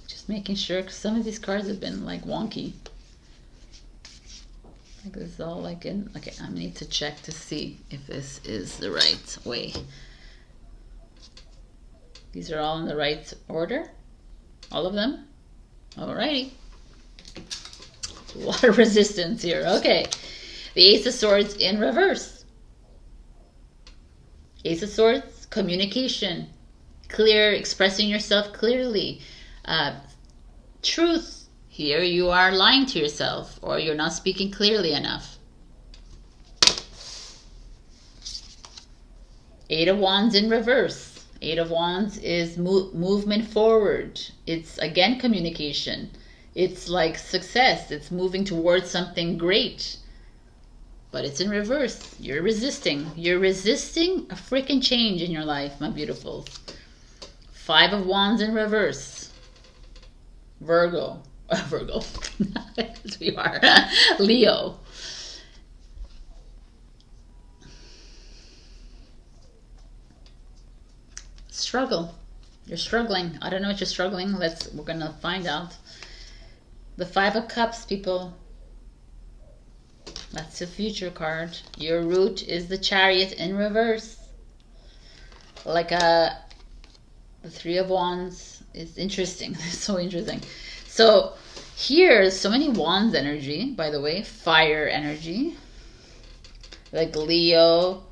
Just making sure, because some of these cards have been like wonky. Like this is all like in, okay, I need to check to see if this is the right way. These are all in the right order? All of them? Alrighty. A lot of resistance here. Okay. The Ace of Swords in reverse. Ace of Swords, communication. Clear, expressing yourself clearly. Truth. Here you are lying to yourself, or you're not speaking clearly enough. Eight of Wands in reverse. Eight of Wands is movement forward. It's again communication. It's like success. It's moving towards something great. But it's in reverse. You're resisting. You're resisting a freaking change in your life, my beautifuls. Five of Wands in reverse. Virgo. Virgo. As we are. Leo. Struggle. You're struggling. I don't know what you're struggling. We're gonna find out. The Five of Cups, people. That's the future card. Your root is the Chariot in reverse. Like the Three of Wands is interesting. It's so interesting. So here's so many Wands energy, by the way. Fire energy. Like Leo,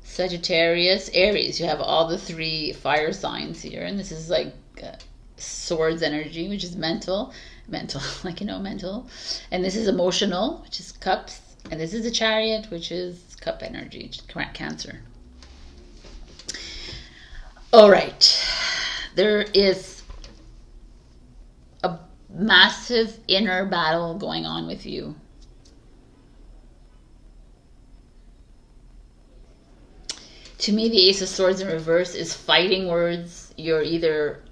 Sagittarius, Aries. You have all the three fire signs here. And this is like Swords energy, which is mental, like, you know, mental. And this is emotional, which is Cups. And this is the Chariot, which is Cup energy, Cancer. All right. There is a massive inner battle going on with you. To me, the Ace of Swords in reverse is fighting words. You're either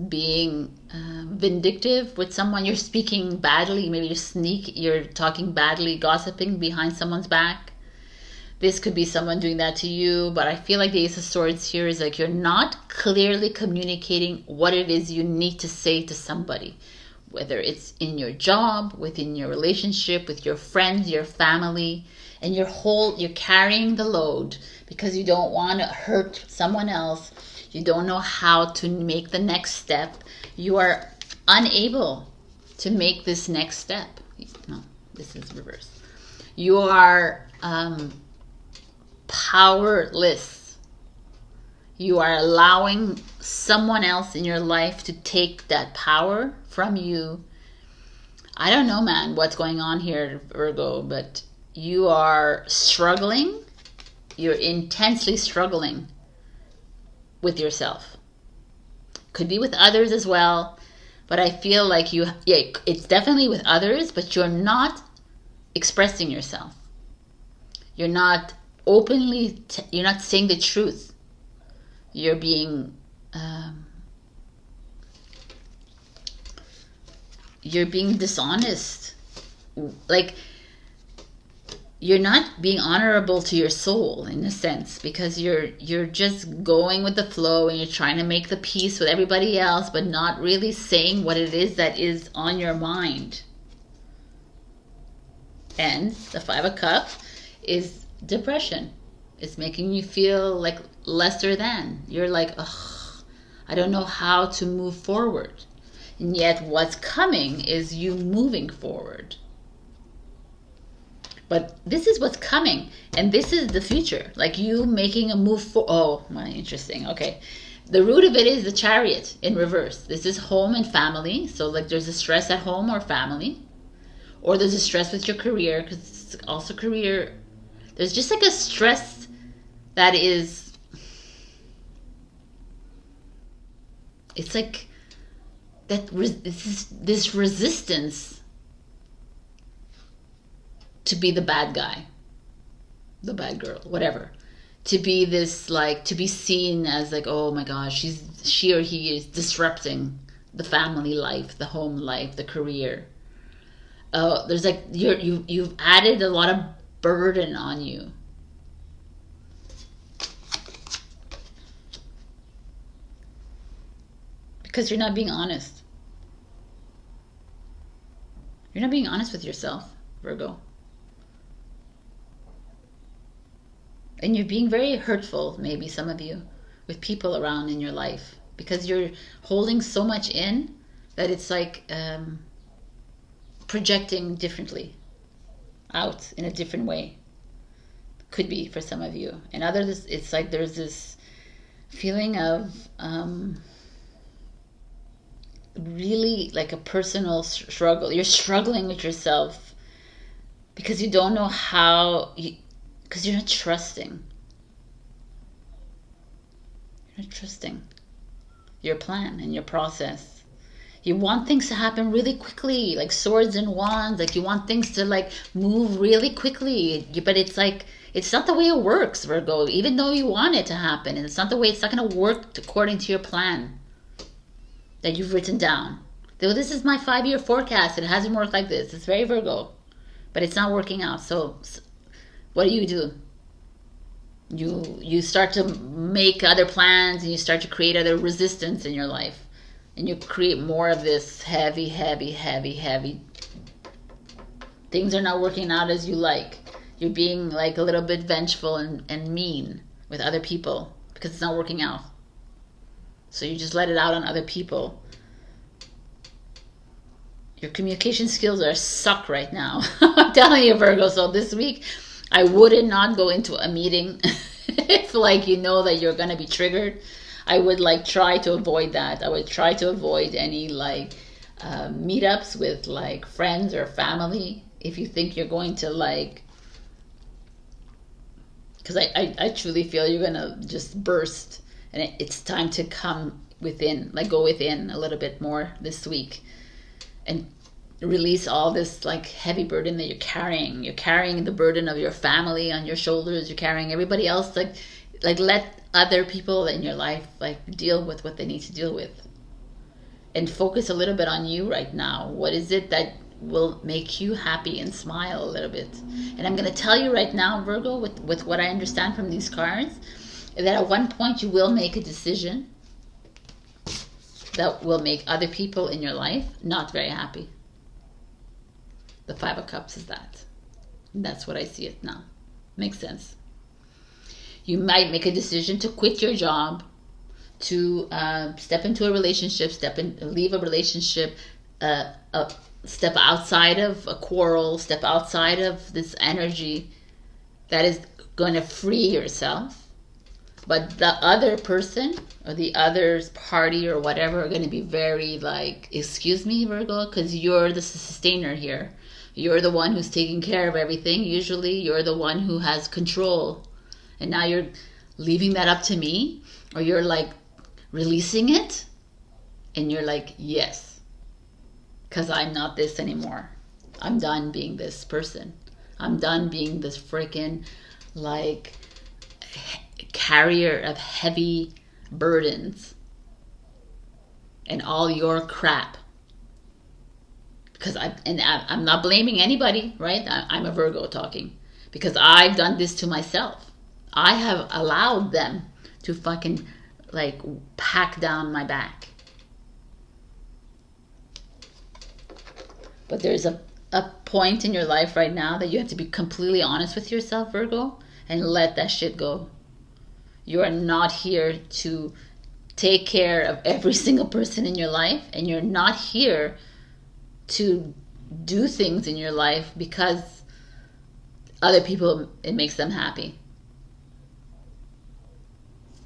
being vindictive with someone, you're speaking badly, maybe you're talking badly, gossiping behind someone's back. This could be someone doing that to you, but I feel like the Ace of Swords here is like you're not clearly communicating what it is you need to say to somebody, whether it's in your job, within your relationship, with your friends, your family, and you're carrying the load because you don't want to hurt someone else. You don't know how to make the next step. You are unable to make this next step. No, this is reverse. You are powerless. You are allowing someone else in your life to take that power from you. I don't know, man, what's going on here, Virgo, but you are struggling. You're intensely struggling with yourself. Could be with others as well, but I feel like it's definitely with others, but you're not expressing yourself. You're not openly, you're not saying the truth. You're being, dishonest. Like, you're not being honorable to your soul in a sense, because you're just going with the flow and you're trying to make the peace with everybody else, but not really saying what it is that is on your mind. And the Five of Cups is depression. It's making you feel like lesser than. You're like, ugh, I don't know how to move forward. And yet what's coming is you moving forward. But this is what's coming, and this is the future. Like you making a move for. Oh, my, interesting. Okay, the root of it is the Chariot in reverse. This is home and family. So like there's a stress at home or family, or there's a stress with your career, because it's also career. There's just like a stress that is. It's like that. This resistance to be the bad guy, the bad girl, whatever, to be this, like, to be seen as like, oh my gosh, she or he is disrupting the family life, the home life, the career. There's like you've added a lot of burden on you. Because you're not being honest. You're not being honest with yourself, Virgo. And you're being very hurtful, maybe some of you, with people around in your life. Because you're holding so much in that it's like projecting differently out in a different way. Could be for some of you. And others, it's like there's this feeling of really like a personal struggle. You're struggling with yourself because you don't know how, because you're not trusting. You're not trusting your plan and your process. You want things to happen really quickly, like swords and wands. Like you want things to like move really quickly, but it's like, it's not the way it works, Virgo. Even though you want it to happen, and it's not the way, it's not going to work according to your plan that you've written down. Though this is my 5-year forecast, it hasn't worked like this. It's very Virgo, but it's not working out. So what do? You start to make other plans, and you start to create other resistance in your life, and you create more of this heavy. Things are not working out as you like. You're being like a little bit vengeful and mean with other people because it's not working out. So you just let it out on other people. Your communication skills are suck right now. I'm telling you, Virgo. So this week, I would not go into a meeting if like you know that you're going to be triggered. I would like try to avoid that. I would try to avoid any like meetups with like friends or family. If you think you're going to like, because I truly feel you're going to just burst, and it's time to come within, like go within a little bit more this week and release all this like heavy burden that you're carrying. You're carrying the burden of your family on your shoulders. You're carrying everybody else. Like let other people in your life like deal with what they need to deal with, and focus a little bit on you right now. What is it that will make you happy and smile a little bit? And I'm going to tell you right now, Virgo, with what I understand from these cards, that at one point you will make a decision that will make other people in your life not very happy. The 5 of Cups is that. And that's what I see it now. Makes sense. You might make a decision to quit your job, to step into a relationship, leave a relationship, step outside of a quarrel, step outside of this energy that is going to free yourself. But the other person or the other party or whatever are going to be very like, excuse me, Virgo, because you're the sustainer here. You're the one who's taking care of everything. Usually you're the one who has control. And now you're leaving that up to me, or you're like releasing it and you're like, yes, because I'm not this anymore. I'm done being this person. I'm done being this freaking like carrier of heavy burdens and all your crap. Because I'm not blaming anybody, right? I'm a Virgo talking, because I've done this to myself. I have allowed them to fucking like pack down my back. But there's a point in your life right now that you have to be completely honest with yourself, Virgo, and let that shit go. You are not here to take care of every single person in your life, and you're not here to do things in your life because other people, it makes them happy.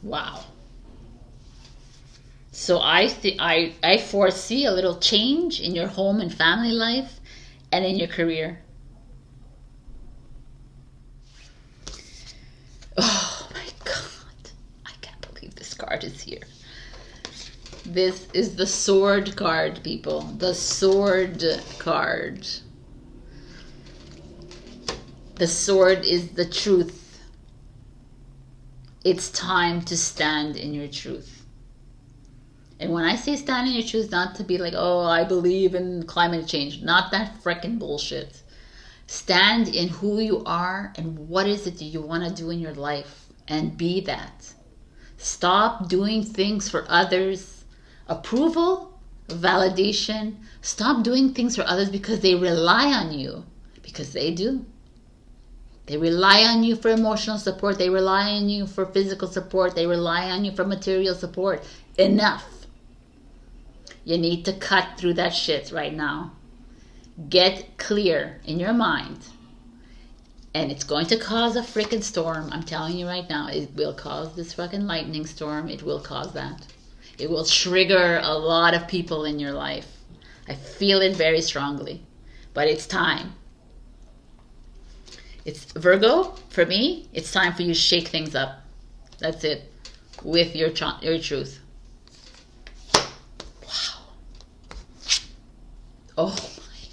Wow. So I foresee a little change in your home and family life and in your career. Oh my God. I can't believe this card is here. This is the sword card, people. The sword card. The sword is the truth. It's time to stand in your truth. And when I say stand in your truth, not to be like, oh, I believe in climate change. Not that freaking bullshit. Stand in who you are and what is it that you want to do in your life, and be that. Stop doing things for others approval, validation. Stop doing things for others because they rely on you. Because they do. They rely on you for emotional support. They rely on you for physical support. They rely on you for material support. Enough. You need to cut through that shit right now. Get clear in your mind. And it's going to cause a freaking storm. I'm telling you right now. It will cause this fucking lightning storm. It will cause that. It will trigger a lot of people in your life. I feel it very strongly. But it's time. It's Virgo, for me, it's time for you to shake things up. That's it. With your truth. Wow. Oh my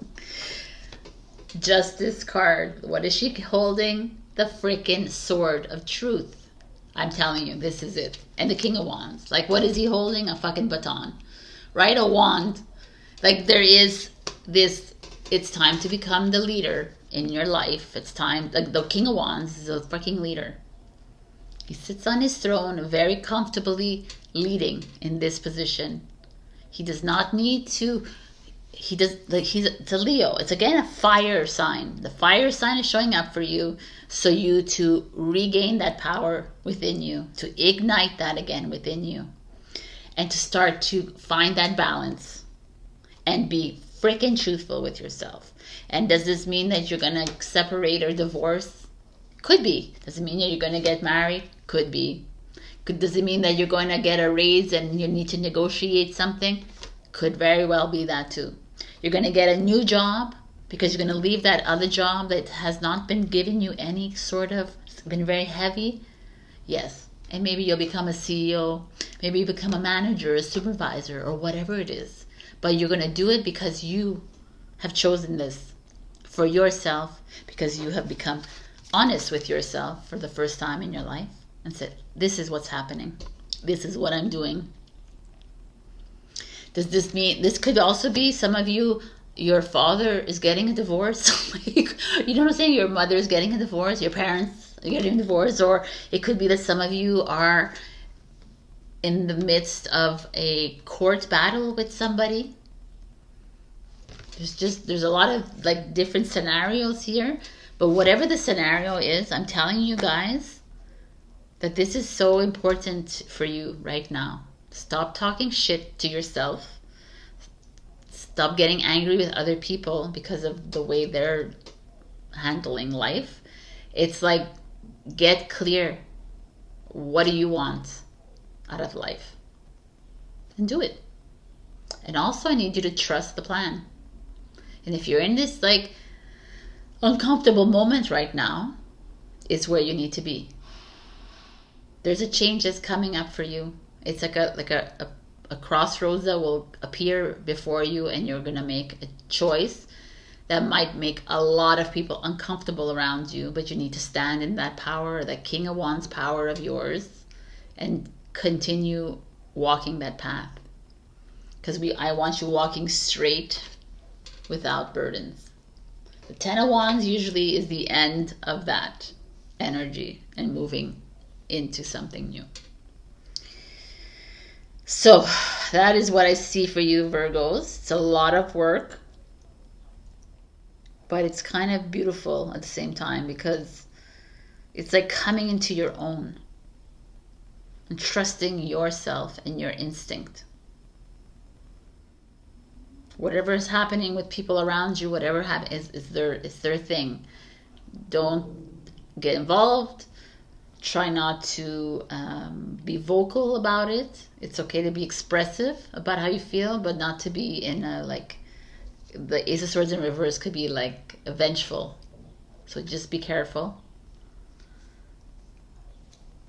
God. Justice card. What is she holding? The freaking sword of truth. I'm telling you, this is it. And the King of Wands. Like, what is he holding? A fucking baton. Right? A wand. Like, there is this... It's time to become the leader in your life. It's time. Like the King of Wands is a fucking leader. He sits on his throne very comfortably leading in this position. He does not need to. It's a Leo. It's again a fire sign. The fire sign is showing up for you so you to regain that power within you, to ignite that again within you, and to start to find that balance and be freaking truthful with yourself. And does this mean that you're gonna separate or divorce? Could be. Does it mean that you're gonna get married? Could be. Does it mean that you're going to get a raise and you need to negotiate something? Could very well be that too. You're going to get a new job because you're going to leave that other job that has not been giving you any sort of, it's been very heavy. Yes. And maybe you'll become a CEO. Maybe you become a manager, a supervisor, or whatever it is. But you're going to do it because you have chosen this for yourself, because you have become honest with yourself for the first time in your life and said, this is what's happening. This is what I'm doing. Does this mean, this could also be some of you, your father is getting a divorce. You know what I'm saying? Your mother is getting a divorce. Your parents are getting a divorce. Or it could be that some of you are in the midst of a court battle with somebody. There's a lot of like different scenarios here. But whatever the scenario is, I'm telling you guys that this is so important for you right now. Stop talking shit to yourself. Stop getting angry with other people because of the way they're handling life. It's like, get clear. What do you want out of life? And do it. And also I need you to trust the plan. And if you're in this like uncomfortable moment right now, it's where you need to be. There's a change that's coming up for you. It's like a crossroads that will appear before you, and you're gonna make a choice that might make a lot of people uncomfortable around you, but you need to stand in that power, that King of Wands power of yours, and continue walking that path. Because I want you walking straight without burdens. The Ten of Wands usually is the end of that energy and moving into something new. So that is what I see for you, Virgos. It's a lot of work, but it's kind of beautiful at the same time, because it's like coming into your own and trusting yourself and your instinct. Whatever is happening with people around you, whatever happens, is their thing. Don't get involved. Try not to be vocal about it. It's okay to be expressive about how you feel, but not to be in a like, the Ace of Swords in reverse could be like vengeful. So just be careful.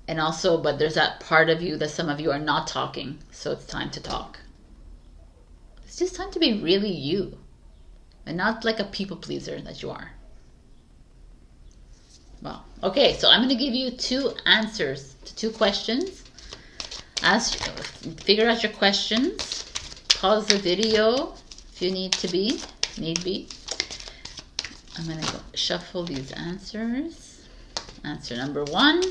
And also, but there's that part of you that some of you are not talking. So it's time to talk. It's just time to be really you, and not like a people pleaser that you are. Well, okay, so I'm going to give you 2 answers to 2 questions. Figure out your questions. Pause the video if you need be. I'm going to go shuffle these answers. Answer number 1.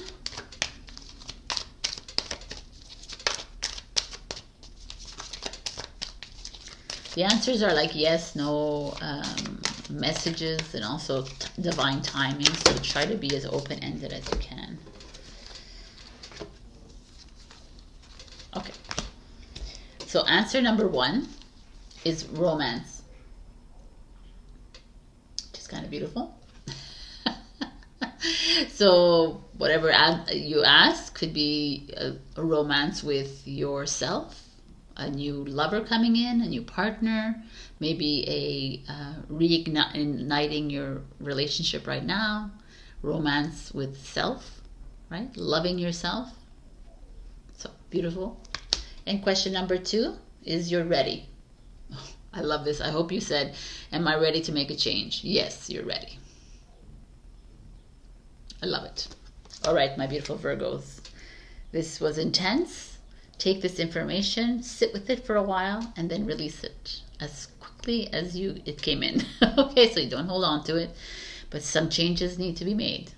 The answers are like yes, no, messages, and also divine timing. So try to be as open-ended as you can. Okay. So answer number 1 is romance. Which is kind of beautiful. So whatever you ask could be a romance with yourself, a new lover coming in, a new partner, maybe a reigniting your relationship right now, romance with self, right? Loving yourself. So beautiful. And question number 2 is you're ready. Oh, I love this. I hope you said, am I ready to make a change? Yes, you're ready. I love it. All right, my beautiful Virgos. This was intense. Take this information, sit with it for a while, and then release it as quickly as it came in. Okay, so you don't hold on to it, but some changes need to be made.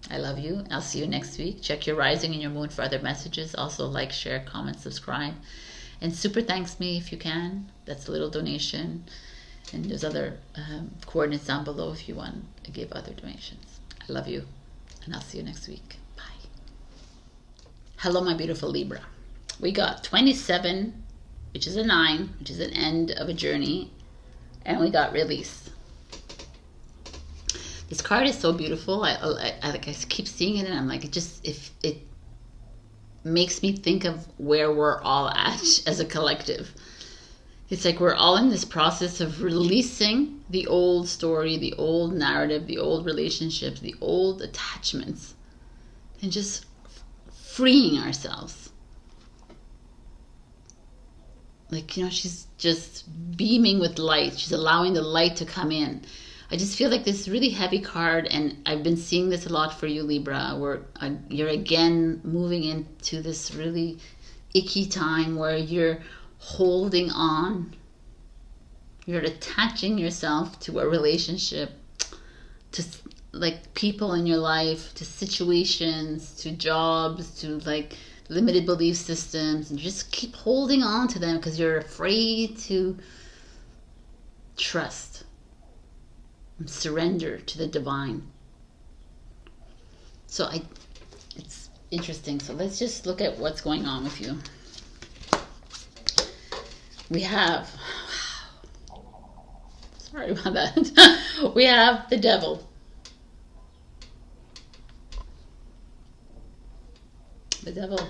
I love you. I'll see you next week. Check your rising and your moon for other messages. Also like, share, comment, subscribe. And super thanks me if you can. That's a little donation. And there's other coordinates down below if you want to give other donations. I love you. And I'll see you next week. Bye. Hello, my beautiful Libra. We got 27, which is a 9, which is an end of a journey. And we got release. This card is so beautiful. I keep seeing it, and I'm like, it makes me think of where we're all at as a collective. It's like we're all in this process of releasing the old story, the old narrative, the old relationships, the old attachments, and just freeing ourselves. Like, you know, she's just beaming with light. She's allowing the light to come in. I just feel like this really heavy card, and I've been seeing this a lot for you, Libra, where you're again moving into this really icky time where you're holding on. You're attaching yourself to a relationship, to like people in your life, to situations, to jobs, to like limited belief systems, and just keep holding on to them because you're afraid to trust and surrender to the divine. So it's interesting. So let's just look at what's going on with you. We have, sorry about that. We have the devil. The devil,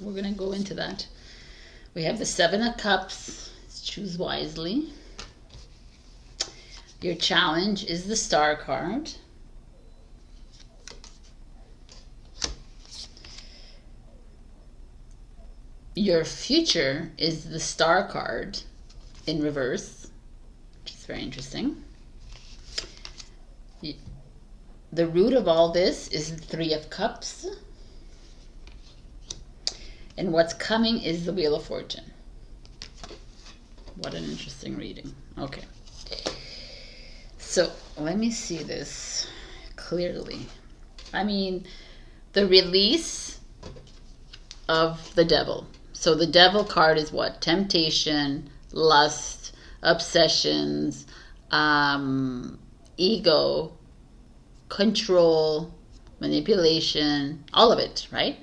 we're gonna go into that. We have the 7 of Cups. Let's choose wisely. Your challenge is the Star card. Your future is the Star card in reverse, which is very interesting. The root of all this is the 3 of Cups. And what's coming is the Wheel of Fortune. What an interesting reading. Okay. So let me see this clearly. I mean, the release of the devil. So the devil card is what? Temptation, lust, obsessions, ego, control, manipulation, all of it, right?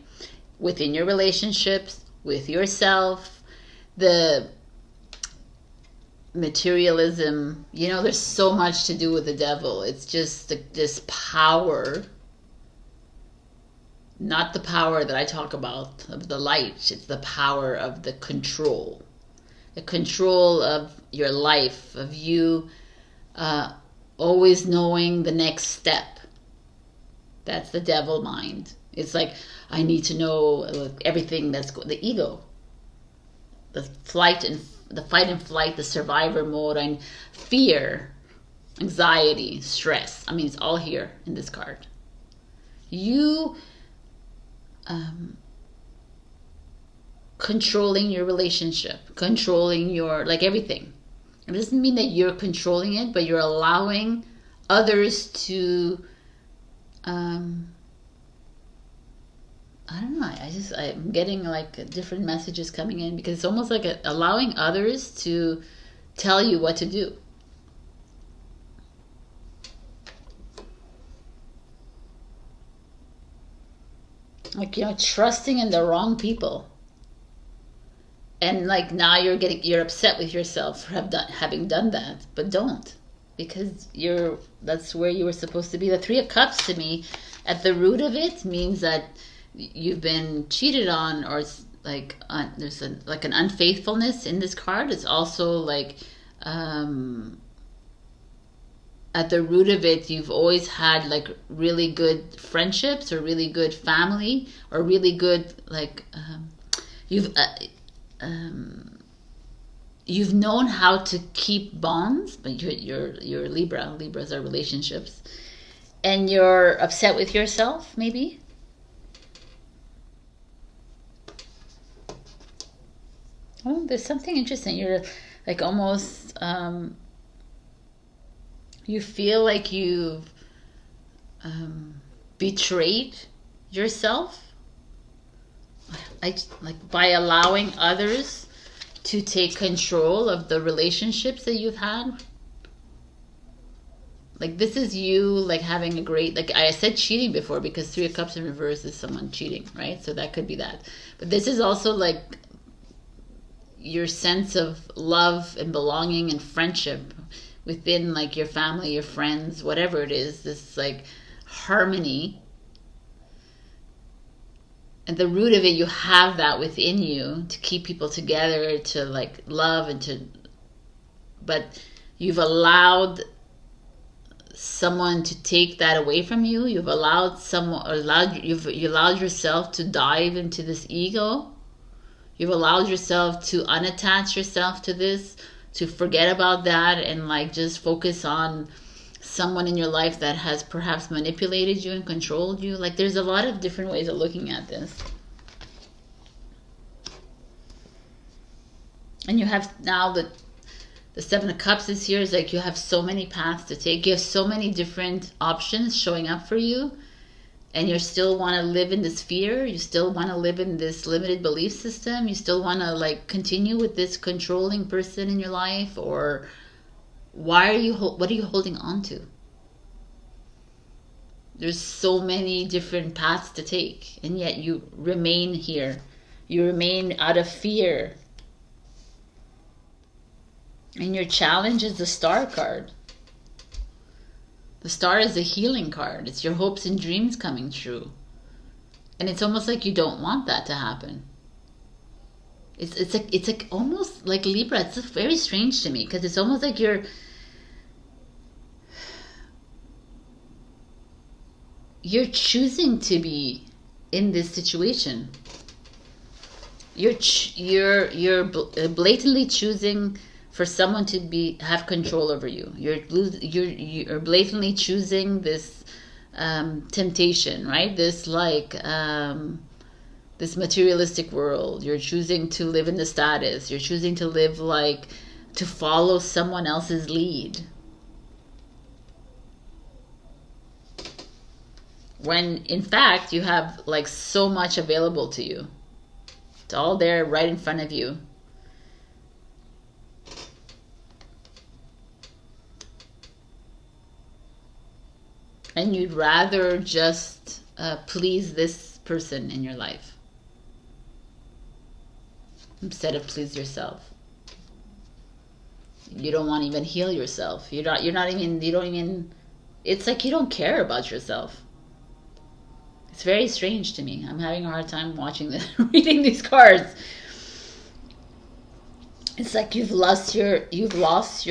Within your relationships, with yourself, the materialism, you know, there's so much to do with the devil. It's just this power, not the power that I talk about of the light. It's the power of the control of your life, of you always knowing the next step. That's the devil mind. It's like, I need to know everything that's the ego, the fight and flight, the survivor mode, and fear, anxiety, stress. I mean, it's all here in this card. You controlling your relationship, controlling your, like, everything. It doesn't mean that you're controlling it, but you're allowing others to I don't know. I'm getting like different messages coming in because it's almost like allowing others to tell you what to do. Like, trusting in the wrong people. And like now you're upset with yourself for having done that, but don't, because that's where you were supposed to be. The Three of Cups to me, at the root of it, means that you've been cheated on, or like there's like an unfaithfulness in this card. It's also like at the root of it, you've always had like really good friendships or really good family or really good like you've known how to keep bonds, but you're Libra. Libras are relationships, and you're upset with yourself, maybe. Oh, there's something interesting. You're like almost you feel like you've betrayed yourself, like by allowing others to take control of the relationships that you've had. Like this is you like having a great, like I said cheating before, because Three of Cups in reverse is someone cheating, right? So that could be that. But this is also like your sense of love and belonging and friendship within like your family, your friends, whatever it is, this like harmony. At the root of it, you have that within you to keep people together, to like love and to, but you've allowed someone to take that away from you. You've allowed you've allowed yourself to dive into this ego. You've allowed yourself to unattach yourself to this, to forget about that and like just focus on someone in your life that has perhaps manipulated you and controlled you. Like there's a lot of different ways of looking at this. And you have now the Seven of Cups is here. Is like you have so many paths to take. You have so many different options showing up for you. And you still want to live in this fear. You still want to live in this limited belief system. You still want to like continue with this controlling person in your life, or what are you holding on to? There's so many different paths to take, and yet you remain here. You remain out of fear. And your challenge is the Star card. The Star is a healing card. It's your hopes and dreams coming true. And it's almost like you don't want that to happen. It's like almost like Libra. It's very strange to me, because it's almost like you're choosing to be in this situation. You're blatantly choosing for someone to have control over you. You're blatantly choosing this temptation, right? This like this materialistic world. You're choosing to live in the status. You're choosing to live like to follow someone else's lead. When in fact you have like so much available to you. It's all there right in front of you. And you'd rather just please this person in your life instead of please yourself. You don't want to even heal yourself. You don't even, it's like you don't care about yourself. It's very strange to me. I'm having a hard time watching this, reading these cards. It's like you've lost your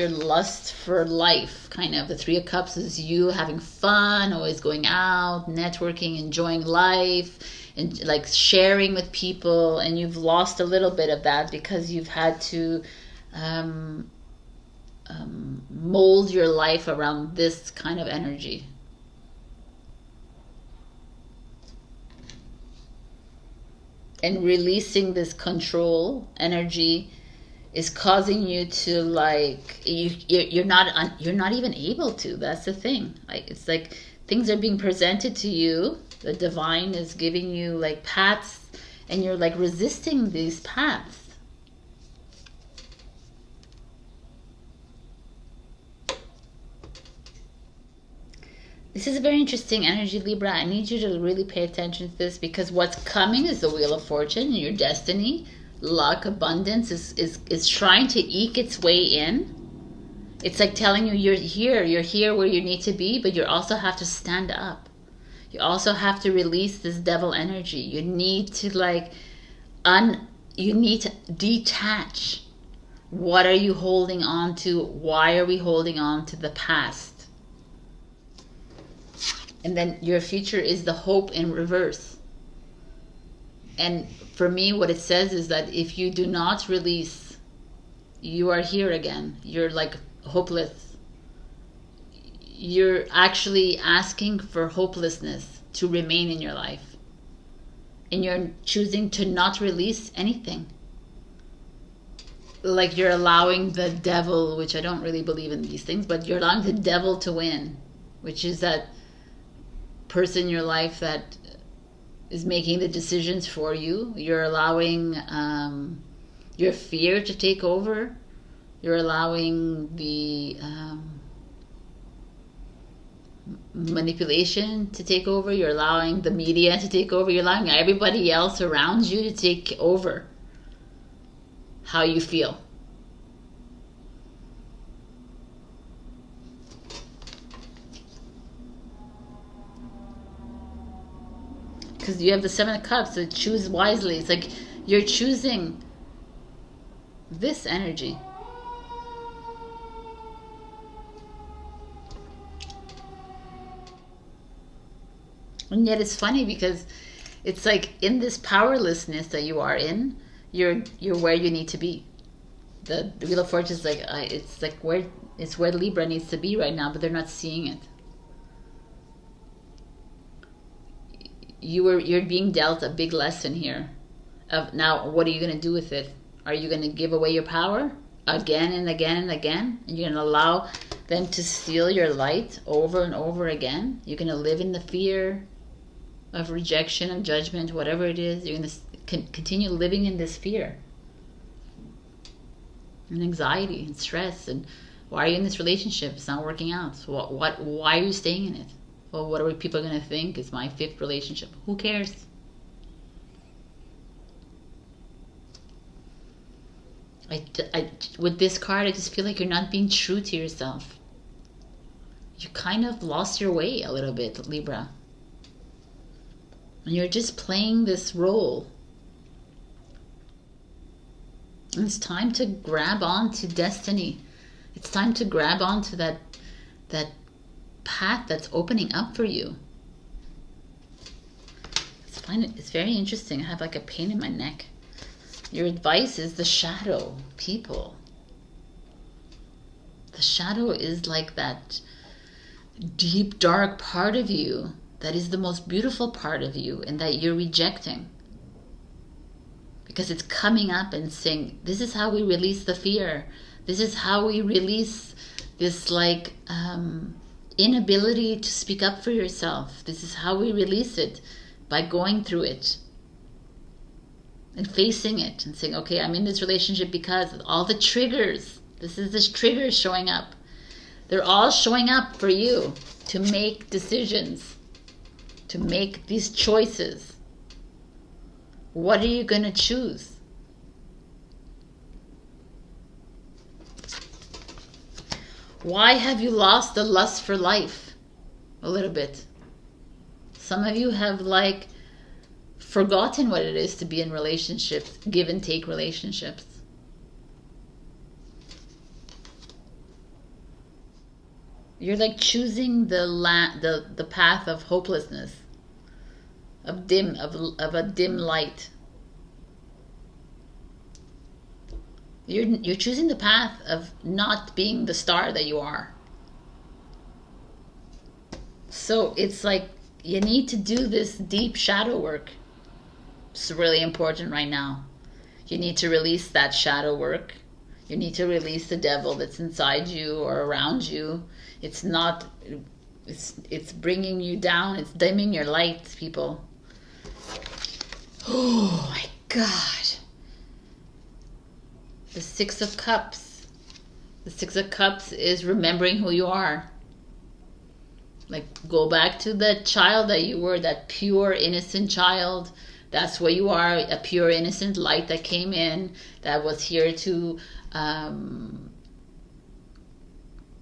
lust for life, kind of. The Three of Cups is you having fun, always going out, networking, enjoying life, and like sharing with people, and you've lost a little bit of that because you've had to mold your life around this kind of energy. And releasing this control energy is causing you to like you're not even able to. That's the thing. Like it's like things are being presented to you. The divine is giving you like paths, and you're like resisting these paths. This is a very interesting energy, Libra. I need you to really pay attention to this, because what's coming is the Wheel of Fortune. Your destiny, luck, abundance is trying to eke its way in. It's like telling you you're here where you need to be, but you also have to stand up. You also have to release this devil energy. You need to like you need to detach. What are you holding on to? Why are we holding on to the past? And then your future is the hope in reverse. And for me, what it says is that if you do not release, you are here again. You're like hopeless. You're actually asking for hopelessness to remain in your life. And you're choosing to not release anything. Like you're allowing the devil, which I don't really believe in these things, but you're allowing the devil to win, which is that person in your life that is making the decisions for you. You're allowing your fear to take over. You're allowing the manipulation to take over. You're allowing the media to take over. You're allowing everybody else around you to take over how you feel. Because you have the Seven of Cups, so choose wisely. It's like you're choosing this energy. And yet it's funny because it's like in this powerlessness that you are in, you're where you need to be. The Wheel of Fortune is like it's like where Libra needs to be right now, but they're not seeing it. You're being dealt a big lesson here of now what are you going to do with it? Are you going to give away your power again and again and again, and you're going to allow them to steal your light over and over again? You're going to live in the fear of rejection, of judgment, whatever it is. You're going to continue living in this fear and anxiety and stress. And why are you in this relationship? It's not working out. So why are you staying in it? Well, what are people going to think? It's my 5th relationship. Who cares? With this card, I just feel like you're not being true to yourself. You kind of lost your way a little bit, Libra. And you're just playing this role. And it's time to grab on to destiny. It's time to grab onto that path that's opening up for you. It's very interesting. I have like a pain in my neck. Your advice is the shadow people. The shadow is like that deep, dark part of you that is the most beautiful part of you and that you're rejecting. Because it's coming up and saying, this is how we release the fear. This is how we release this like inability to speak up for yourself. This is how we release it, by going through it and facing it and saying, okay, I'm in this relationship because of all the triggers. This is the triggers showing up. They're all showing up for you to make decisions, to make these choices. What are you going to choose? Why have you lost the lust for life? A little bit. Some of you have like forgotten what it is to be in relationships, give and take relationships. You're like choosing the path of hopelessness, of a dim light. You're choosing the path of not being the star that you are. So it's like you need to do this deep shadow work. It's really important right now. You need to release that shadow work. You need to release the devil that's inside you or around you. It's not It's bringing you down. It's dimming your light, people. Oh my God. The Six of Cups. The Six of Cups is remembering who you are. Like, go back to the child that you were, that pure, innocent child. That's what you are, a pure, innocent light that came in, that was here to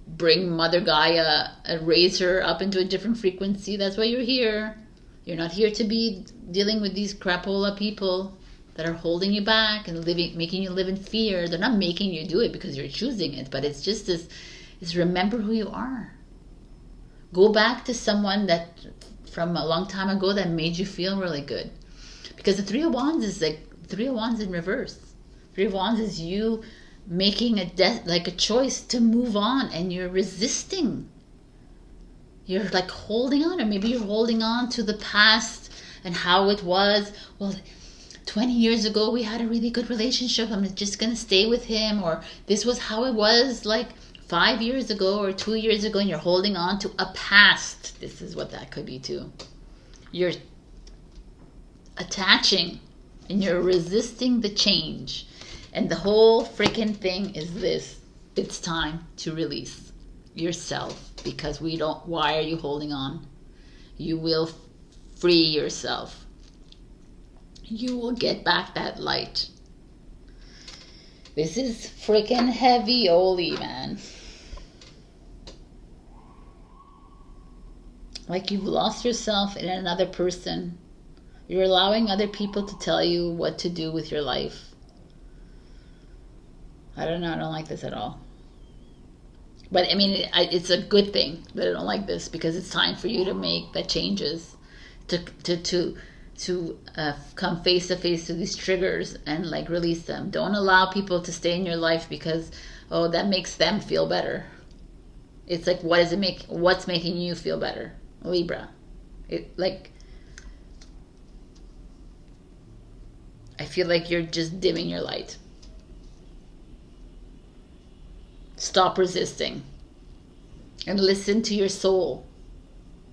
bring Mother Gaia and raise her up into a different frequency. That's why you're here. You're not here to be dealing with these crapola people that are holding you back and making you live in fear. They're not making you do it because you're choosing it, but it's just this, is remember who you are. Go back to someone that from a long time ago that made you feel really good. Because the Three of Wands is like Three of Wands in reverse. Three of Wands is you making a choice to move on, and you're resisting. You're like holding on, or maybe you're holding on to the past and how it was. Well, 20 years ago we had a really good relationship. I'm just gonna stay with him, or this was how it was like 5 years ago or 2 years ago, and you're holding on to a past. This is what that could be too. You're attaching and you're resisting the change. And the whole freaking thing is this: it's time to release yourself, because why are you holding on? You will free yourself. You will get back that light. This is freaking heavy-oly, man. Like you've lost yourself in another person. You're allowing other people to tell you what to do with your life. I don't know. I don't like this at all. But I mean, it's a good thing that I don't like this, because it's time for you to make the changes, to come face to face to these triggers and like release them. Don't allow people to stay in your life because, oh, that makes them feel better. It's like, what does it make? What's making you feel better, Libra? I feel like you're just dimming your light. Stop resisting and listen to your soul.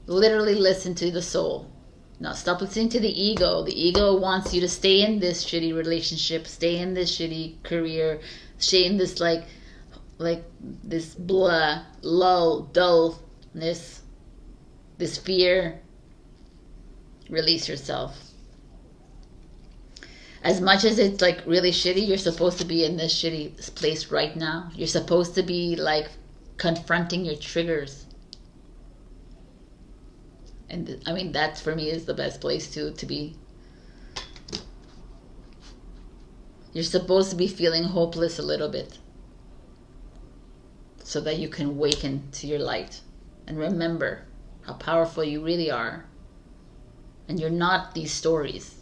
Literally listen to the soul. Now stop listening to the ego. The ego wants you to stay in this shitty relationship, stay in this shitty career, stay in this like this blah, lull, dullness, this fear. Release yourself. As much as it's like really shitty, you're supposed to be in this shitty place right now. You're supposed to be like confronting your triggers. And I mean, that for me is the best place to be. You're supposed to be feeling hopeless a little bit, so that you can awaken to your light and remember how powerful you really are. And you're not these stories.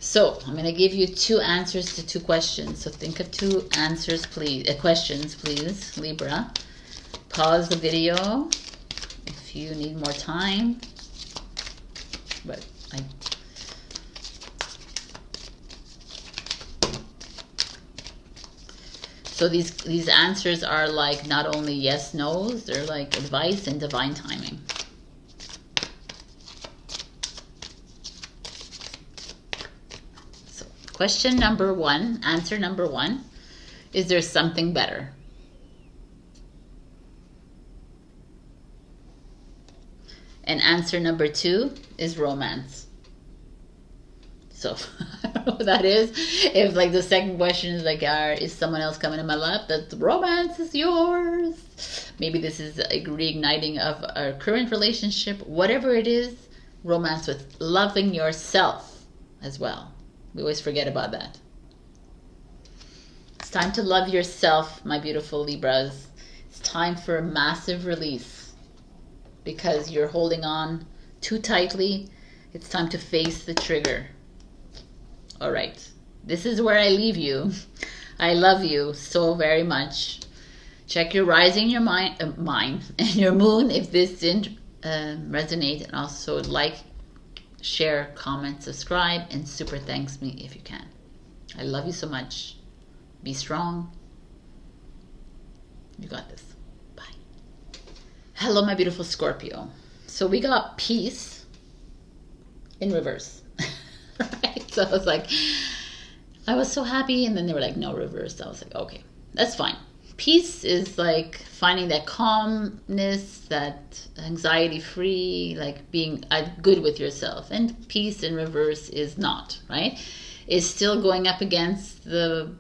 So I'm going to give you 2 answers to 2 questions. So think of 2 answers, please. Questions, please, Libra. Pause the video if you need more time. But so these answers are like not only yes, no's. They're like advice and divine timing. Question number 1, answer number 1, is there something better? And answer number 2 is romance. So I don't know what that is. If like the second question is like, is someone else coming in my life? That romance is yours. Maybe this is a reigniting of our current relationship. Whatever it is, romance with loving yourself as well. We always forget about that. It's time to love yourself, my beautiful Libras. It's time for a massive release, because you're holding on too tightly. It's time to face the trigger. All right. This is where I leave you. I love you so very much. Check your rising, your mind, and your moon if this didn't resonate. And also like, share, comment, subscribe, and super thanks me if you can. I love you so much. Be strong. You got this. Hello, my beautiful Scorpio. So we got peace in reverse. Right? So I was like, I was so happy, and then they were like, no, reverse. I was like, okay, that's fine. Peace is like finding that calmness, that anxiety free, like being good with yourself. And peace in reverse is not, right? It's still going up against the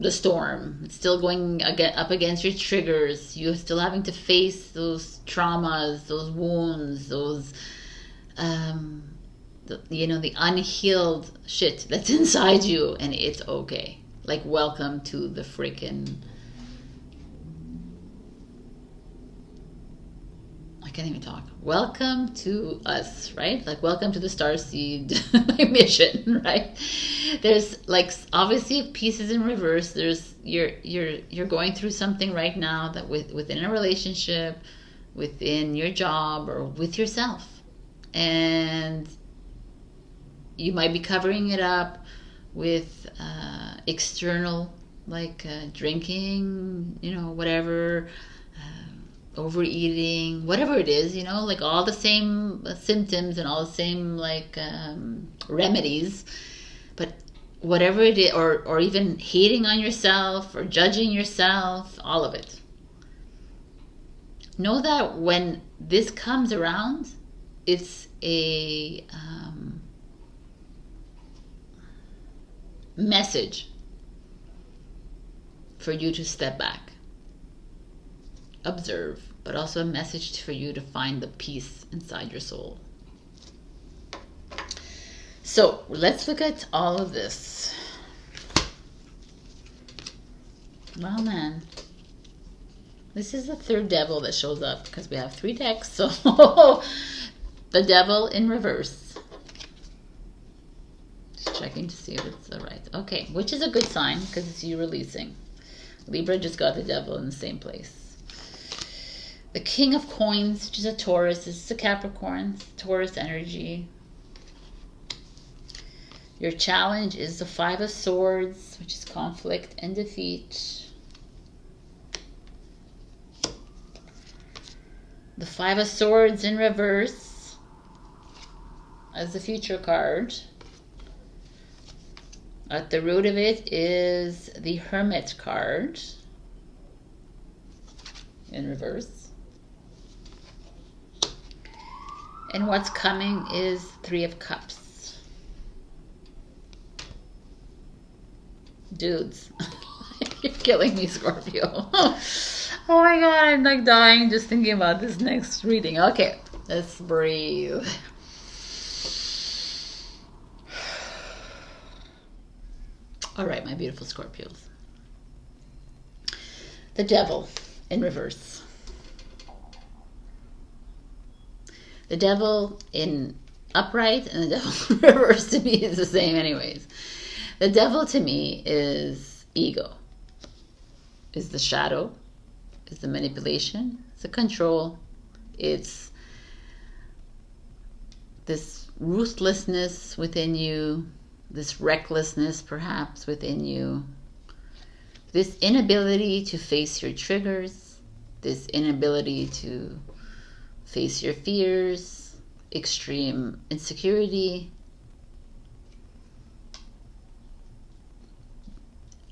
storm. It's still going up against your triggers. You're still having to face those traumas, those wounds, those the unhealed shit that's inside you, and it's okay. Like, welcome to the freaking, I can't even talk. Welcome to us, right? Like, welcome to the Starseed mission, right? There's like, obviously, if peace is in reverse, there's you're going through something right now that within a relationship, within your job, or with yourself, and you might be covering it up with external, like drinking, whatever, overeating, whatever it is, like all the same symptoms and all the same like remedies. But whatever it is, or even hating on yourself or judging yourself, all of it. Know that when this comes around, it's a message for you to step back, observe, but also a message for you to find the peace inside your soul. So let's look at all of this. Well, man, this is the third devil that shows up because we have 3 decks. So the devil in reverse. Just checking to see if it's the right. Okay, which is a good sign because it's you releasing. Libra just got the devil in the same place. The King of Coins, which is a Taurus. This is a Capricorn, Taurus energy. Your challenge is the 5 of Swords, which is conflict and defeat. The 5 of Swords in reverse as the future card. At the root of it is the Hermit card in reverse. And what's coming is 3 of Cups. Dudes, you're killing me, Scorpio. Oh my God, I'm like dying just thinking about this next reading. Okay, let's breathe. All right, my beautiful Scorpios. The devil in reverse. The devil in upright and the devil in reverse to me is the same anyways. The devil to me is ego, is the shadow, is the manipulation, it's the control, it's this ruthlessness within you, this recklessness perhaps within you, this inability to face your triggers, this inability to face your fears, extreme insecurity,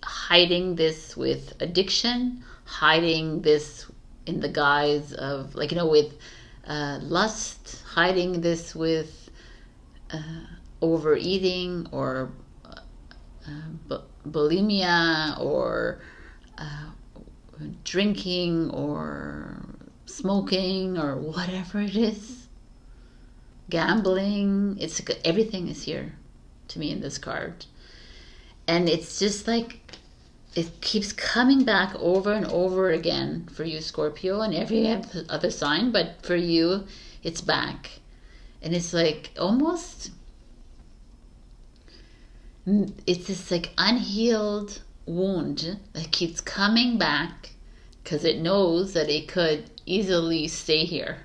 hiding this with addiction, hiding this in the guise of, like, with lust, hiding this with overeating or bulimia or drinking or smoking or whatever it is, gambling. It's everything is here to me in this card, and it's just like it keeps coming back over and over again for you, Scorpio, and every other sign, but for you it's back, and it's like almost, it's this like unhealed wound that keeps coming back because it knows that it could easily stay here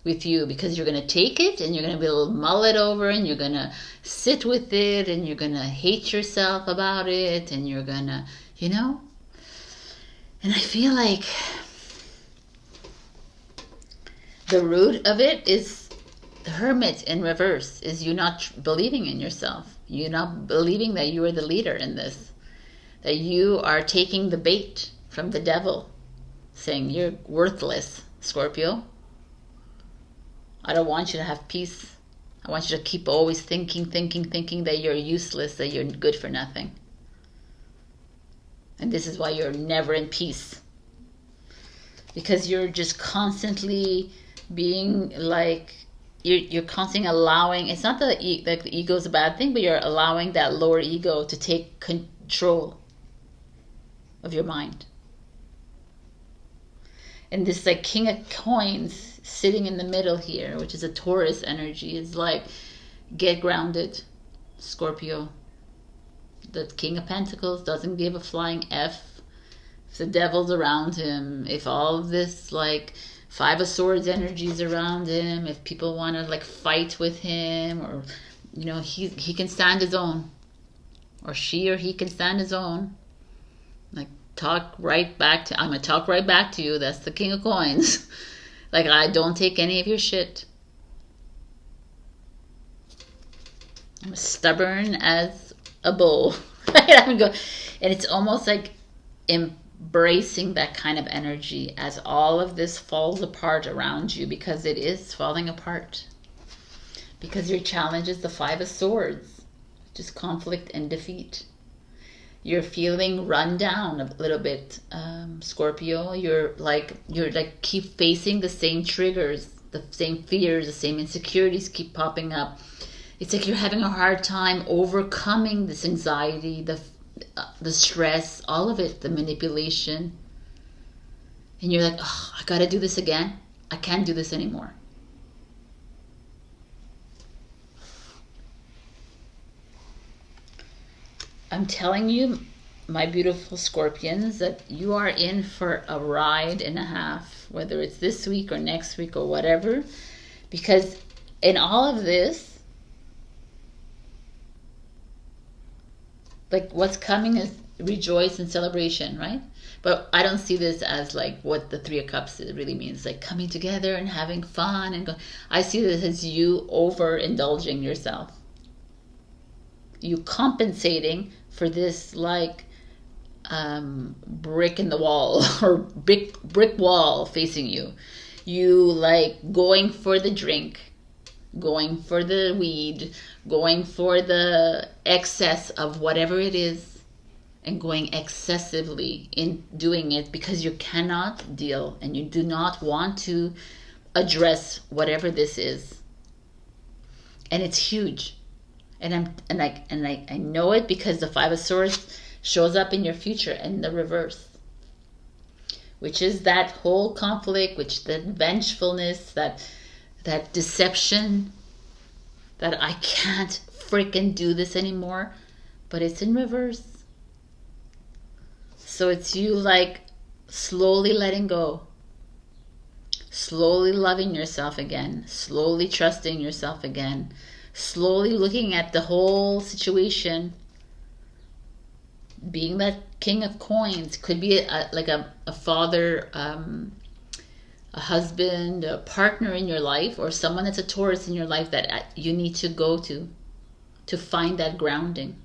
with you, because you're going to take it and you're going to be able to mull it over and you're going to sit with it and you're going to hate yourself about it and you're going to, and I feel like The root of it is the Hermit in reverse, is you not believing in yourself. You not believing that you are the leader in this. That you are taking the bait from the devil, saying you're worthless, Scorpio. I don't want you to have peace. I want you to keep always thinking that you're useless, that you're good for nothing. And this is why you're never in peace. Because you're just constantly being like, you're constantly allowing, it's not that the ego is a bad thing, but you're allowing that lower ego to take control of your mind. And this like King of Coins sitting in the middle here, which is a Taurus energy, is like, get grounded, Scorpio. The King of Pentacles doesn't give a flying F if the devil's around him, if all of this like Five of Swords energy is around him, if people want to like fight with him, or you know, he can stand his own, or she or he can stand his own. Like, talk right back to, I'm gonna talk right back to you. That's the King of Coins. Like, I don't take any of your shit. I'm stubborn as a bull. Right? And it's almost like embracing that kind of energy as all of this falls apart around you, because it is falling apart. Because your challenge is the Five of Swords, just conflict and defeat. You're feeling run down a little bit, Scorpio. You're like keep facing the same triggers, the same fears, the same insecurities keep popping up. It's like you're having a hard time overcoming this anxiety, the stress, all of it, the manipulation. And you're like, oh, I gotta do this again. I can't do this anymore. I'm telling you, my beautiful Scorpions, that you are in for a ride and a half, whether it's this week or next week or whatever. Because in all of this, like, what's coming is rejoice and celebration, right? But I don't see this as like what the Three of Cups really means, like coming together and having fun and I see this as you overindulging yourself. You compensating for this like brick in the wall or brick wall facing you. You like going for the drink, going for the weed, going for the excess of whatever it is, and going excessively in doing it because you cannot deal and you do not want to address whatever this is. And it's huge. And I know it because the Five of Swords shows up in your future in the reverse, which is that whole conflict, which the vengefulness, that deception, that I can't freaking do this anymore, but it's in reverse. So it's you like slowly letting go, slowly loving yourself again, slowly trusting yourself again, slowly looking at the whole situation, being that King of Coins. Could be like a father, a husband, a partner in your life, or someone that's a Taurus in your life that you need to go to find that grounding.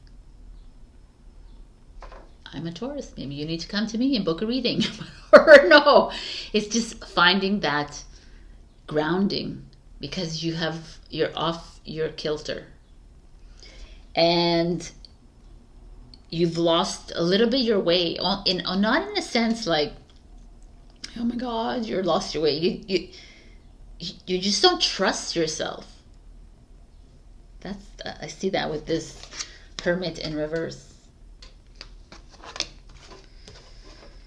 I'm a Taurus. Maybe you need to come to me and book a reading. Or no, it's just finding that grounding because you're off your kilter. And you've lost a little bit your way. Not in a sense like, oh my God, you're lost your way. You just don't trust yourself. I see that with this Hermit in reverse.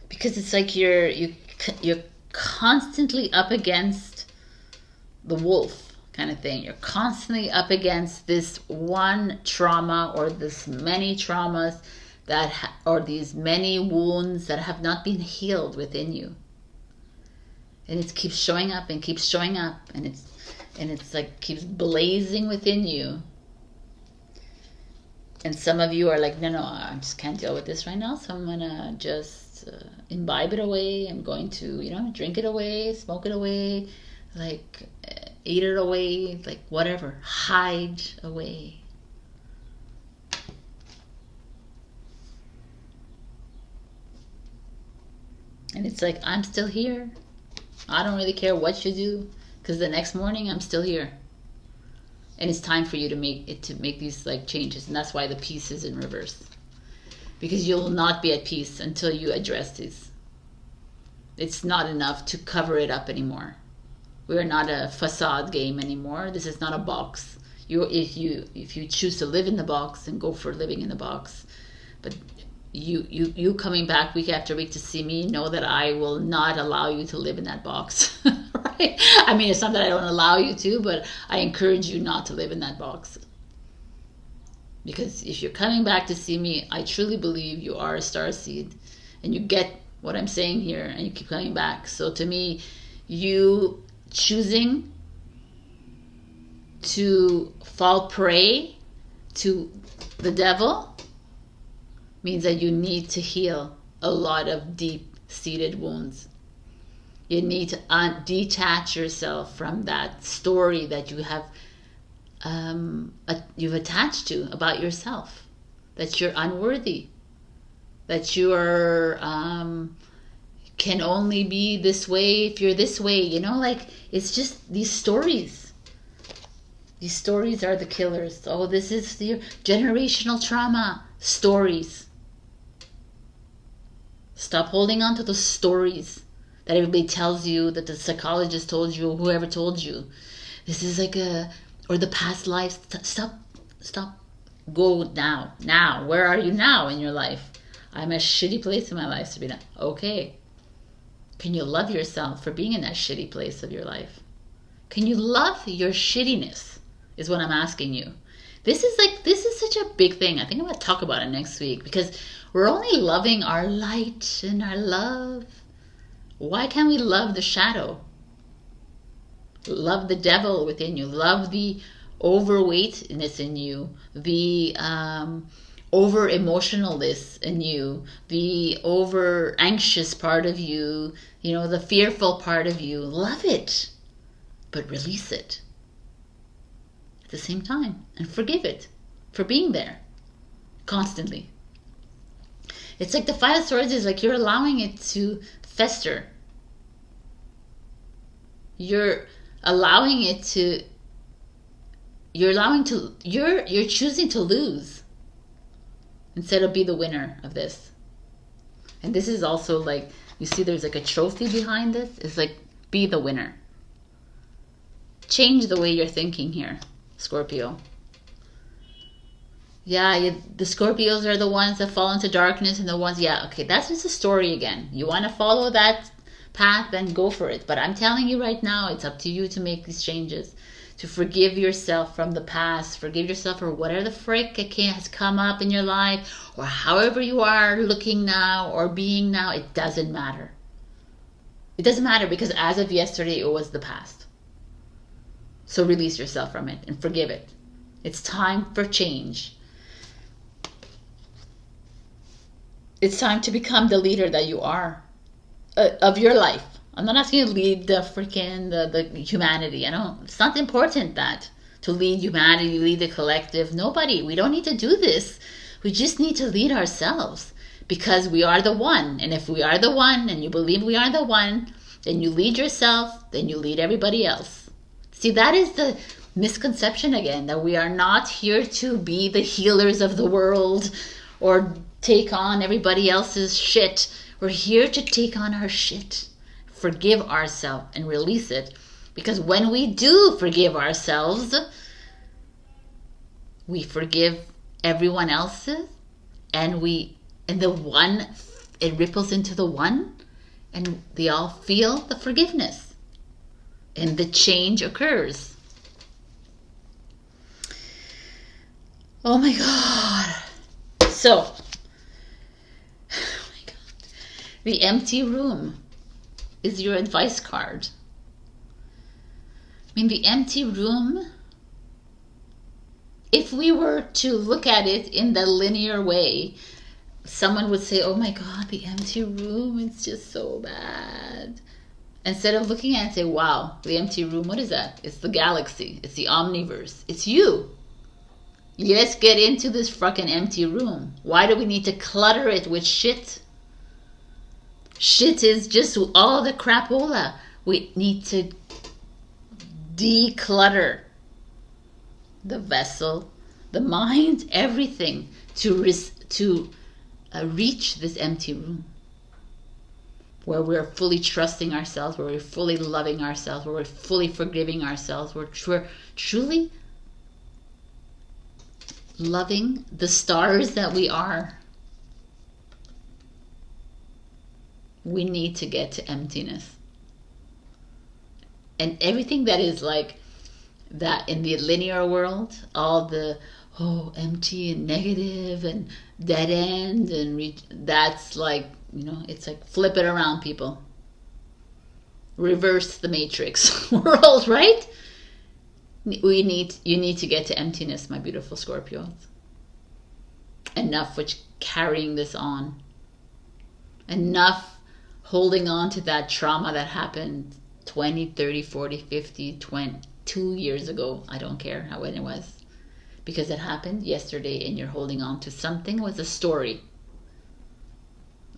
Because it's like you're constantly up against the wolf kind of thing. You're constantly up against this one trauma or this many traumas or these many wounds that have not been healed within you. And it keeps showing up and keeps showing up, and it's like keeps blazing within you. And some of you are like, no, I just can't deal with this right now, so I'm gonna just imbibe it away. I'm going to, drink it away, smoke it away, like eat it away, like whatever, hide away. And it's like, I'm still here. I don't really care what you do, because the next morning I'm still here. And it's time for you to make these like changes. And that's why the peace is in reverse. Because you will not be at peace until you address these. It's not enough to cover it up anymore. We are not a facade game anymore. This is not a box. If you choose to live in the box, and go for living in the box, but you coming back week after week to see me, know that I will not allow you to live in that box. Right? I mean, it's not that I don't allow you to, but I encourage you not to live in that box. Because if you're coming back to see me, I truly believe you are a starseed, and you get what I'm saying here, and you keep coming back. So to me, you choosing to fall prey to the devil means that you need to heal a lot of deep-seated wounds. You need to detach yourself from that story that you have you've attached to about yourself, that you're unworthy, that you are can only be this way if you're this way. You know, like, it's just these stories. These stories are the killers. Oh, this is your generational trauma stories. Stop holding on to the stories that everybody tells you, that the psychologist told you, whoever told you. This is like or the past life. Stop. Go now. Now. Where are you now in your life? I'm a shitty place in my life, Sabrina. Okay. Can you love yourself for being in that shitty place of your life? Can you love your shittiness, is what I'm asking you. This is such a big thing. I think I'm going to talk about it next week, because we're only loving our light and our love. Why can't we love the shadow? Love the devil within you. Love the overweightness in you. The over emotionalness in you. The over anxious part of you. You know, the fearful part of you. Love it. But release it at the same time. And forgive it for being there constantly. It's like the Five of Swords is like you're allowing it to fester. You're choosing to lose instead of be the winner of this. And this is also like, you see there's like a trophy behind this. It's like, be the winner. Change the way you're thinking here, Scorpio. Yeah, the Scorpios are the ones that fall into darkness, and the ones, yeah, okay, that's just a story again. You want to follow that path, then go for it. But I'm telling you right now, it's up to you to make these changes, to forgive yourself from the past, forgive yourself for whatever the frick has come up in your life, or however you are looking now or being now. It doesn't matter. It doesn't matter, because as of yesterday, it was the past. So release yourself from it and forgive it. It's time for change. It's time to become the leader that you are of your life. I'm not asking you to lead the freaking the humanity. I know it's not important that to lead humanity, lead the collective. Nobody. We don't need to do this. We just need to lead ourselves, because we are the one. And if we are the one, and you believe we are the one, then you lead yourself. Then you lead everybody else. See, that is the misconception again, that we are not here to be the healers of the world or take on everybody else's shit. We're here to take on our shit, forgive ourselves, and release it. Because when we do forgive ourselves, we forgive everyone else's, and the one, it ripples into the one, and they all feel the forgiveness, and the change occurs. Oh my God. So, the empty room is your advice card. I mean, the empty room, if we were to look at it in the linear way, someone would say, oh my God, the empty room is just so bad. Instead of looking at it and say, wow, the empty room, what is that? It's the galaxy. It's the omniverse. It's you. Let's get into this fucking empty room. Why do we need to clutter it with shit? Shit is just all the crapola. We need to declutter the vessel, the mind, everything to reach this empty room where we're fully trusting ourselves, where we're fully loving ourselves, where we're fully forgiving ourselves, where we're truly loving the stars that we are. We need to get to emptiness. And everything that is like that in the linear world, all the empty and negative and dead end and that's like, you know, it's like flip it around, people. Reverse the matrix world, right? You need to get to emptiness, my beautiful Scorpios. Enough with carrying this on. Enough holding on to that trauma that happened 20, 30, 40, 50, 2 years ago. I don't care how when it was. Because it happened yesterday and you're holding on to something. It was a story.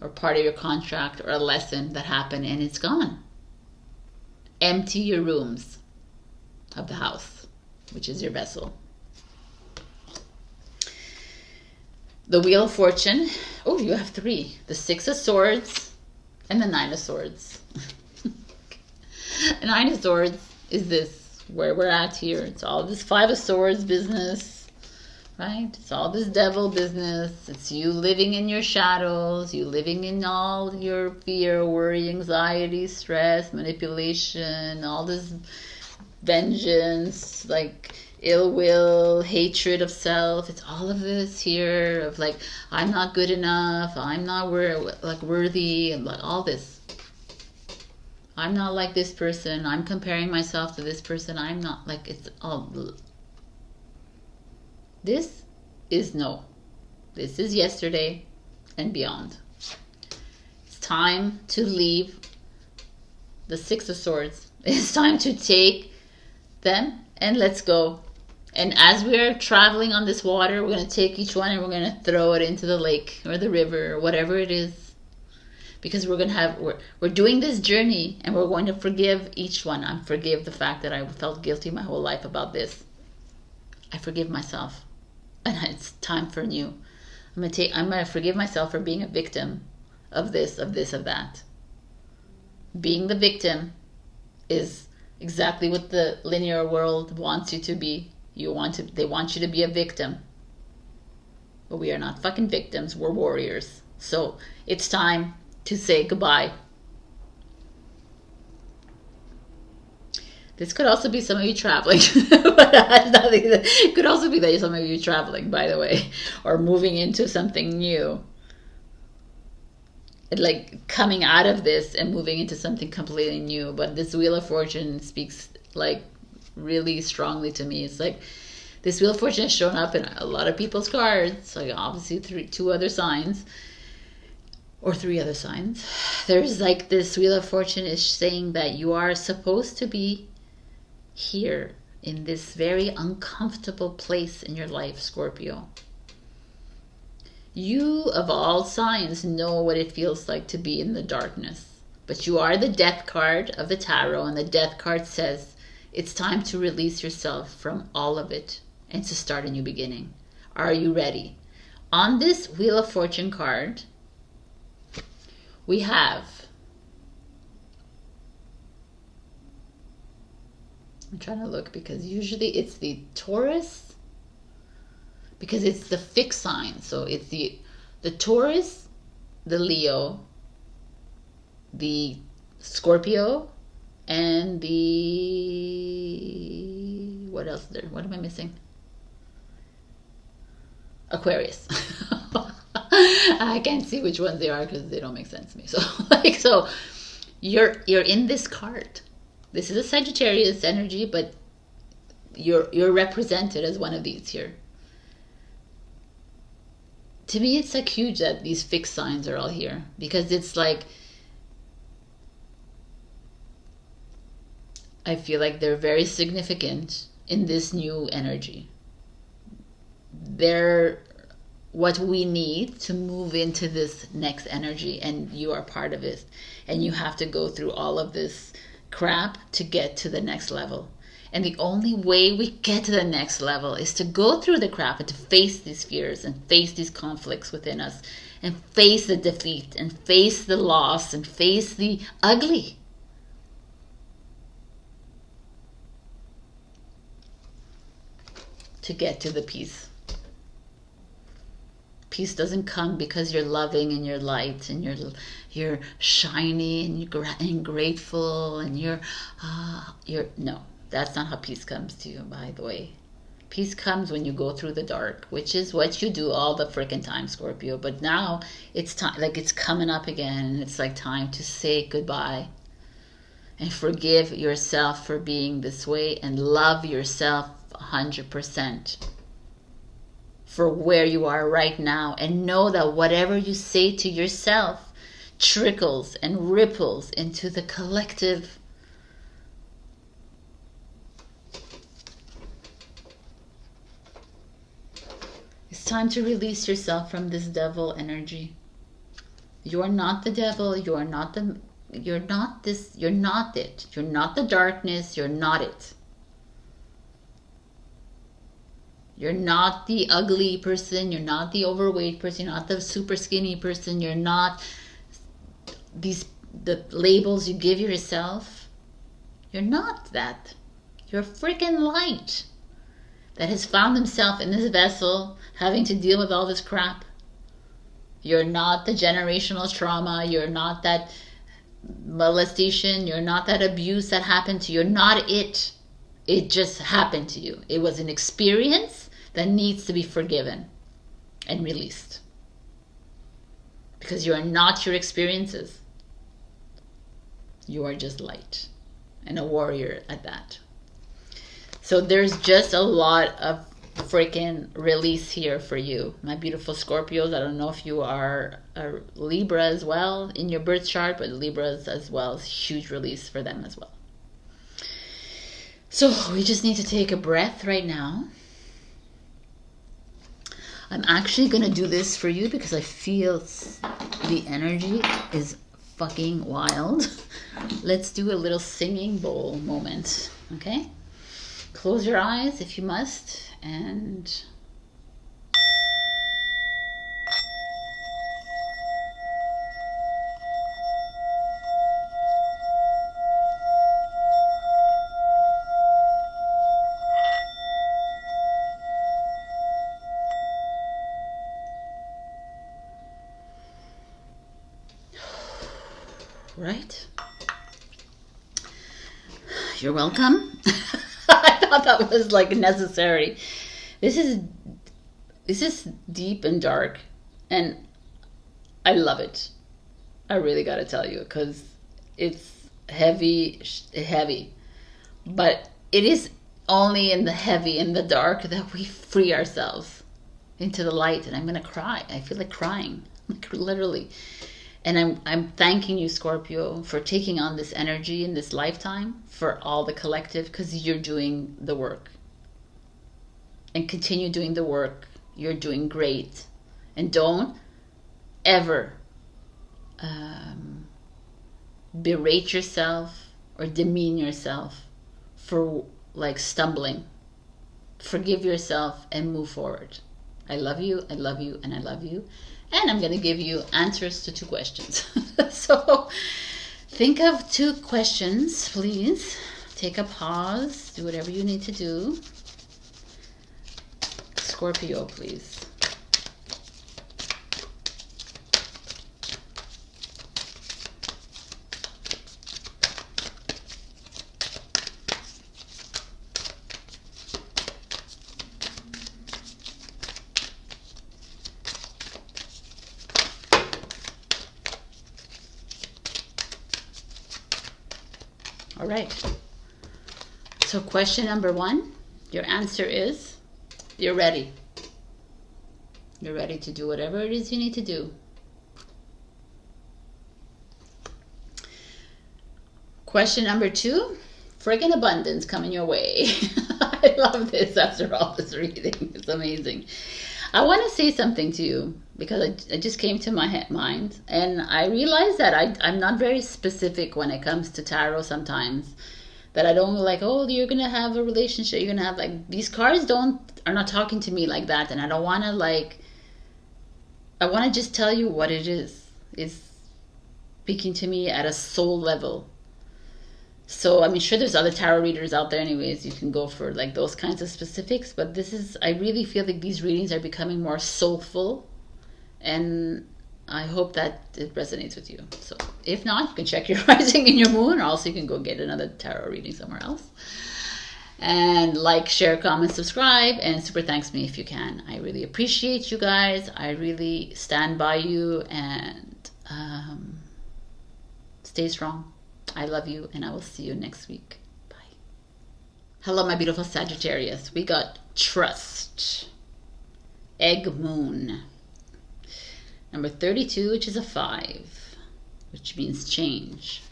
Or part of your contract or a lesson that happened and it's gone. Empty your rooms of the house, which is your vessel. The Wheel of Fortune. Oh, you have 3. The 6 of Swords and the 9 of Swords. The 9 of Swords is this, where we're at here. It's all this 5 of Swords business, right? It's all this devil business. It's you living in your shadows, you living in all your fear, worry, anxiety, stress, manipulation, all this vengeance, like ill will, hatred of self. It's all of this here of like, I'm not good enough, I'm not worthy, and like all this. I'm not like this person, I'm comparing myself to this person, I'm not like, it's all. This is no. This is yesterday and beyond. It's time to leave the 6 of Swords. It's time to take them and let's go. And as we are traveling on this water, we're going to take each one and we're going to throw it into the lake or the river or whatever it is. Because we're doing this journey and we're going to forgive each one. I forgive the fact that I felt guilty my whole life about this. I forgive myself. And it's time for new. I'm going to forgive myself for being a victim of this, of that. Being the victim is exactly what the linear world wants you to be. They want you to be a victim. But we are not fucking victims, we're warriors. So it's time to say goodbye. This could also be some of you traveling. It could also be that some of you traveling, by the way, or moving into something new. Like coming out of this and moving into something completely new. But this Wheel of Fortune speaks like really strongly to me. It's like this Wheel of Fortune has shown up in a lot of people's cards. Like obviously 2 other signs. Or 3 other signs. There's like this Wheel of Fortune is saying that you are supposed to be here in this very uncomfortable place in your life, Scorpio. You, of all signs, know what it feels like to be in the darkness. But you are the Death card of the Tarot, and the Death card says it's time to release yourself from all of it and to start a new beginning. Are you ready? On this Wheel of Fortune card, we have, I'm trying to look because usually it's the Taurus, because it's the fixed sign. So it's the Taurus, the Leo, the Scorpio, and the, what else there? What am I missing? Aquarius. I can't see which ones they are because they don't make sense to me. So you're in this card. This is a Sagittarius energy, but you're represented as one of these here. To me, it's like huge that these fixed signs are all here, because it's like I feel like they're very significant in this new energy. They're what we need to move into this next energy, and you are part of it. And you have to go through all of this crap to get to the next level. And the only way we get to the next level is to go through the crap and to face these fears and face these conflicts within us and face the defeat and face the loss and face the ugly. To get to the peace. Peace doesn't come because you're loving and you're light and you're shiny and you're grateful and you're no. That's not how peace comes to you, by the way. Peace comes when you go through the dark, which is what you do all the freaking time, Scorpio. But now it's time, like it's coming up again, and it's like time to say goodbye and forgive yourself for being this way and love yourself 100% for where you are right now, and know that whatever you say to yourself trickles and ripples into the collective. It's time to release yourself from this devil energy. You are not the devil. You're not it. You're not the darkness. You're not it. You're not the ugly person. You're not the overweight person. You're not the super skinny person. You're not the labels you give yourself. You're not that. You're freaking light that has found himself in this vessel having to deal with all this crap. You're not the generational trauma. You're not that molestation. You're not that abuse that happened to you. You're not it. It just happened to you. It was an experience that needs to be forgiven and released. Because you are not your experiences. You are just light. And a warrior at that. So there's just a lot of freaking release here for you, my beautiful Scorpios. I don't know if you are a Libra as well in your birth chart, but Libras as well is huge release for them as well. So we just need to take a breath right now. I'm actually going to do this for you because I feel the energy is fucking wild. Let's do a little singing bowl moment, okay? Close your eyes if you must, and right? You're welcome. I thought that was like necessary. This is deep and dark, and I love it. I really gotta tell you, because it's heavy, but it is only in the heavy and the dark that we free ourselves into the light. And I'm gonna cry. I feel like crying, like literally. And I'm thanking you, Scorpio, for taking on this energy in this lifetime, for all the collective, because you're doing the work. And continue doing the work. You're doing great. And don't ever berate yourself or demean yourself for like stumbling. Forgive yourself and move forward. I love you, I love you, and I love you. And I'm going to give you answers to 2 questions. So think of 2 questions, please. Take a pause. Do whatever you need to do. Scorpio, please. All right. So question number 1, your answer is you're ready. You're ready to do whatever it is you need to do. Question number 2, friggin' abundance coming your way. I love this after all this reading. It's amazing. I want to say something to you because it just came to my mind, and I realized that I'm not very specific when it comes to tarot sometimes. That I don't like, oh, you're gonna have a relationship, you're gonna have like these cards are not talking to me like that, and I don't want to like. I want to just tell you what it is. It's speaking to me at a soul level. So, I mean, sure, there's other tarot readers out there anyways. You can go for like those kinds of specifics. But this is, I really feel like these readings are becoming more soulful. And I hope that it resonates with you. So, if not, you can check your rising and your moon. Or also you can go get another tarot reading somewhere else. And like, share, comment, subscribe, and super thanks me if you can. I really appreciate you guys. I really stand by you, and stay strong. I love you, and I will see you next week. Bye. Hello, my beautiful Sagittarius. We got trust. Egg moon. Number 32, which is a 5, which means change.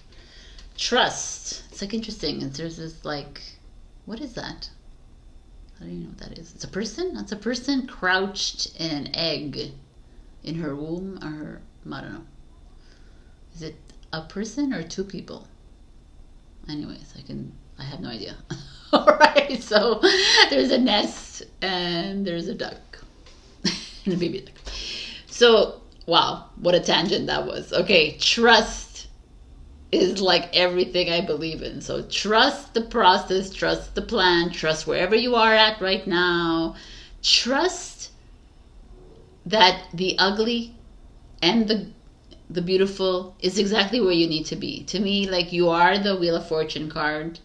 Trust. It's like interesting. There's this like, what is that? I don't even know what that is. It's a person? That's a person crouched in an egg in her womb, or her, I don't know. Is it a person or two people? Anyways, I have no idea. Alright, so there's a nest and there's a duck. And a baby duck. So, wow, what a tangent that was. Okay, trust is like everything I believe in. So trust the process, trust the plan, trust wherever you are at right now. Trust that the ugly and the beautiful is exactly where you need to be. To me, like, you are the Wheel of Fortune card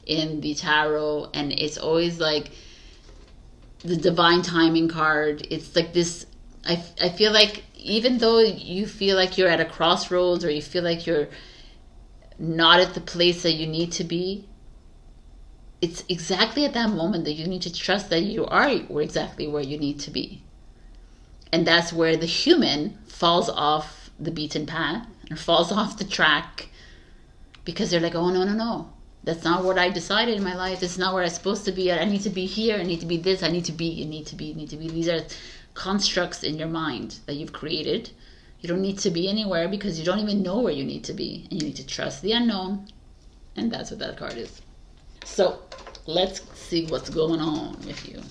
in the tarot, and it's always like the divine timing card. It's like this, I feel like even though you feel like you're at a crossroads, or you feel like you're not at the place that you need to be, it's exactly at that moment that you need to trust that you are exactly where you need to be. And that's where the human falls off the beaten path or falls off the track, because they're like, oh, no, that's not what I decided in my life. This is not where I'm supposed to be. I need to be here. I need to be this. I need to be. You need to be. These are constructs in your mind that you've created. You don't need to be anywhere because you don't even know where you need to be. And you need to trust the unknown. And that's what that card is. So let's see what's going on with you.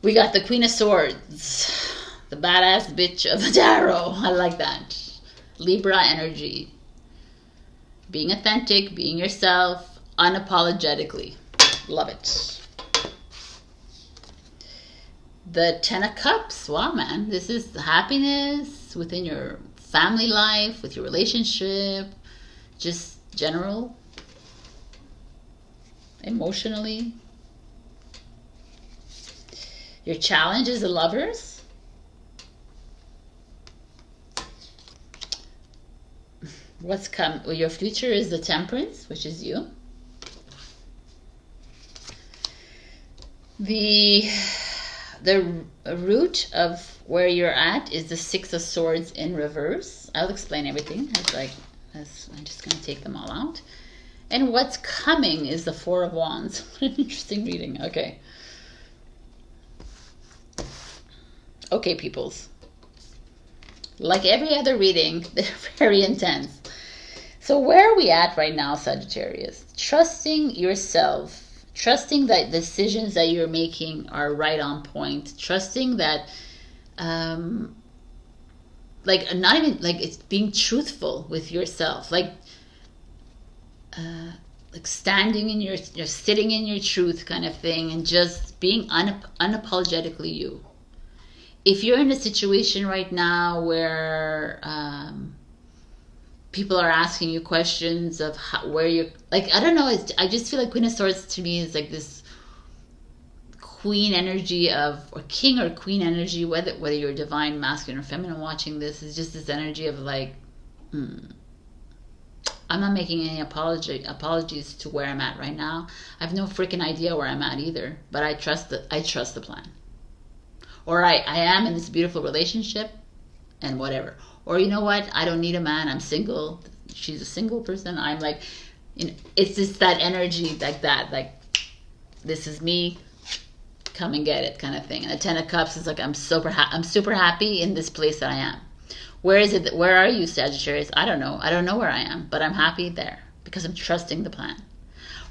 We got the Queen of Swords. The badass bitch of the tarot. I like that. Libra energy. Being authentic, being yourself, unapologetically. Love it. The 10 of Cups. Wow, man. This is happiness within your family life, with your relationship, just general, emotionally. Your challenge is the Lovers. What's come? Well, your future is the Temperance, which is you. The root of where you're at is the 6 of Swords in reverse. I'll explain everything. I'm just going to take them all out. And what's coming is the 4 of Wands. What an interesting reading. Okay. Okay, peoples. Like every other reading, they're very intense. So where are we at right now, Sagittarius? Trusting yourself. Trusting that decisions that you're making are right on point. Trusting that, like, not even, like, it's being truthful with yourself. Like standing in you're sitting in your truth kind of thing, and just being unapologetically you. If you're in a situation right now where people are asking you questions of where you're, like, I don't know, I just feel like Queen of Swords to me is like this queen energy of, or king or queen energy, whether you're divine, masculine, or feminine watching this, is just this energy of like, I'm not making any apologies to where I'm at right now. I have no freaking idea where I'm at either, but I trust the plan. Or I am in this beautiful relationship and whatever. Or you know what? I don't need a man. I'm single. she's a single person. I'm like, you know, it's just that energy like that, like, this is me, come and get it kind of thing. And the Ten of Cups is like, I'm super happy in this place that I am. Where is it? Where are you, Sagittarius? I don't know. I don't know where I am, but I'm happy there because I'm trusting the plan.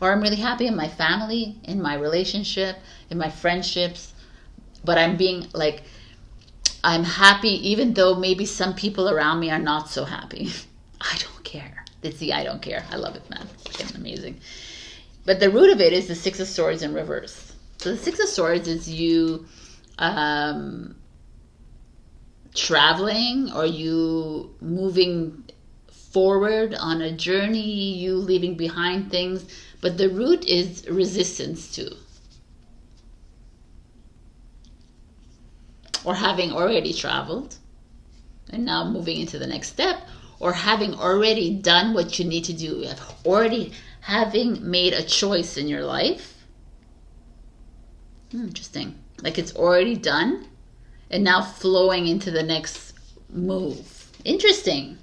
Or I'm really happy in my family, in my relationship, in my friendships, but I'm being like, I'm happy even though maybe some people around me are not so happy. I don't care. It's the I don't care. I love it, man. It's fucking amazing. But the root of it is the Six of Swords in reverse. So the Six of Swords is you traveling, or you moving forward on a journey, you leaving behind things. But the root is resistance too. Or having already traveled and now moving into the next step, or having already done what you need to do, having made a choice in your life. Interesting. Like it's already done and now flowing into the next move. Interesting.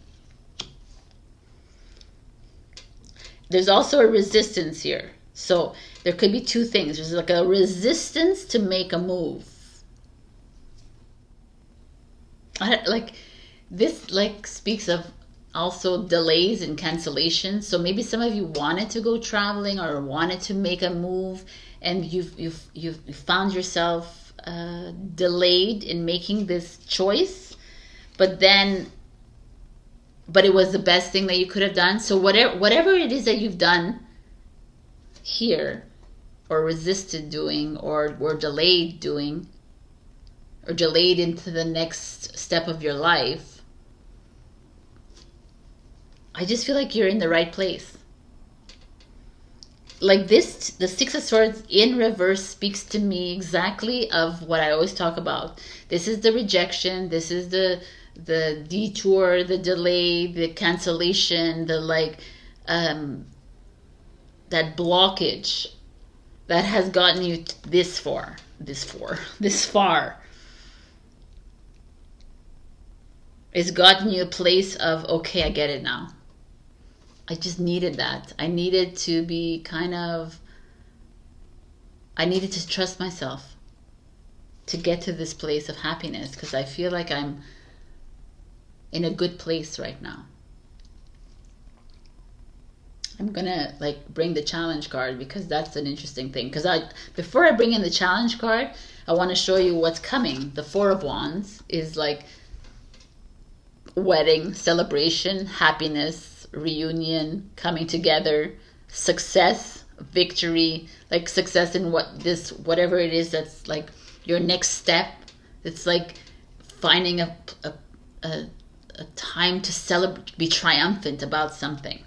There's also a resistance here. So there could be two things. There's like a resistance to make a move. Like this like speaks of also delays and cancellations. So maybe some of you wanted to go traveling or wanted to make a move, and you've found yourself delayed in making this choice, but it was the best thing that you could have done. So whatever it is that you've done here, or resisted doing, or were delayed doing, or delayed into the next step of your life, I just feel like you're in the right place. Like this, the Six of Swords in reverse speaks to me exactly of what I always talk about. This is the rejection. This is the detour, the delay, the cancellation, the like, that blockage that has gotten you this far. It's gotten you a place of, okay, I get it now. I just needed that. I needed to trust myself to get to this place of happiness, because I feel like I'm in a good place right now. I'm gonna like bring the challenge card, because that's an interesting thing. Because before I bring in the challenge card, I want to show you what's coming. The Four of Wands is like wedding, celebration, happiness, reunion, coming together, success, victory, like success in whatever it is that's like your next step. It's like finding a time to celebrate, be triumphant about something.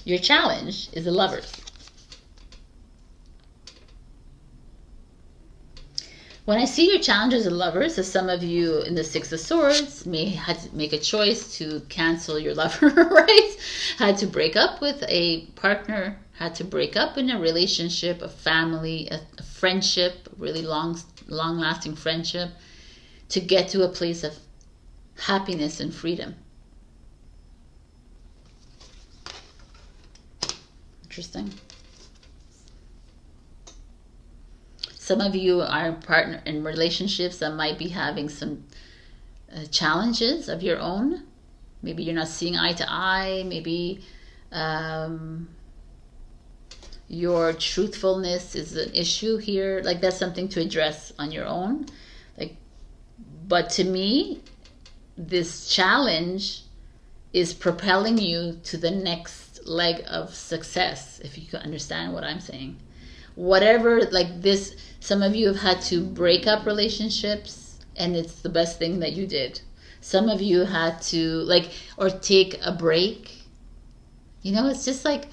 Your challenge is the Lovers. When I see your challenge as a Lovers, as some of you in the Six of Swords may have to make a choice to cancel your lover, right? Had to break up with a partner, had to break up in a relationship, a family, a friendship, a really long-lasting friendship, to get to a place of happiness and freedom. Interesting. Some of you are partner in relationships that might be having some challenges of your own. Maybe you're not seeing eye to eye. Maybe your truthfulness is an issue here. Like that's something to address on your own. Like, but to me, this challenge is propelling you to the next leg of success, if you can understand what I'm saying. Whatever, like this, some of you have had to break up relationships, and it's the best thing that you did. Some of you had to like, or take a break. You know, it's just like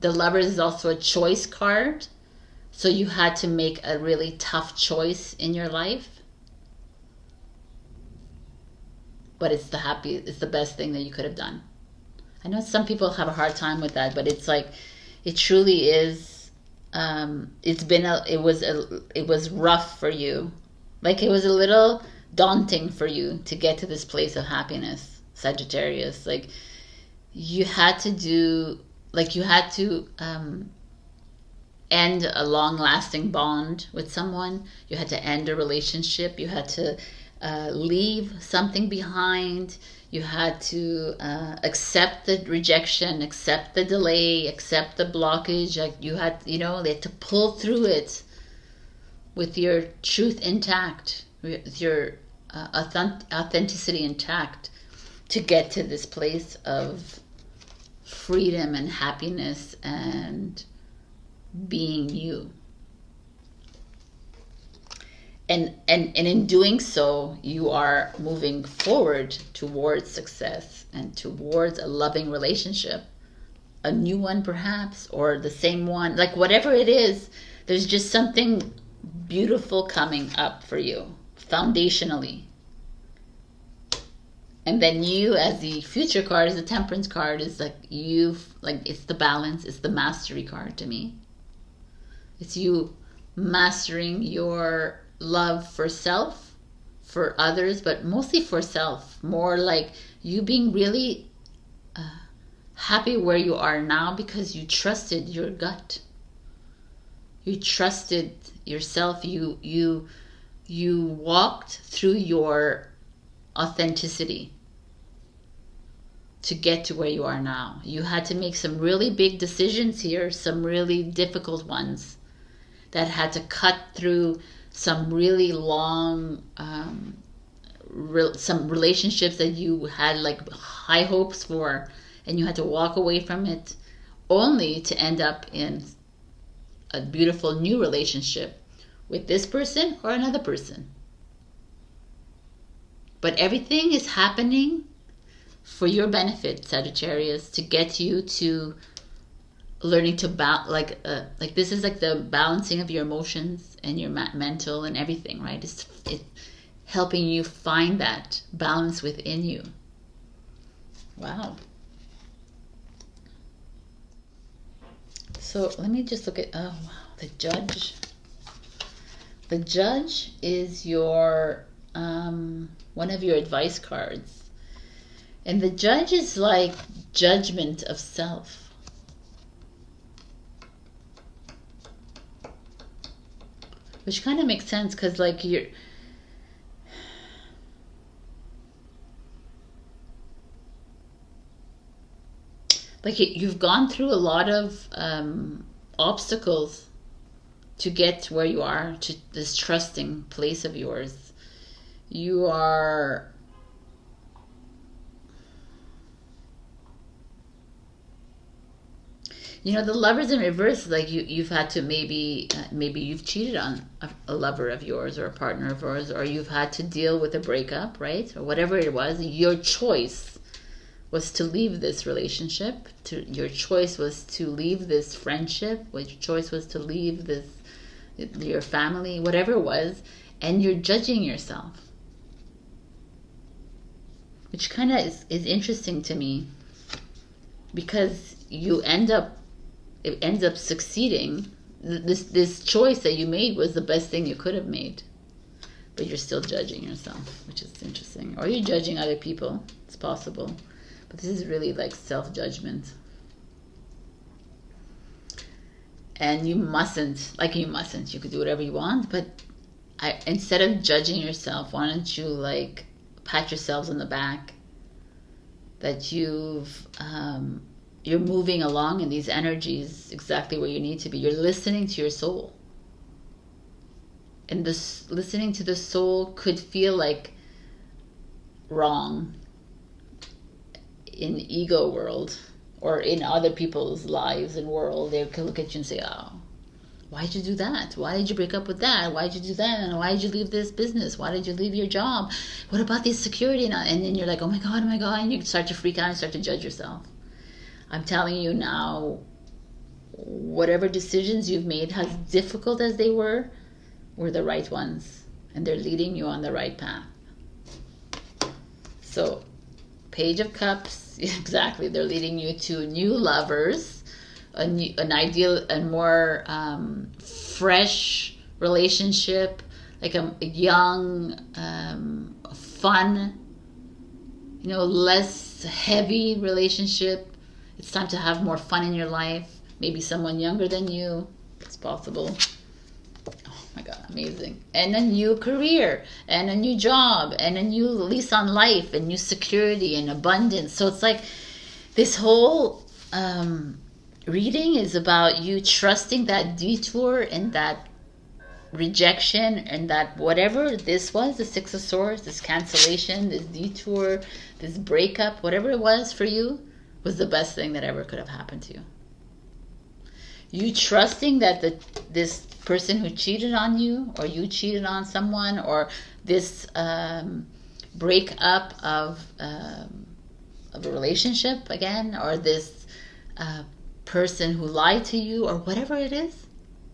the Lovers is also a choice card. So you had to make a really tough choice in your life. But it's the best thing that you could have done. I know some people have a hard time with that, but it's like, it truly is. It was rough for you, Like it was a little daunting for you to get to this place of happiness, Sagittarius. Like you had to do, like you had to end a long-lasting bond with someone. You had to end a relationship. You had to leave something behind. You had to accept the rejection, accept the delay, accept the blockage. Like you had, you know, they had to pull through it with your truth intact, with your authenticity intact, to get to this place of freedom and happiness and being you. And in doing so, you are moving forward towards success and towards a loving relationship, a new one perhaps, or the same one, like whatever it is. There's just something beautiful coming up for you foundationally. And then you, as the future card, as the Temperance card, is like you, like it's the balance, it's the mastery card to me. It's you mastering your love for self, for others, but mostly for self. More like you being really happy where you are now because you trusted your gut. You trusted yourself. You walked through your authenticity to get to where you are now. You had to make some really big decisions here, some really difficult ones that had to cut through some really long some relationships that you had like high hopes for, and you had to walk away from it only to end up in a beautiful new relationship with this person or another person. But everything is happening for your benefit, Sagittarius, to get you to learning to like this is like the balancing of your emotions and your mental and everything, right? It's helping you find that balance within you. Wow. So let me just look at, oh wow, the Judge. The Judge is your one of your advice cards. And the Judge is like judgment of self. Which kind of makes sense because like you're like you've gone through a lot of obstacles to get to where you are, to this trusting place of yours. You are you know, the Lovers in reverse, like you've had to maybe you've cheated on a lover of yours or a partner of yours, or you've had to deal with a breakup, right? Or whatever it was. Your choice was to leave this relationship. Your choice was to leave this friendship. Your choice was to leave this your family, whatever it was, and you're judging yourself, which kind of is interesting to me because it ends up succeeding. This choice that you made was the best thing you could have made, but you're still judging yourself, which is interesting. Or you're judging other people. It's possible, but this is really like self-judgment. And you mustn't. You could do whatever you want, but instead of judging yourself, why don't you like pat yourselves on the back that you're moving along in these energies exactly where you need to be. You're listening to your soul. And this listening to the soul could feel like wrong in ego world or in other people's lives and world. They could look at you and say, oh, why did you do that? Why did you break up with that? Why did you do that? And why did you leave this business? Why did you leave your job? What about this security? And then you're like, oh my God. And you start to freak out and start to judge yourself. I'm telling you now, whatever decisions you've made, as difficult as they were the right ones. And they're leading you on the right path. So, Page of Cups, exactly. They're leading you to new lovers, an ideal and more fresh relationship, like a young, fun, less heavy relationship. It's time to have more fun in your life. Maybe someone younger than you. It's possible. Oh my God, amazing. And a new career, and a new job, and a new lease on life, and new security and abundance. So it's like this whole reading is about you trusting that detour and that rejection, and that whatever this was, the Six of Swords, this cancellation, this detour, this breakup, whatever it was for you, was the best thing that ever could have happened to you. You trusting that this person who cheated on you, or you cheated on someone, or this breakup of a relationship again, or this person who lied to you, or whatever it is,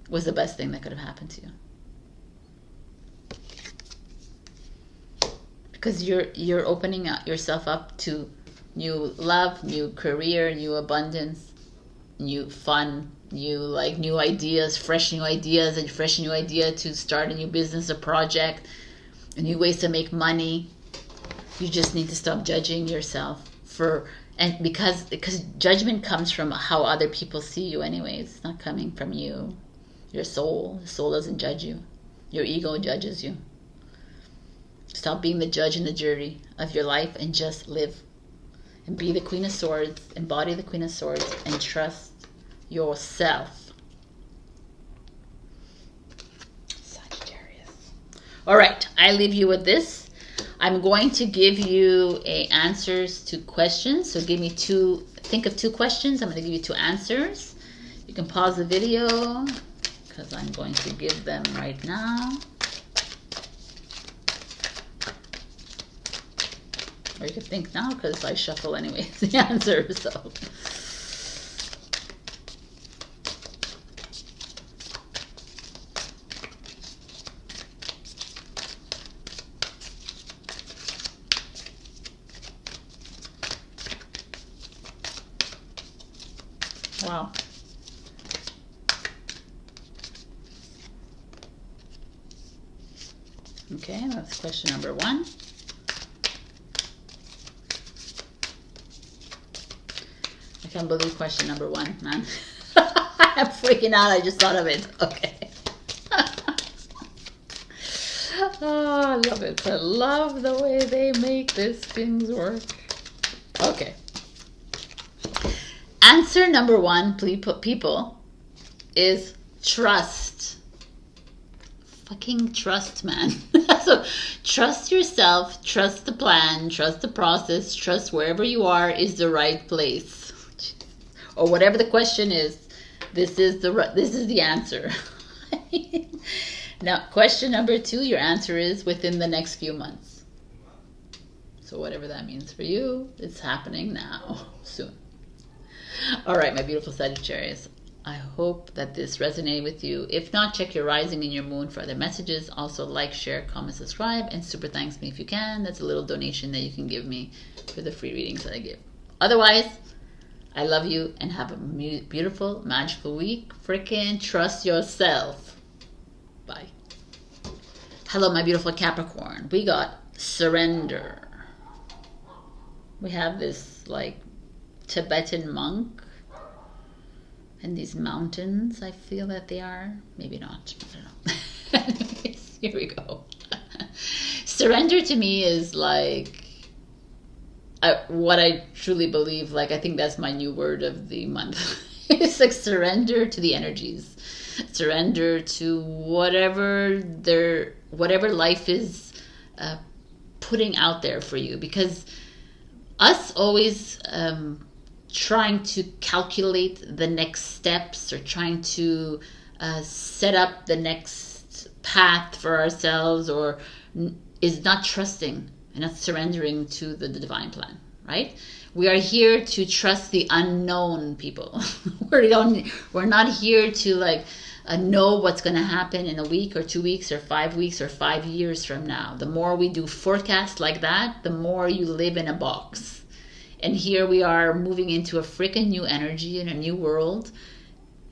was the best thing that could have happened to you. Because you're opening yourself up to new love, new career, new abundance, new fun, new ideas, fresh new ideas, and fresh new idea to start a new business, a project, new ways to make money. You just need to stop judging yourself because judgment comes from how other people see you anyways. It's not coming from you. Your soul. The soul doesn't judge you. Your ego judges you. Stop being the judge and the jury of your life and just live. And be the Queen of Swords, embody the Queen of Swords, and trust yourself. Sagittarius. All right, I leave you with this. I'm going to give you answers to questions. So think of two questions. I'm going to give you two answers. You can pause the video because I'm going to give them right now. Or you can think now because I shuffle anyways the answer. So wow. Okay, that's question number one. I can't believe question number one, man. I'm freaking out. I just thought of it. Okay. Oh, I love it. I love the way they make these things work. Okay. Answer number one, people, is trust. Fucking trust, man. So trust yourself, trust the plan, trust the process, trust wherever you are is the right place. Or whatever the question is, this is the answer. Now, question number two, your answer is within the next few months. So whatever that means for you, it's happening now, soon. All right, my beautiful Sagittarius. I hope that this resonated with you. If not, check your rising and your moon for other messages. Also, like, share, comment, subscribe, and super thanks me if you can. That's a little donation that you can give me for the free readings that I give. Otherwise, I love you and have a beautiful, magical week. Freaking trust yourself. Bye. Hello, my beautiful Capricorn. We got surrender. We have this like Tibetan monk and these mountains. I feel that they are. Maybe not. I don't know. Anyways, here we go. Surrender to me is like what I truly believe. Like, I think that's my new word of the month. It's like surrender to the energies. Surrender to whatever life is putting out there for you. Because us always trying to calculate the next steps or trying to set up the next path for ourselves or is not trusting and not surrendering to the divine plan, right? We are here to trust the unknown, people. We're not here to like know what's going to happen in a week or 2 weeks or 5 weeks or 5 years from now. The more we do forecasts like that, the more you live in a box. And here we are moving into a freaking new energy in a new world,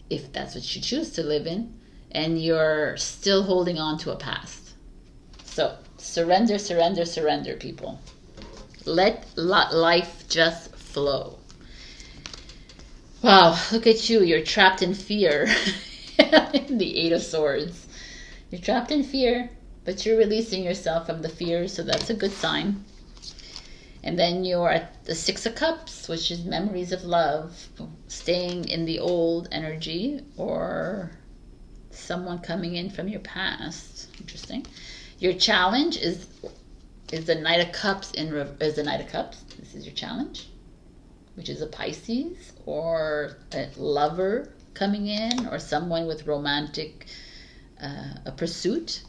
if that's what you choose to live in, and you're still holding on to a past. So surrender, surrender, surrender, people. Let life just flow. Wow, look at you. You're trapped in fear. The Eight of Swords. You're trapped in fear, but you're releasing yourself from the fear, so that's a good sign. And then you're at the Six of Cups, which is memories of love, staying in the old energy, or someone coming in from your past. Interesting. Your challenge is the Knight of Cups is the Knight of Cups. This is your challenge, which is a Pisces or a lover coming in, or someone with romantic a pursuit.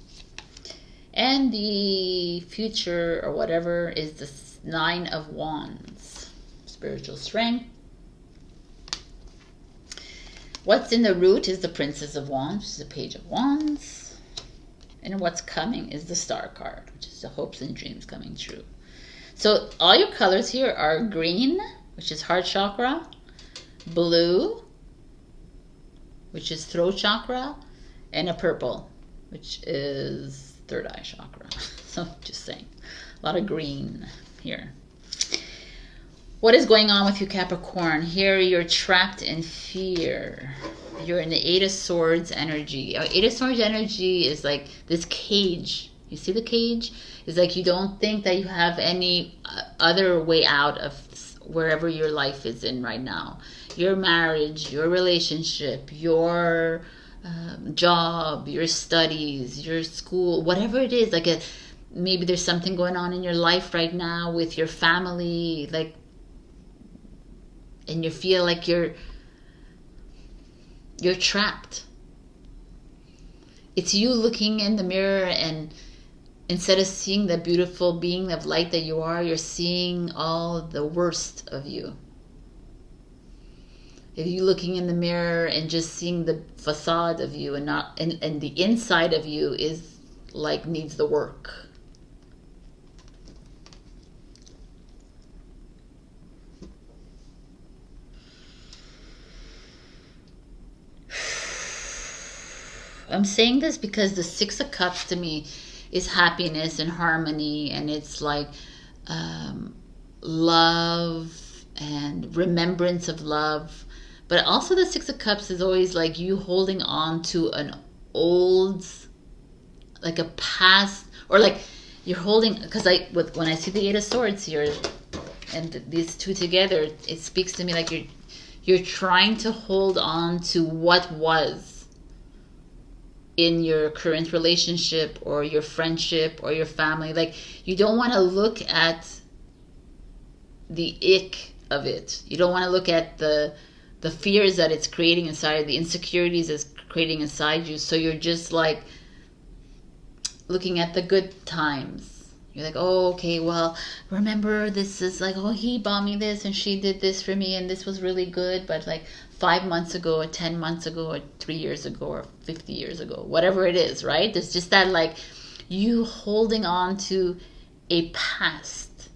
And the future or whatever is the Nine of Wands, spiritual strength. What's in the root is the Princess of Wands, which is the Page of Wands. And what's coming is the Star card, which is the hopes and dreams coming true. So all your colors here are green, which is heart chakra, blue, which is throat chakra, and a purple, which is third eye chakra. So just saying, a lot of green here. What is going on with you, Capricorn? Here you're trapped in fear. You're in the Eight of Swords energy. Eight of Swords energy is like this cage. You see the cage? It's like you don't think that you have any other way out of wherever your life is in right now. Your marriage, your relationship, your job, your studies, your school, whatever it is. Like maybe there's something going on in your life right now with your family, like, and you feel like you're trapped. It's you looking in the mirror, and instead of seeing the beautiful being of light that you are, you're seeing all the worst of you. If you looking in the mirror and just seeing the facade of you and not and the inside of you is like needs the work. I'm saying this because the Six of Cups to me is happiness and harmony, and it's like love and remembrance of love. But also the Six of Cups is always like you holding on to an old, like a past, or like you're holding, because when I see the Eight of Swords here and these two together, it speaks to me like you're trying to hold on to what was in your current relationship or your friendship or your family. Like you don't want to look at the ick of it. You don't want to look at the fears that it's creating inside, the insecurities it's creating inside you. So you're just like looking at the good times. You're like, oh, okay, well, remember this is like, oh, he bought me this and she did this for me and this was really good. But like 5 months ago or 10 months ago or 3 years ago or 50 years ago, whatever it is, right? There's just that like you holding on to a past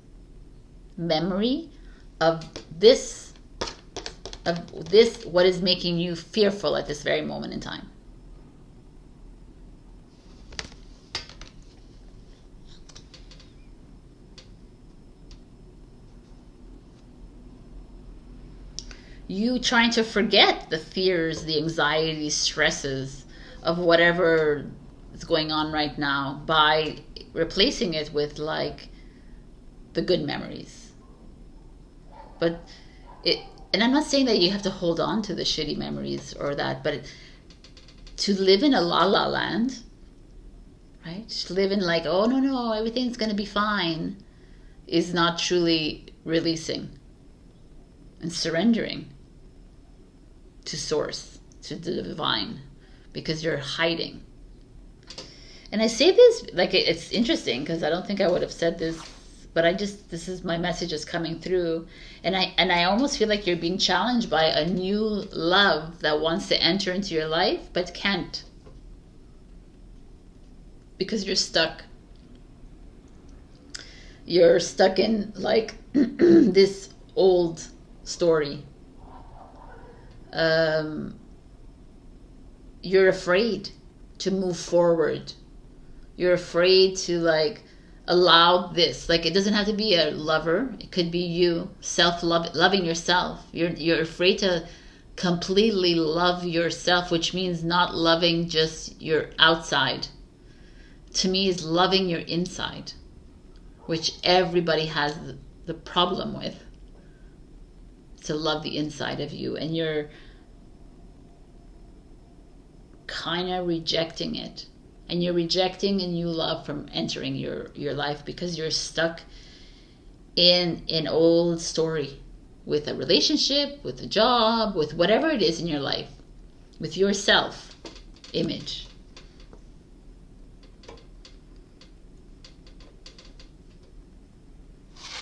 memory of this, what is making you fearful at this very moment in time. You trying to forget the fears, the anxieties, stresses of whatever is going on right now by replacing it with like the good memories. But and I'm not saying that you have to hold on to the shitty memories or that, but to live in a la land, right? To live in like, oh no, everything's gonna be fine, is not truly releasing and surrendering to source, to the divine, because you're hiding. And I say this like it's interesting because I don't think I would have said this, but this is my message is coming through, and I almost feel like you're being challenged by a new love that wants to enter into your life but can't, because you're stuck. You're stuck in like this old story. You're afraid to move forward, You're afraid to like allow this. Like, it doesn't have to be a lover. It could be you loving yourself. You're afraid to completely love yourself, which means not loving just your outside. To me, is loving your inside, which everybody has the problem with. To love the inside of you, and you're kind of rejecting it, and you're rejecting a new love from entering your life because you're stuck in an old story with a relationship, with a job, with whatever it is in your life, with your self image.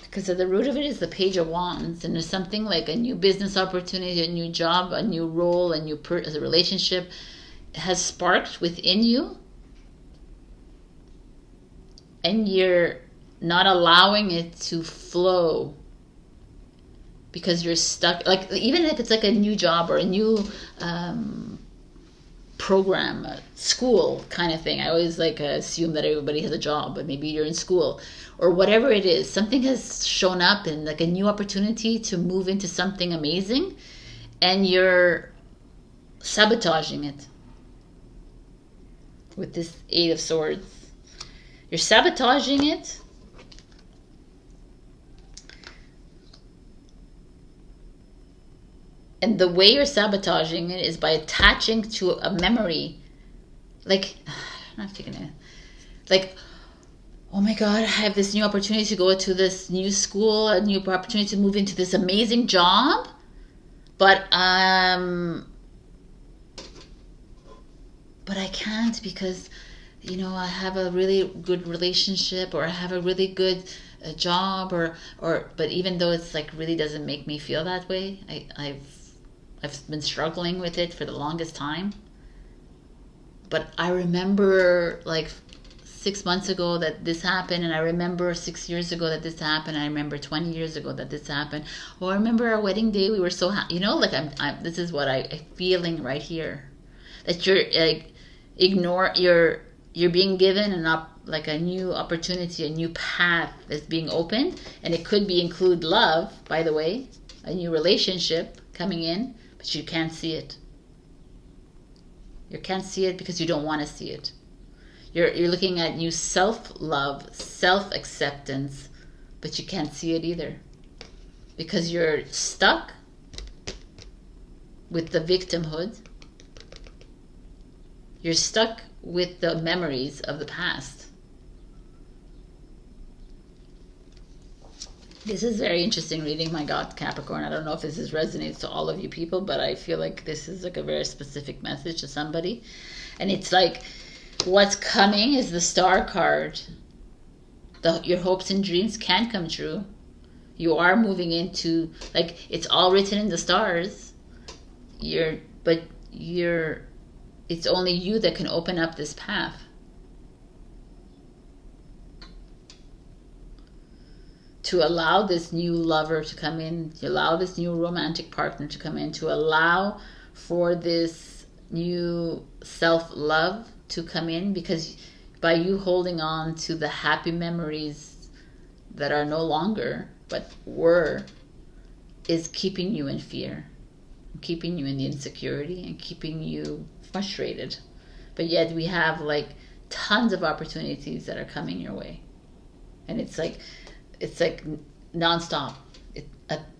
Because at the root of it is the Page of Wands, and there's something like a new business opportunity, a new job, a new role, a new a relationship has sparked within you, and you're not allowing it to flow because you're stuck. Like, even if it's like a new job or a new program, school kind of thing. I always like assume that everybody has a job, but maybe you're in school or whatever it is. Something has shown up and like a new opportunity to move into something amazing, and you're sabotaging it with this Eight of Swords. You're sabotaging it and the way you're sabotaging it is by attaching to a memory. Like, I'm not taking it. Like, oh my God, I have this new opportunity to go to this new school, a new opportunity to move into this amazing job, but I can't because, you know, I have a really good relationship, or I have a really good job, but even though it's like really doesn't make me feel that way, I've been struggling with it for the longest time. But I remember like 6 months ago that this happened, and I remember 6 years ago that this happened. I remember 20 years ago that this happened. Oh, I remember our wedding day. We were so happy. You know, like I'm this is what I'm feeling right here. That you're like you're being given like a new opportunity, a new path is being opened, and it could include love, by the way, a new relationship coming in, but you can't see it. You can't see it because you don't want to see it. You're looking at new self-love, self-acceptance, but you can't see it either because you're stuck with the victimhood. You're stuck with the memories of the past. This is very interesting reading, my God, Capricorn. I don't know if this resonates to all of you people, but I feel like this is like a very specific message to somebody. And it's like, what's coming is the Star card. Your hopes and dreams can come true. You are moving into, like, it's all written in the stars. It's only you that can open up this path. To allow this new lover to come in, to allow this new romantic partner to come in, to allow for this new self-love to come in, because by you holding on to the happy memories that are no longer, but were, is keeping you in fear, keeping you in the insecurity, and keeping you frustrated. But yet we have like tons of opportunities that are coming your way, and it's like non-stop.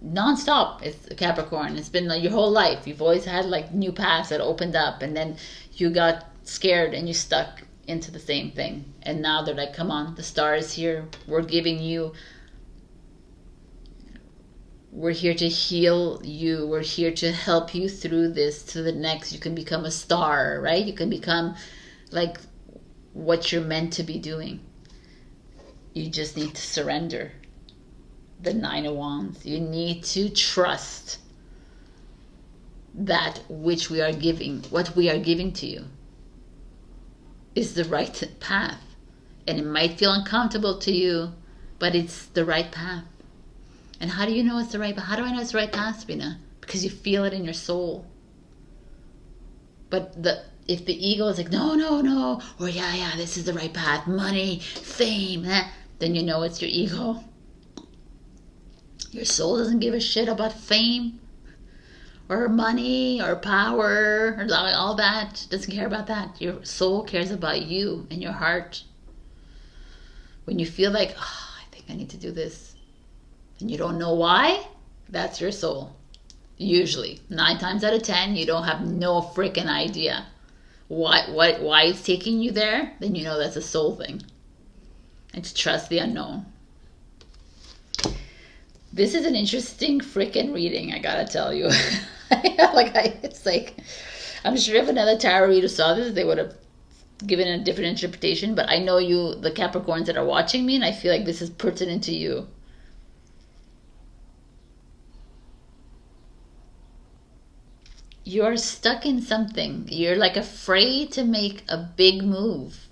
Non-stop. It's a Capricorn. It's been like your whole life. You've always had like new paths that opened up, and then you got scared and you stuck into the same thing. And now they're like, come on, the star is here. We're here to heal you. We're here to help you through this to the next. You can become a star, right? You can become like what you're meant to be doing. You just need to surrender. The Nine of Wands. You need to trust that which we are giving, what we are giving to you, is the right path. And it might feel uncomfortable to you, but it's the right path. And how do you know it's the right path? How do I know it's the right path, Sabrina? Because you feel it in your soul. But if the ego is like, no, no, no, or yeah, this is the right path, money, fame, then you know it's your ego. Your soul doesn't give a shit about fame or money or power or all that. Doesn't care about that. Your soul cares about you and your heart. When you feel like, oh, I think I need to do this, and you don't know why, that's your soul. Usually 9 times out of 10, you don't have no freaking idea why it's taking you there. Then you know that's a soul thing. And to trust the unknown. This is an interesting freaking reading, I gotta tell you. It's like, I'm sure if another tarot reader saw this, they would have given a different interpretation. But I know you, the Capricorns that are watching me, and I feel like this is pertinent to you. You're stuck in something. You're like afraid to make a big moves.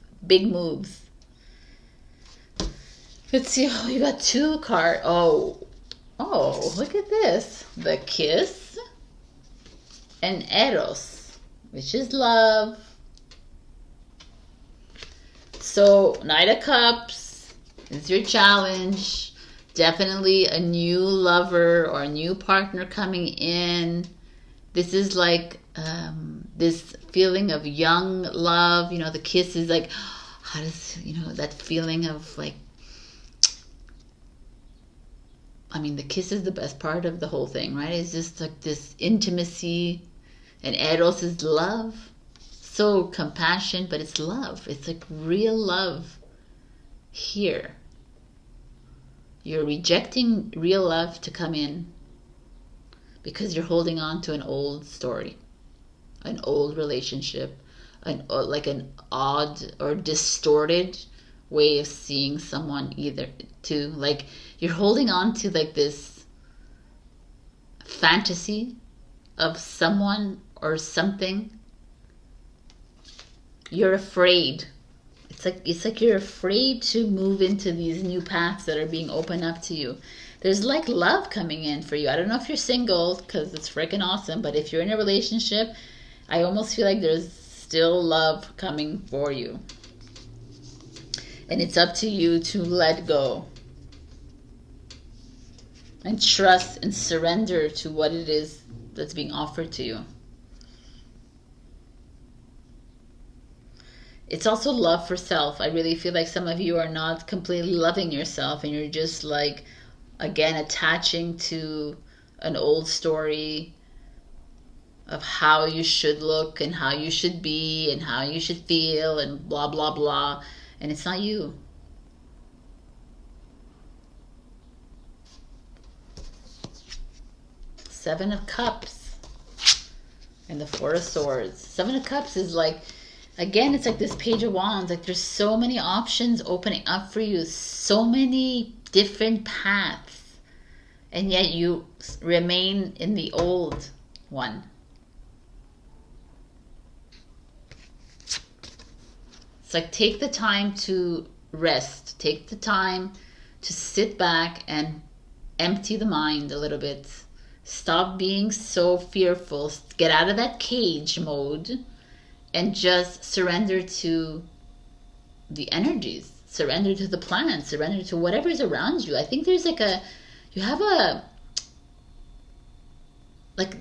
Let's see. Oh, you got 2 cards. Oh, look at this. The Kiss and Eros, which is love. So, Knight of Cups is your challenge. Definitely a new lover or a new partner coming in. This is like this feeling of young love. You know, the Kiss is like, how does, that feeling of like, I mean, the kiss is the best part of the whole thing, right? It's just like this intimacy. And Eros is love. So compassion, but it's love. It's like real love here. You're rejecting real love to come in because you're holding on to an old story, an old relationship, like an odd or distorted way of seeing someone like you're holding on to like this fantasy of someone or something. You're afraid. It's like you're afraid to move into these new paths that are being opened up to you. There's like love coming in for you. I don't know if you're single, because it's freaking awesome, but if you're in a relationship, I almost feel like there's still love coming for you. And it's up to you to let go and trust and surrender to what it is that's being offered to you. It's also love for self. I really feel like some of you are not completely loving yourself, and you're just like, again, attaching to an old story of how you should look and how you should be and how you should feel and blah, blah, blah. And it's not you. Seven of Cups and the Four of Swords. Seven of Cups is like, again, it's like this Page of Wands. Like there's so many options opening up for you. So many different paths. And yet you remain in the old one. It's like, take the time to rest. Take the time to sit back and empty the mind a little bit. Stop being so fearful. Get out of that cage mode and just surrender to the energies. Surrender to the plants. Surrender to whatever's around you. I think there's like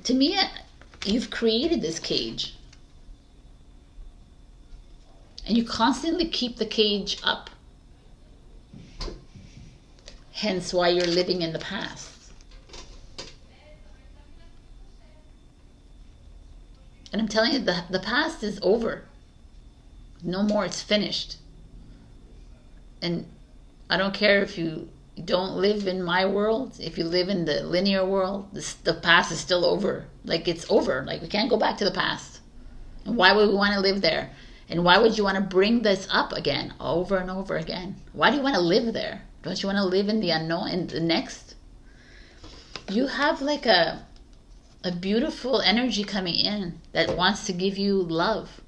to me, you've created this cage. And you constantly keep the cage up. Hence why you're living in the past. And I'm telling you, the past is over. No more, it's finished. And I don't care if you don't live in my world, if you live in the linear world, the past is still over. Like, it's over. Like, we can't go back to the past. And why would we want to live there? And why would you want to bring this up again, over and over again? Why do you want to live there? Don't you want to live in the unknown, in the next? You have like a beautiful energy coming in that wants to give you love.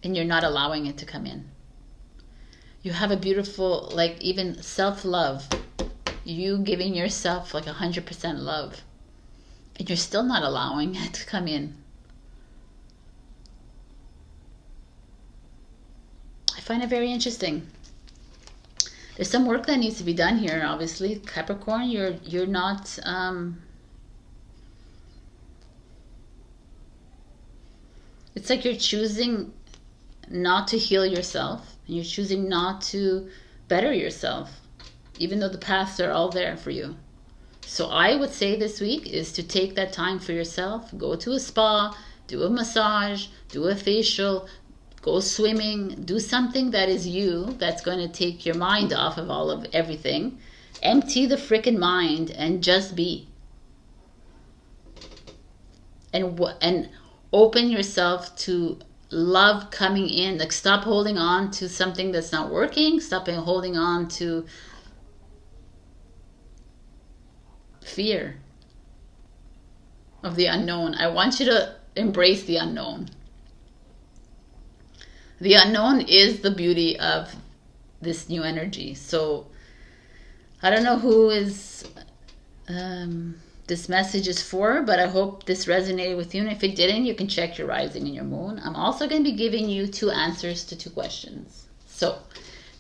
And you're not allowing it to come in. You have a beautiful, like, even self-love. You giving yourself like 100% love. And you're still not allowing it to come in. I find it very interesting. There's some work that needs to be done here, obviously. Capricorn, you're not it's like you're choosing not to heal yourself, and you're choosing not to better yourself, even though the paths are all there for you. So I would say this week is to take that time for yourself. Go to a spa, do a massage, do a facial, go swimming, do something that is you, that's going to take your mind off of all of everything. Empty the freaking mind and just be. And open yourself to love coming in. Like, stop holding on to something that's not working. Stop holding on to fear of the unknown. I want you to embrace the unknown. The unknown is the beauty of this new energy. So I don't know who is this message is for, but I hope this resonated with you. And if it didn't, you can check your rising and your moon. I'm also going to be giving you 2 answers to 2 questions. So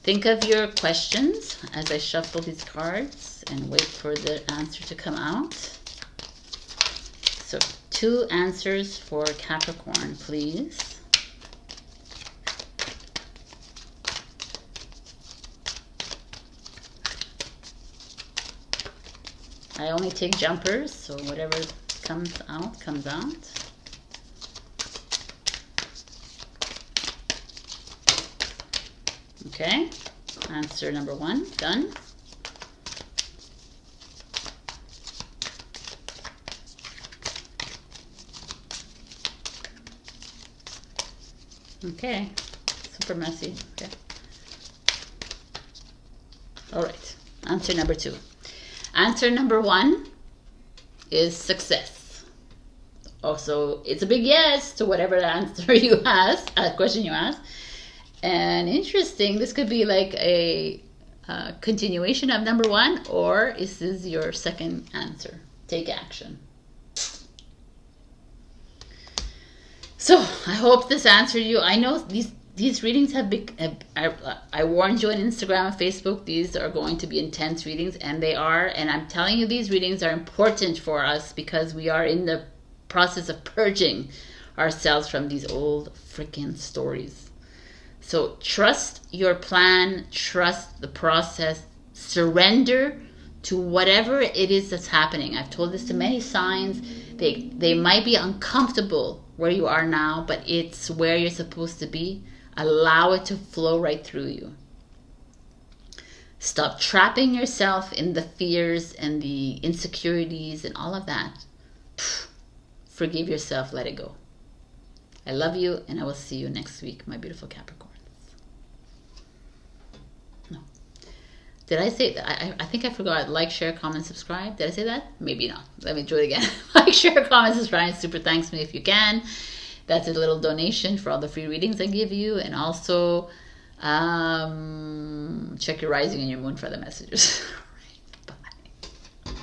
think of your questions as I shuffle these cards and wait for the answer to come out. So 2 answers for Capricorn, please. I only take jumpers, so whatever comes out, comes out. Okay, answer number 1, done. Okay, super messy. Okay. All right, answer number 2. Answer number 1 is success. Also, it's a big yes to whatever answer you ask, question you ask. And interesting, this could be like a continuation of number 1, or is this your second answer? Take action. So I hope this answered you. I know these readings have been, I warned you on Instagram and Facebook, these are going to be intense readings, and they are. And I'm telling you, these readings are important for us because we are in the process of purging ourselves from these old freaking stories. So trust your plan, trust the process, surrender to whatever it is that's happening. I've told this to many signs. They might be uncomfortable where you are now, but it's where you're supposed to be. Allow it to flow right through you. Stop trapping yourself in the fears and the insecurities and all of that. Forgive yourself, let it go. I love you, and I will see you next week, my beautiful Capricorns. No. Did I say that? I think I forgot. Like, share, comment, subscribe. Did I say that? Maybe not. Let me do it again. Like, share, comment, subscribe. Super thanks me if you can. That's a little donation for all the free readings I give you. And also, check your rising and your moon for the messages. All right, bye.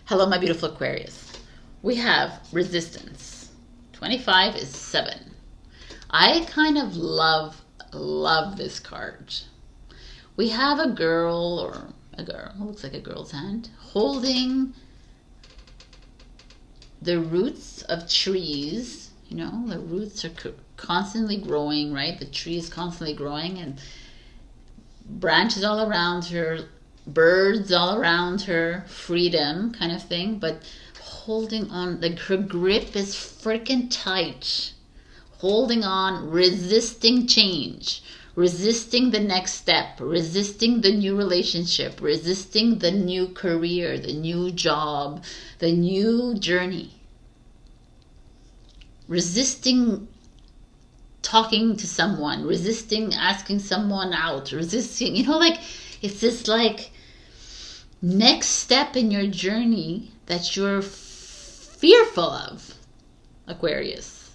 Hello, my beautiful Aquarius. We have resistance. 25 is 7. I kind of love this card. We have a girl, or a girl, it looks like a girl's hand, holding the roots of trees. You know, the roots are constantly growing, right? The tree is constantly growing, and branches all around her, birds all around her, freedom kind of thing, but holding on, like her grip is freaking tight, holding on, resisting change, resisting the next step, resisting the new relationship, resisting the new career, the new job, the new journey, resisting talking to someone, resisting asking someone out, resisting, you know, like it's this like next step in your journey that you're fearful of, Aquarius.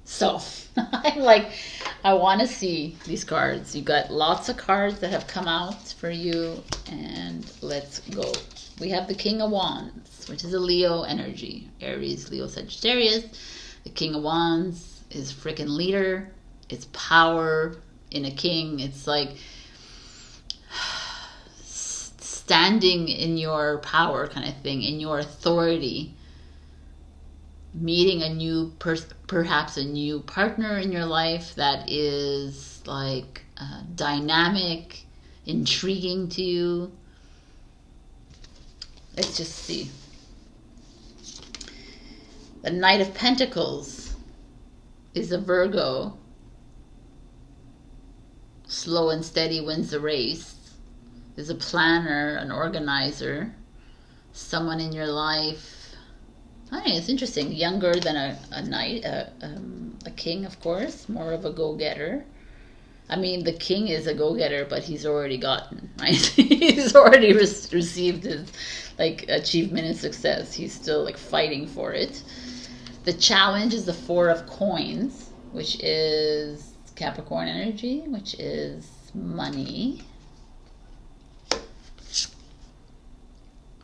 So I'm like, I want to see these cards. You got lots of cards that have come out for you, and let's go. We have the King of Wands, which is a Leo energy. Aries, Leo, Sagittarius. The King of Wands is freaking leader. It's power in a king. It's like standing in your power kind of thing, in your authority, meeting a new perhaps a new partner in your life that is like dynamic, intriguing to you. Let's just see. The Knight of Pentacles is a Virgo. Slow and steady wins the race. Is a planner, an organizer, someone in your life. I mean, it's interesting. Younger than a knight, a king, of course. More of a go-getter. I mean, the king is a go-getter, but he's already gotten, right? He's already received his like achievement and success. He's still like fighting for it. The challenge is the Four of Coins, which is Capricorn energy, which is money.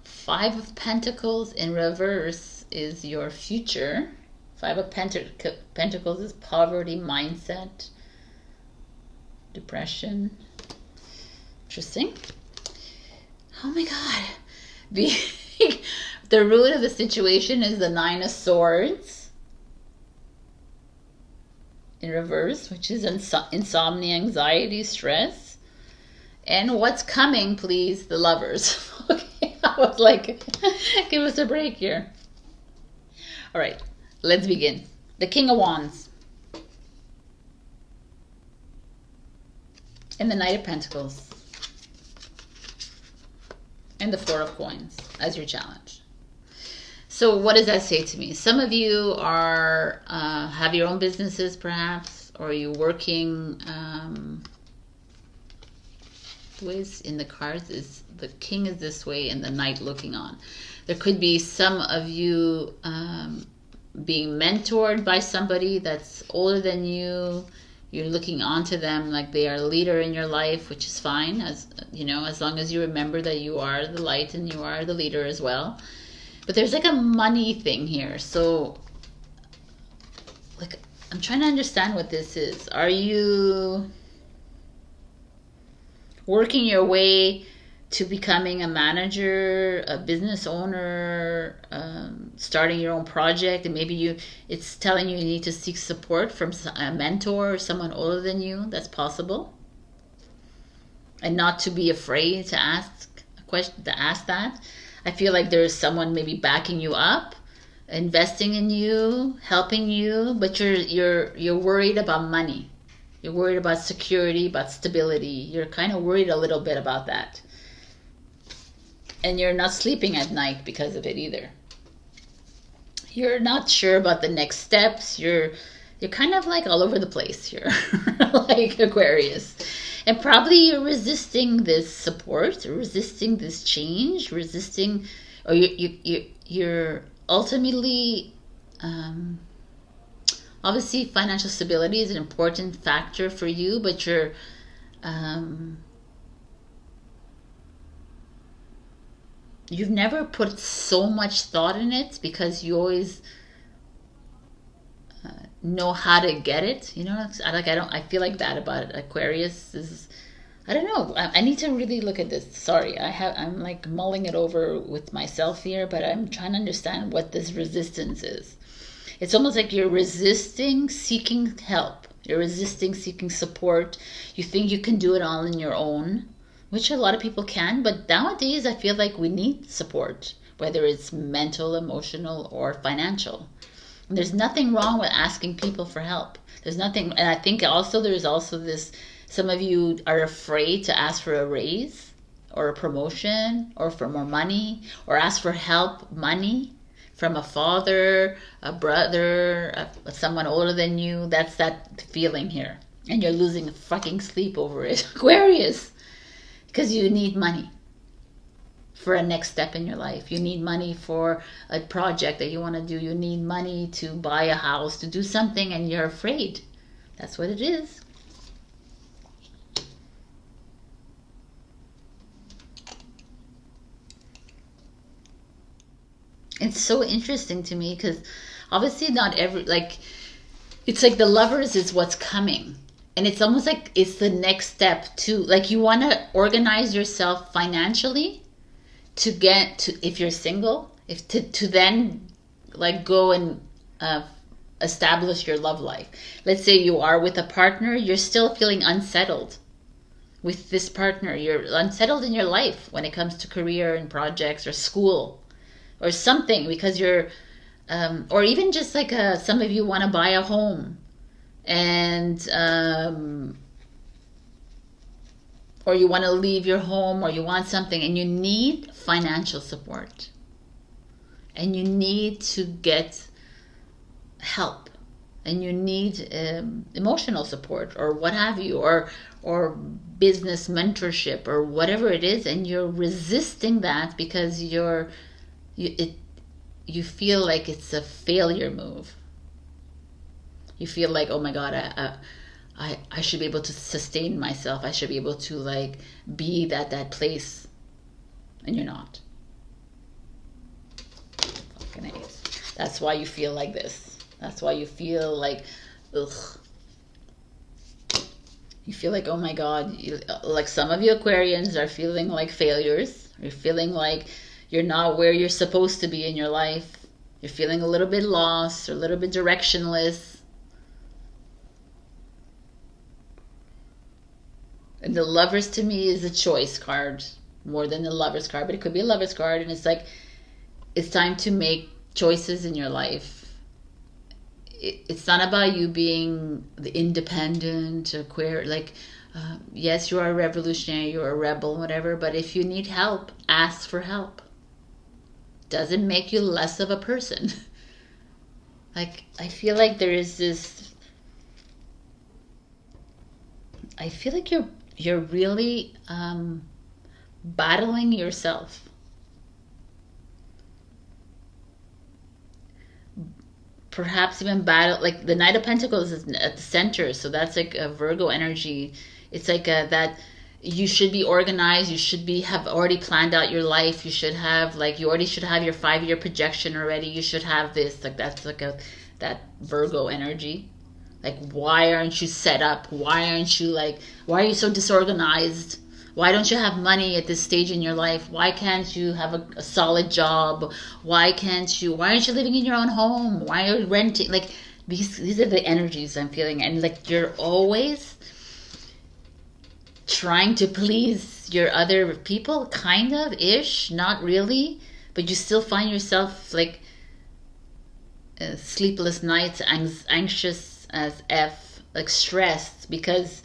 Five of Pentacles in reverse is your future. Five of Pentacles is poverty, mindset, depression. Interesting. Oh my God. The root of the situation is the Nine of Swords in reverse, which is insomnia, anxiety, stress. And what's coming, please? The Lovers. Okay, I was like, give us a break here. All right, let's begin. The King of Wands and the Knight of Pentacles and the Four of Coins as your challenge. So what does that say to me? Some of you are have your own businesses perhaps, or you're working. The ways in the cards is the King is this way and the Knight looking on. There could be some of you being mentored by somebody that's older than you. You're looking onto them like they are a leader in your life, which is fine, as you know, as long as you remember that you are the light and you are the leader as well. But there's like a money thing here. So like I'm trying to understand what this is. Are you working your way to becoming a manager, a business owner, starting your own project, and maybe it's telling you need to seek support from a mentor or someone older than you? That's possible. And not to be afraid to ask a question, to ask that. I feel like there's someone maybe backing you up, investing in you, helping you, but you're worried about money. You're worried about security, about stability. You're kind of worried a little bit about that. And you're not sleeping at night because of it either. You're not sure about the next steps. You're kind of like all over the place here, like Aquarius. And probably you're resisting this support, resisting this change, resisting, or you're ultimately, obviously financial stability is an important factor for you, but you've never put so much thought in it because you always know how to get it, you know. I feel like that about Aquarius is, I don't know. I need to really look at this. Sorry, I'm like mulling it over with myself here, but I'm trying to understand what this resistance is. It's almost like you're resisting seeking help. You're resisting seeking support. You think you can do it all on your own, which a lot of people can, but nowadays I feel like we need support, whether it's mental, emotional, or financial. And there's nothing wrong with asking people for help. There's nothing, and I think also there's also this, some of you are afraid to ask for a raise or a promotion or for more money or ask for help, money from a father, a brother, someone older than you. That's that feeling here. And you're losing fucking sleep over it, Aquarius, because you need money for a next step in your life. You need money for a project that you want to do. You need money to buy a house, to do something, and you're afraid. That's what it is. It's so interesting to me because obviously not every, like, It's like the Lovers is what's coming. And it's almost like it's the next step to, like, you want to organize yourself financially to get to, if you're single, if to then like go and establish your love life. Let's say you are with a partner, you're still feeling unsettled with this partner. You're unsettled in your life when it comes to career and projects or school or something, because you're or even just like some of you want to buy a home, and or you want to leave your home, or you want something, and you need financial support, and you need to get help, and you need emotional support, or what have you, or business mentorship, or whatever it is, and you're resisting that because you feel like it's a failure move. You feel like, oh my God, I should be able to sustain myself. I should be able to like be that place, and you're not. Fucking A's. That's why you feel like this. That's why you feel like, ugh. You feel like, oh my God, like some of you Aquarians are feeling like failures. You're feeling like you're not where you're supposed to be in your life. You're feeling a little bit lost or a little bit directionless. And the Lovers to me is a choice card more than the Lovers card, but it could be a Lovers card, and it's like it's time to make choices in your life. It's not about you being the independent or queer, like yes, you are a revolutionary, you're a rebel, whatever, but if you need help, ask for help. Doesn't make you less of a person. Like, I feel like there is this, I feel like you're really battling yourself. Perhaps even battle, like the Knight of Pentacles is at the center, so that's like a Virgo energy. It's like that you should be organized, you should have already planned out your life, you should have, like, you already should have your 5-year projection already, you should have this, like, that's like that Virgo energy. Like, why aren't you set up? Why are you so disorganized? Why don't you have money at this stage in your life? Why can't you have a solid job? Why aren't you living in your own home? Why are you renting? Like, these are the energies I'm feeling. And like, you're always trying to please your other people, kind of, ish, not really. But you still find yourself like sleepless nights, anxious as F, like stressed because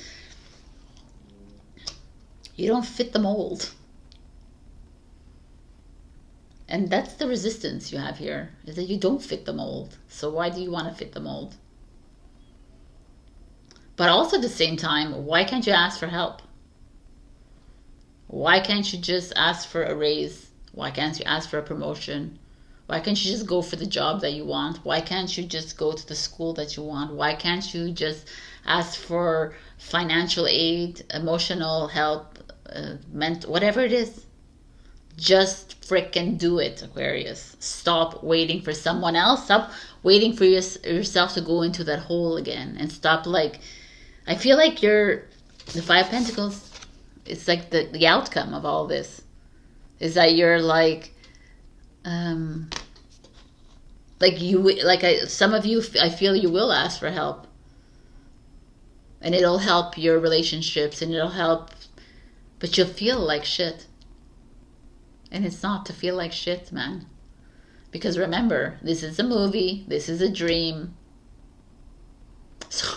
you don't fit the mold. And that's the resistance you have here, is that you don't fit the mold. So why do you want to fit the mold? But also at the same time, why can't you ask for help? Why can't you just ask for a raise? Why can't you ask for a promotion? Why can't you just go for the job that you want? Why can't you just go to the school that you want? Why can't you just ask for financial aid, emotional help, whatever it is? Just frickin' do it, Aquarius. Stop waiting for someone else. Stop waiting for yourself to go into that hole again. And stop, like, I feel like the 5 of Pentacles, it's like the outcome of all this is that you're like, some of you, I feel you will ask for help. And it'll help your relationships, and it'll help, but you'll feel like shit. And it's not to feel like shit, man. Because remember, this is a movie, this is a dream. So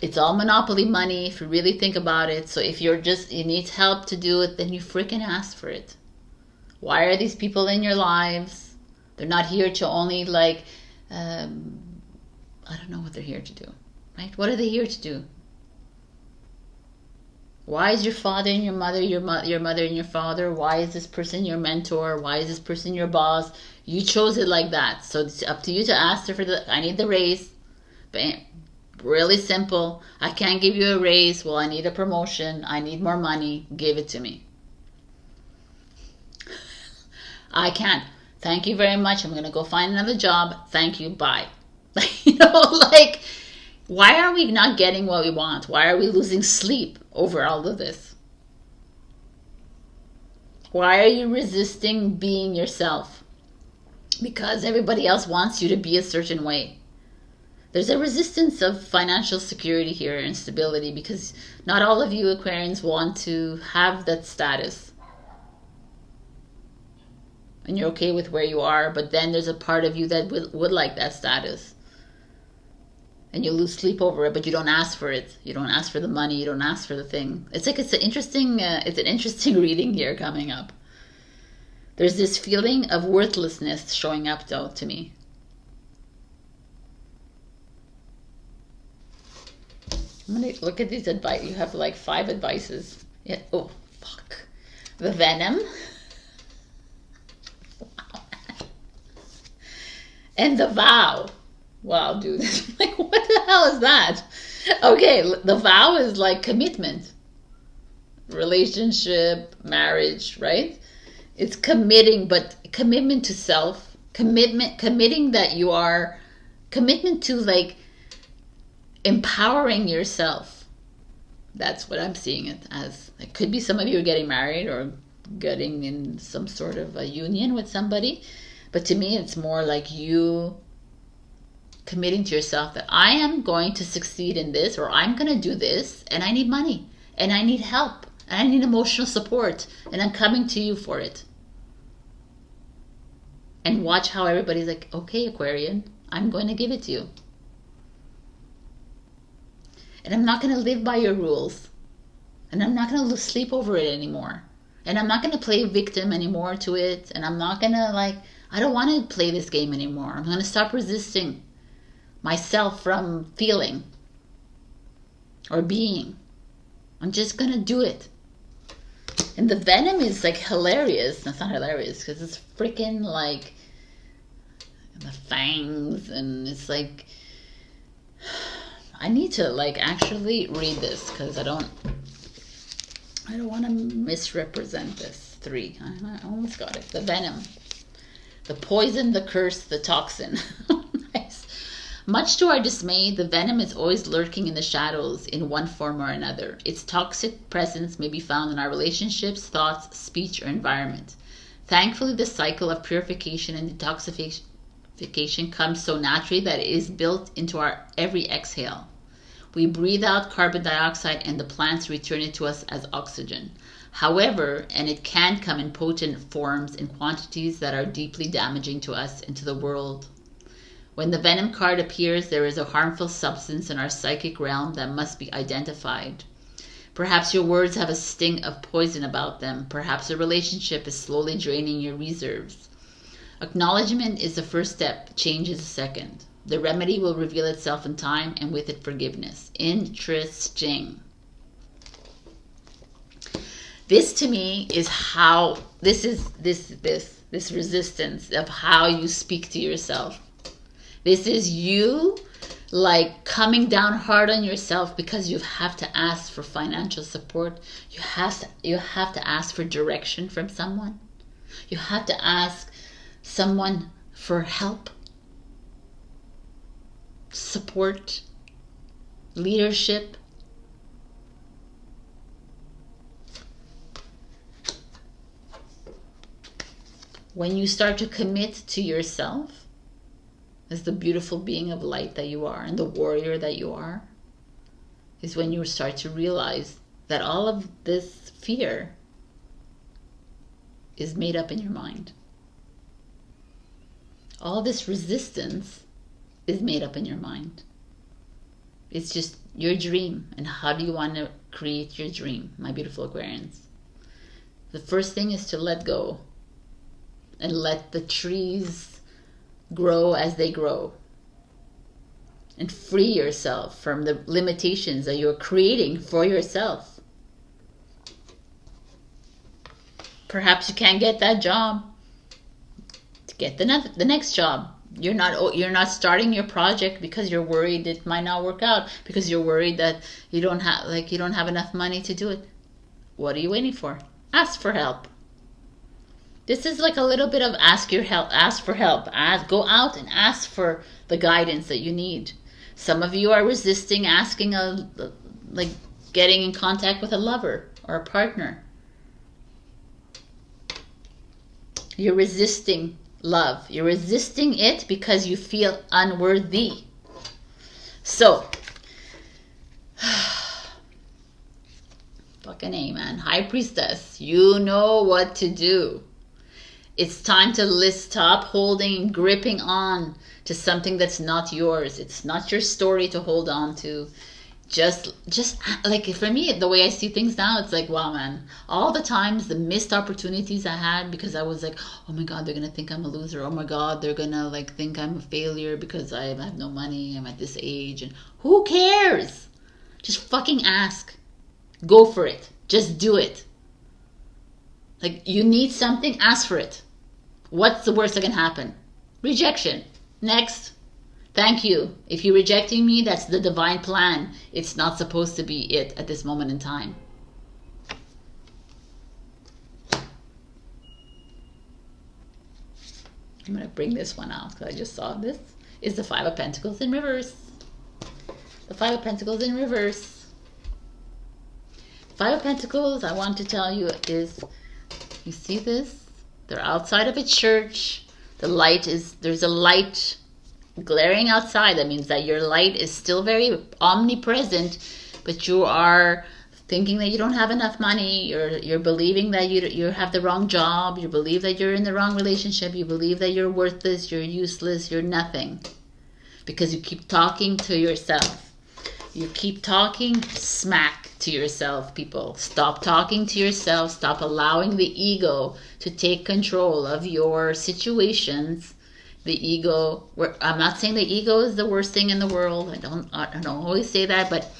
it's all monopoly money if you really think about it. So if you need help to do it, then you freaking ask for it. Why are these people in your lives? They're not here to only like, I don't know what they're here to do, right? What are they here to do? Why is your father and your mother your mother and your father? Why is this person your mentor? Why is this person your boss? You chose it like that. So it's up to you to ask her for I need the raise. Bam. Really simple. I can't give you a raise. Well, I need a promotion. I need more money. Give it to me. I can't. Thank you very much. I'm going to go find another job. Thank you. Bye. Like, why are we not getting what we want? Why are we losing sleep over all of this? Why are you resisting being yourself? Because everybody else wants you to be a certain way. There's a resistance of financial security here and stability because not all of you Aquarians want to have that status. And you're okay with where you are, but then there's a part of you that would like that status. And you lose sleep over it, but you don't ask for it. You don't ask for the money. You don't ask for the thing. It's like it's an interesting reading here coming up. There's this feeling of worthlessness showing up though to me. I'm gonna look at these advice. You have like 5 advices. Yeah. Oh fuck. The venom. And the vow. Wow, dude. Like, what the hell is that? Okay, the vow is like commitment. Relationship, marriage, right? It's committing, but commitment to self. Committing that you are... Commitment to, like, empowering yourself. That's what I'm seeing it as. It could be some of you are getting married or getting in some sort of a union with somebody. But to me, it's more like you committing to yourself that I am going to succeed in this, or I'm going to do this, and I need money, and I need help, and I need emotional support, and I'm coming to you for it. And watch how everybody's like, okay, Aquarian, I'm going to give it to you. And I'm not going to live by your rules. And I'm not going to lose sleep over it anymore. And I'm not going to play victim anymore to it. And I'm not going to I don't want to play this game anymore. I'm going to stop resisting myself from feeling or being. I'm just going to do it. And the venom is like hilarious. That's not hilarious because it's freaking like the fangs, and it's like I need to actually read this because I don't want to misrepresent this. 3. I almost got it. The venom. The poison, the curse, the toxin. Nice. Much to our dismay, the venom is always lurking in the shadows in one form or another. Its toxic presence may be found in our relationships, thoughts, speech, or environment. Thankfully, the cycle of purification and detoxification comes so naturally that it is built into our every exhale. We breathe out carbon dioxide and the plants return it to us as oxygen. However, and it can come in potent forms in quantities that are deeply damaging to us and to the world. When the venom card appears, there is a harmful substance in our psychic realm that must be identified. Perhaps your words have a sting of poison about them. Perhaps a relationship is slowly draining your reserves. Acknowledgement is the first step. Change is the second. The remedy will reveal itself in time, and with it forgiveness. Interesting. This to me is how this resistance of how you speak to yourself. This is you coming down hard on yourself because you have to ask for financial support. You have to ask for direction from someone. You have to ask someone for help, support, leadership. When you start to commit to yourself as the beautiful being of light that you are and the warrior that you are, is when you start to realize that all of this fear is made up in your mind. All this resistance is made up in your mind. It's just your dream. And how do you want to create your dream, my beautiful Aquarians? The first thing is to let go and let the trees grow as they grow, and free yourself from the limitations that you're creating for yourself. Perhaps you can't get that job. Get the next job. You're not starting your project because you're worried it might not work out, because you're worried that you don't have enough money to do it. What are you waiting for? Ask for help. This is like a little bit of ask for help. Go out and ask for the guidance that you need. Some of you are resisting asking like getting in contact with a lover or a partner. You're resisting love. You're resisting it because you feel unworthy. So, fucking amen. High Priestess, you know what to do. It's time to stop holding, gripping on to something that's not yours. It's not your story to hold on to. Just like for me, the way I see things now, it's like, wow, man, all the times, the missed opportunities I had because I was like, oh my God, they're going to think I'm a loser. Oh my God, they're going to like think I'm a failure because I have no money. I'm at this age. And who cares? Just fucking ask. Go for it. Just do it. Like, you need something, ask for it. What's the worst that can happen? Rejection. Next. Thank you. If you're rejecting me, that's the divine plan. It's not supposed to be it at this moment in time. I'm going to bring this one out because I just saw this. Is the Five of Pentacles in reverse. The Five of Pentacles in reverse. Five of Pentacles, I want to tell you, is, you see this? They're outside of a church. There's a light glaring outside. That means that your light is still very omnipresent, but you are thinking that you don't have enough money. You're believing that you have the wrong job. You believe that you're in the wrong relationship. You believe that you're worthless, you're useless, you're nothing. Because you keep talking to yourself. You keep talking smack to yourself, people. Stop talking to yourself. Stop allowing the ego to take control of your situations. The ego, I'm not saying the ego is the worst thing in the world. I don't always say that, but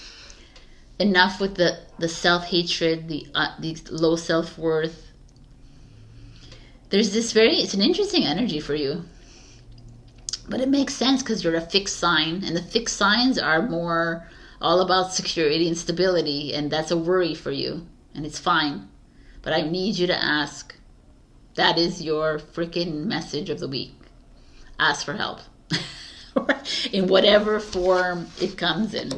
enough with the self-hatred, the low self-worth. There's this it's an interesting energy for you. But it makes sense because you're a fixed sign, and the fixed signs are more all about security and stability, and that's a worry for you, and it's fine. But I need you to ask. That is your freaking message of the week. Ask for help. In whatever form it comes in.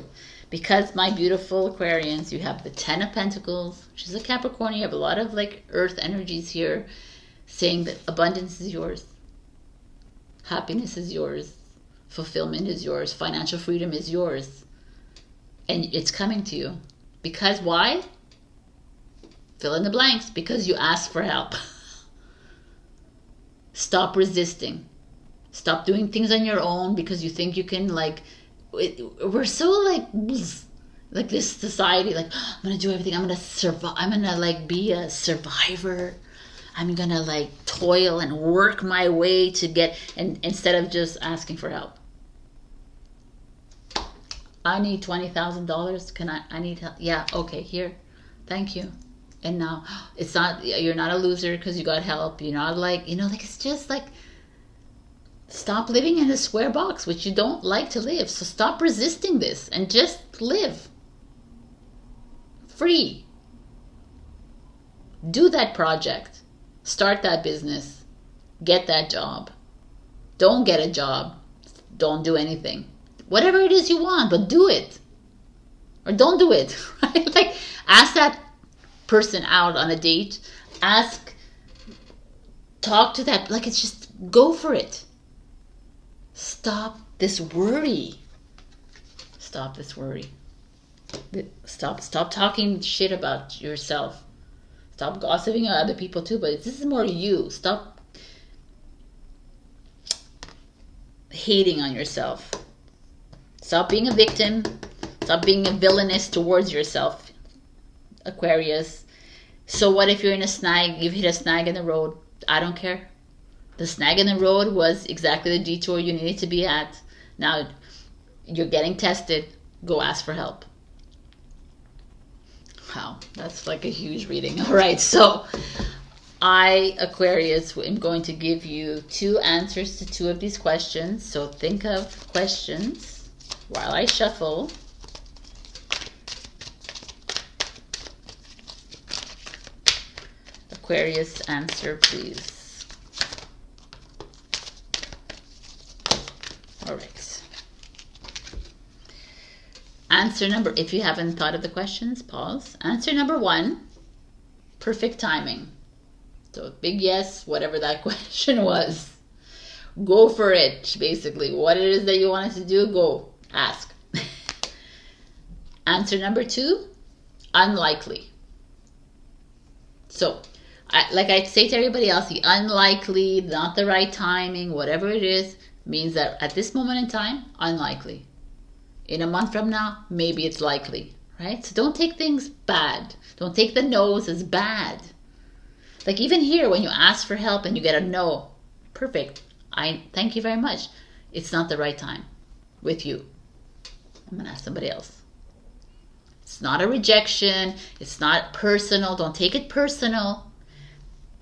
Because, my beautiful Aquarians, you have the Ten of Pentacles, which is a Capricorn. You have a lot of like earth energies here saying that abundance is yours. Happiness is yours. Fulfillment is yours. Financial freedom is yours. And it's coming to you. Because why? Fill in the blanks. Because you asked for help. Stop resisting. Stop doing things on your own because you think you can, like, we're so like this society, like, oh, I'm going to do everything. I'm going to survive. I'm going to like be a survivor. I'm going to like toil and work my way to get, and instead of just asking for help. I need $20,000. I need help. Yeah, okay, here. Thank you. And now it's not, you're not a loser because you got help. You're not like, like it's just like, stop living in a square box, which you don't like to live. So stop resisting this and just live. Free. Do that project. Start that business. Get that job. Don't get a job. Don't do anything. Whatever it is you want, but do it. Or don't do it. Right? Like, ask that person out on a date. Talk to that. Like, it's just, go for it. Stop this worry. Stop this worry. Stop talking shit about yourself. Stop gossiping about other people too, but this is more you. Stop hating on yourself. Stop being a victim. Stop being a villainess towards yourself, Aquarius. So what if you're in a snag, you've hit a snag in the road? I don't care. The snag in the road was exactly the detour you needed to be at. Now you're getting tested. Go ask for help. Wow, that's like a huge reading. All right, so I, Aquarius, am going to give you 2 answers to 2 of these questions. So think of questions while I shuffle. Aquarius, answer please. if you haven't thought of the questions, pause. Answer number 1, perfect timing. So big yes, whatever that question was. Go for it, basically. What it is that you wanted to do, go. Ask. Answer number 2, unlikely. So, like I say to everybody else, the unlikely, not the right timing, whatever it is, means that at this moment in time, unlikely. In a month from now, maybe it's likely, right? So don't take things bad. Don't take the no's as bad. Like even here, when you ask for help and you get a no, perfect. I thank you very much. It's not the right time with you. I'm going to ask somebody else. It's not a rejection. It's not personal. Don't take it personal.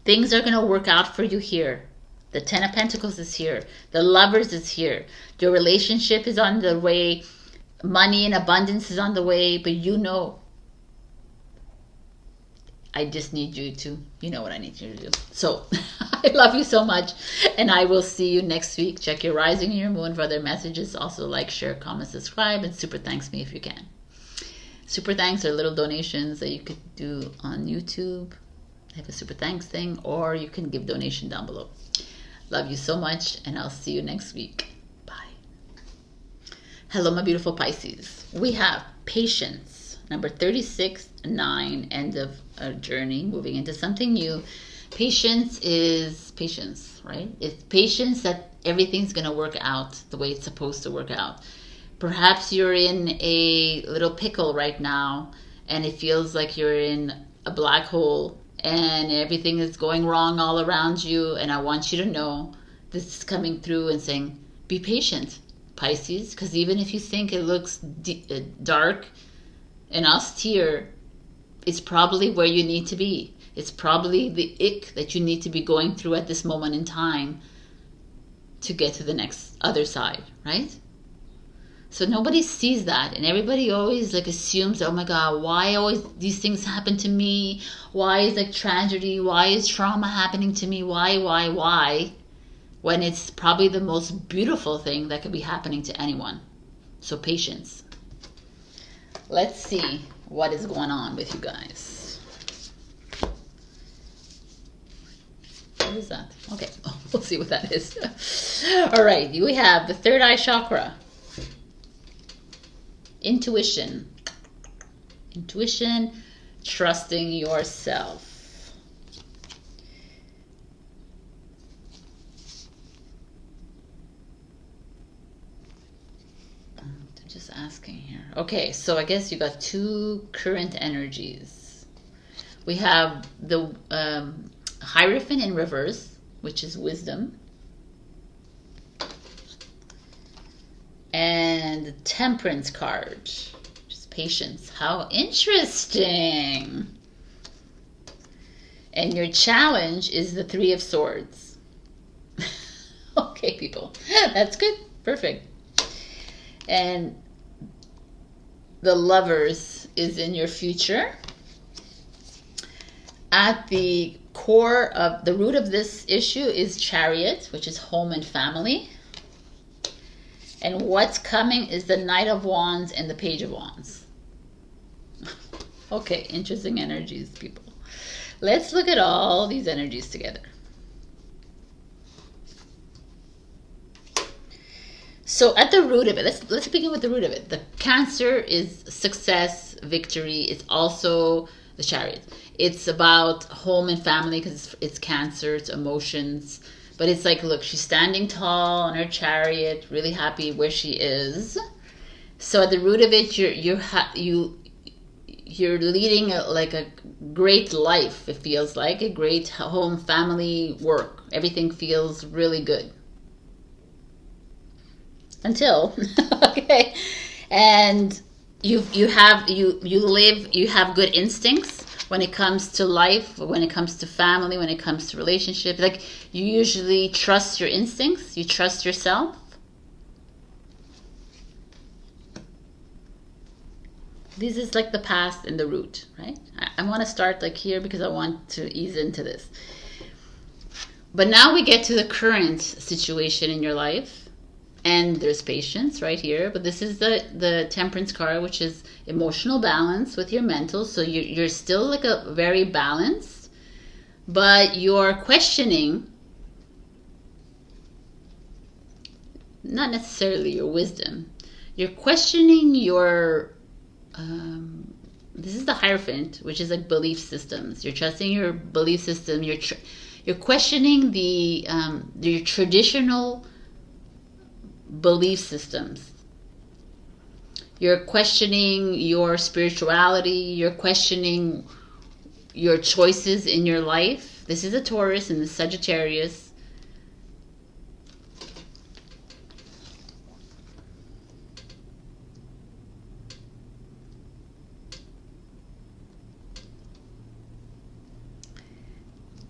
Things are going to work out for you here. The 10 of Pentacles is here. The Lovers is here. Your relationship is on the way. Money and abundance is on the way. But you know, I just need you to, you know what I need you to do. So, I love you so much. And I will see you next week. Check your rising and your moon for other messages. Also like, share, comment, subscribe. And super thanks me if you can. Super thanks are little donations that you could do on YouTube. I have a super thanks thing. Or you can give donation down below. Love you so much. And I'll see you next week. Bye. Hello, my beautiful Pisces. We have patience. Number 36, 9, end of a journey, moving into something new. Patience is patience, right? It's patience that everything's going to work out the way it's supposed to work out. Perhaps you're in a little pickle right now and it feels like you're in a black hole and everything is going wrong all around you. And I want you to know this is coming through and saying, be patient, Pisces, because even if you think it looks dark and austere, it's probably where you need to be. It's probably the ick that you need to be going through at this moment in time to get to the next other side, right? So nobody sees that, and everybody always like assumes, oh my God, why always these things happen to me? Why is like tragedy? Why is trauma happening to me? Why? When it's probably the most beautiful thing that could be happening to anyone. So patience. Let's see what is going on with you guys. What is that? Okay, we'll see what that is. All right, we have the third eye chakra. Intuition. Intuition, trusting yourself. Just asking here. Okay, so I guess you got two current energies. We have the Hierophant in reverse, which is wisdom, and the Temperance card, which is patience. How interesting! And your challenge is the Three of Swords. Okay, people, that's good, perfect. And the Lovers is in your future. At the core of the root of this issue is Chariot, which is home and family. And what's coming is the Knight of Wands and the Page of Wands. Okay, interesting energies, people. Let's look at all these energies together. So at the root of it, let's begin with the root of it. The Cancer is success, victory. It's also the Chariot. It's about home and family because it's Cancer, it's emotions. But it's like, look, she's standing tall on her chariot, really happy where she is. So at the root of it, you're leading a great life. It feels like a great home, family, work. Everything feels really good. Until okay, and you have good instincts when it comes to life, when it comes to family, when it comes to relationships. Like you usually trust your instincts, you trust yourself. This is like the past and the root, right? I want to start like here because I want to ease into this. But now we get to the current situation in your life. And there's patience right here, but this is the Temperance card, which is emotional balance with your mental. So you're still like a very balanced, but you're questioning, not necessarily your wisdom. You're questioning your, this is the Hierophant, which is like belief systems. You're trusting your belief system. You're questioning your traditional belief systems. You're questioning your spirituality. You're questioning your choices in your life. This is a Taurus and the Sagittarius.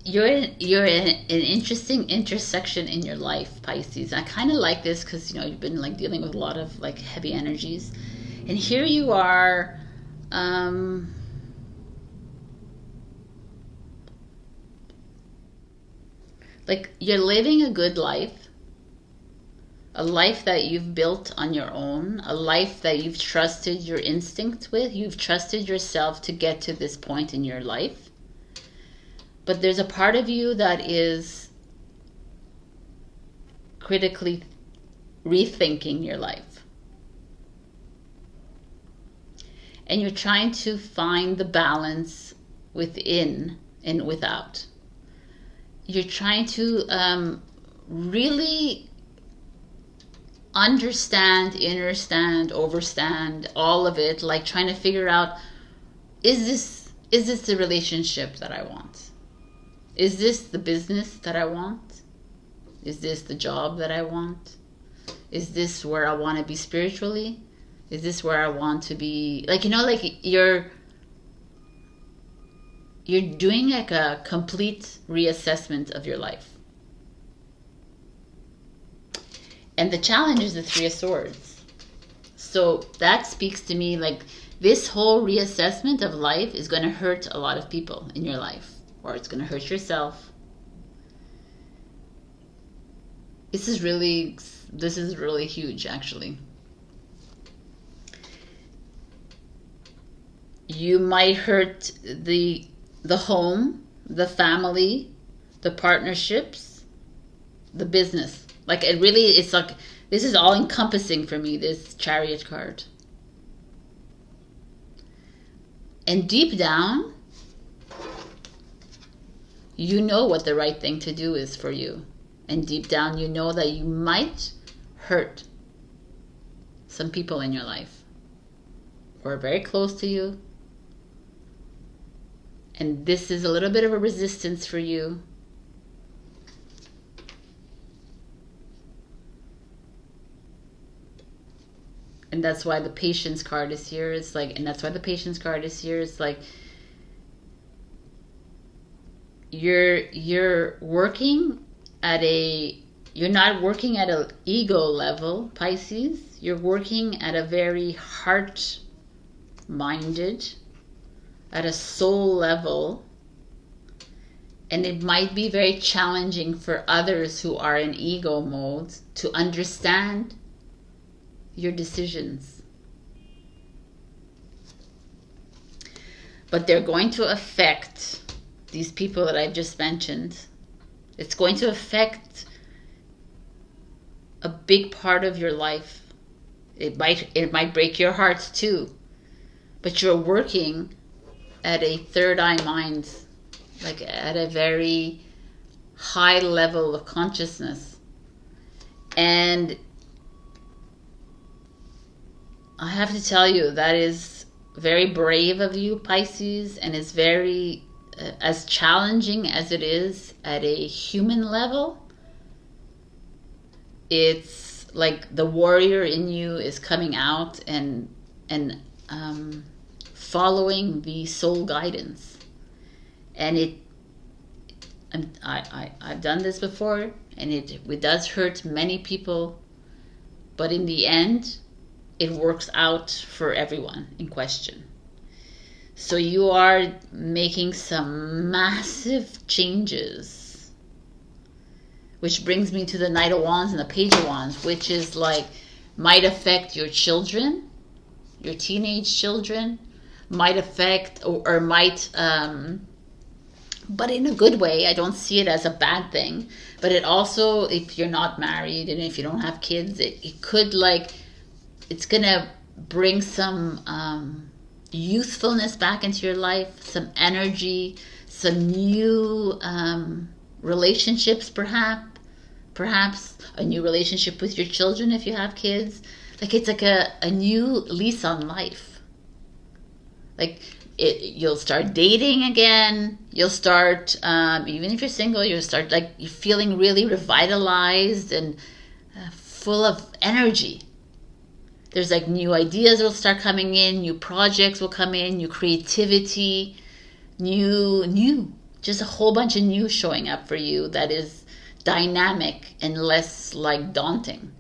You're in an interesting intersection in your life, Pisces. I kind of like this because, you know, you've been like dealing with a lot of like heavy energies, and here you are, like you're living a good life, a life that you've built on your own, a life that you've trusted your instinct with. You've trusted yourself to get to this point in your life. But there's a part of you that is critically rethinking your life. And you're trying to find the balance within and without. You're trying to really understand, overstand all of it, like trying to figure out, is this the relationship that I want? Is this the business that I want? Is this the job that I want? Is this where I want to be spiritually? Is this where I want to be? Like, you know, like you're doing like a complete reassessment of your life. And the challenge is the Three of Swords. So that speaks to me like this whole reassessment of life is going to hurt a lot of people in your life. Or it's going to hurt yourself. This is really huge, actually. You might hurt the home, the family, the partnerships, the business. Like it's like, this is all encompassing for me, this Chariot card. And deep down, you know what the right thing to do is for you. And deep down, you know that you might hurt some people in your life who are very close to you. And this is a little bit of a resistance for you. And that's why the Patience card is here. It's like, and that's why the Patience card is here. It's like, you're working at you're not working at an ego level, Pisces. You're working at a very heart-minded, at a soul level. And it might be very challenging for others who are in ego mode to understand your decisions. But they're going to affect these people that I've just mentioned. It's going to affect a big part of your life. It might break your heart too. But you're working at a third eye mind, like at a very high level of consciousness. And I have to tell you, that is very brave of you, Pisces, and is very as challenging as it is at a human level. It's like the warrior in you is coming out and following the soul guidance. And I've done this before, and it does hurt many people, but in the end, it works out for everyone in question. So you are making some massive changes which brings me to the Knight of Wands and the Page of Wands, which is like, might affect your children, your teenage children, might affect or might, but in a good way. I don't see it as a bad thing. But it also, if you're not married and if you don't have kids, it could like, it's gonna bring some youthfulness back into your life, some energy, some new relationships, perhaps a new relationship with your children if you have kids. Like, it's like a new lease on life. Like, you'll start dating again. You'll start, even if you're single, you'll start like, you're feeling really revitalized and full of energy. There's like new ideas will start coming in, new projects will come in, new creativity, new, just a whole bunch of new showing up for you that is dynamic and less like daunting.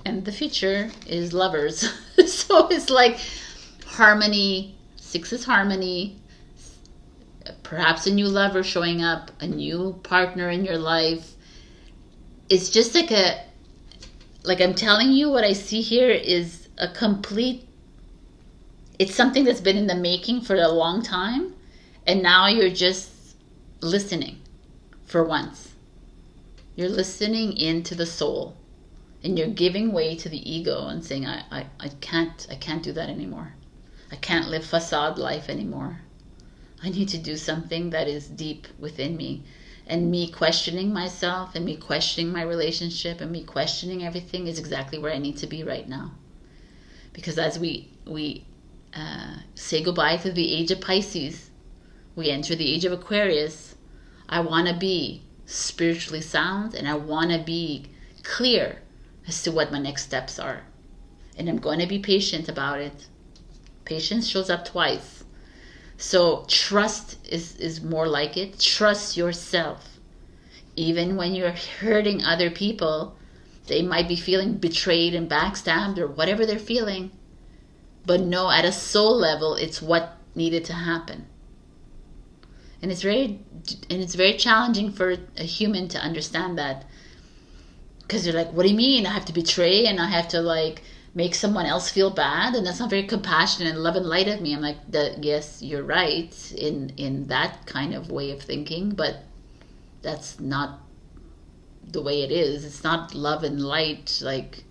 And the future is Lovers. So it's like harmony. 6 is harmony. Perhaps a new lover showing up, a new partner in your life. It's just like I'm telling you, what I see here is a complete, it's something that's been in the making for a long time. And now you're just listening for once. You're listening into the soul. And you're giving way to the ego and saying, I can't do that anymore. I can't live facade life anymore. I need to do something that is deep within me. And me questioning myself and me questioning my relationship and me questioning everything is exactly where I need to be right now. Because as we say goodbye to the age of Pisces, we enter the age of Aquarius. I want to be spiritually sound and I want to be clear as to what my next steps are. And I'm going to be patient about it. Patience shows up twice. So trust is more like it. Trust yourself. Even when you're hurting other people, they might be feeling betrayed and backstabbed or whatever they're feeling. But no, at a soul level, it's what needed to happen. And it's very challenging for a human to understand that. Because you're like, what do you mean? I have to betray and I have to like make someone else feel bad? And that's not very compassionate and love and light of me. I'm like, yes, you're right in that kind of way of thinking, but that's not the way it is. It's not love and light, like,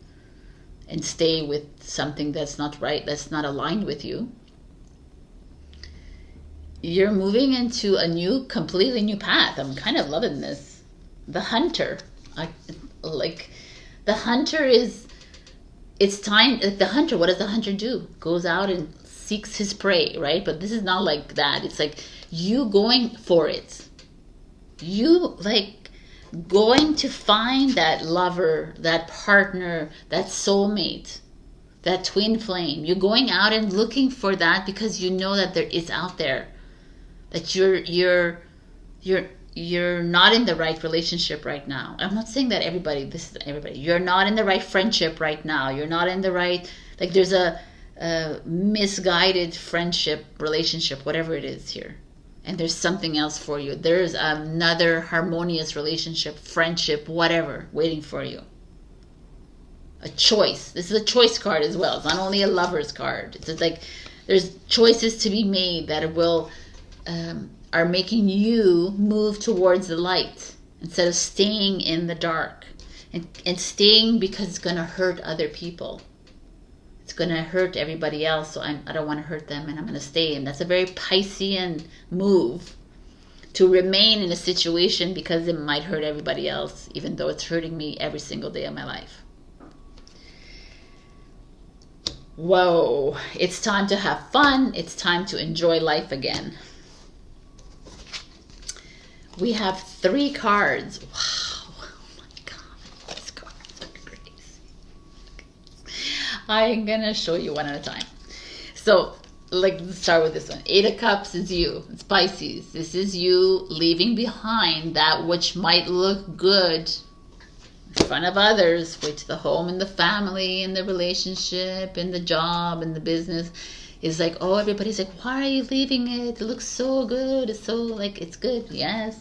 and stay with something that's not right, that's not aligned with you. You're moving into a completely new path. I'm kind of loving this. The hunter. Like the hunter is, it's time. The hunter, what does the hunter do? Goes out and seeks his prey, right? But this is not like that. It's like you going for it. You like going to find that lover, that partner, that soulmate, that twin flame. You're going out and looking for that because you know that it's out there. That you're not in the right relationship right now. I'm not saying that this is everybody. You're not in the right friendship right now. You're not in the right, like there's a misguided friendship, relationship, whatever it is here. And there's something else for you. There's another harmonious relationship, friendship, whatever, waiting for you. A choice. This is a choice card as well. It's not only a lover's card. It's like there's choices to be made that will are making you move towards the light instead of staying in the dark and staying because it's going to hurt other people. It's going to hurt everybody else, so I don't want to hurt them and I'm going to stay. And that's a very Piscean move, to remain in a situation because it might hurt everybody else, even though it's hurting me every single day of my life. Whoa, it's time to have fun. It's time to enjoy life again. We have 3 cards. Wow. Oh my God. These cards are crazy. I'm going to show you one at a time. So, let's start with this one. 8 of Cups is you. It's Pisces. This is you leaving behind that which might look good in front of others, which the home and the family and the relationship and the job and the business. It's like, oh, everybody's like, why are you leaving it? It looks so good. It's so like, it's good. Yes.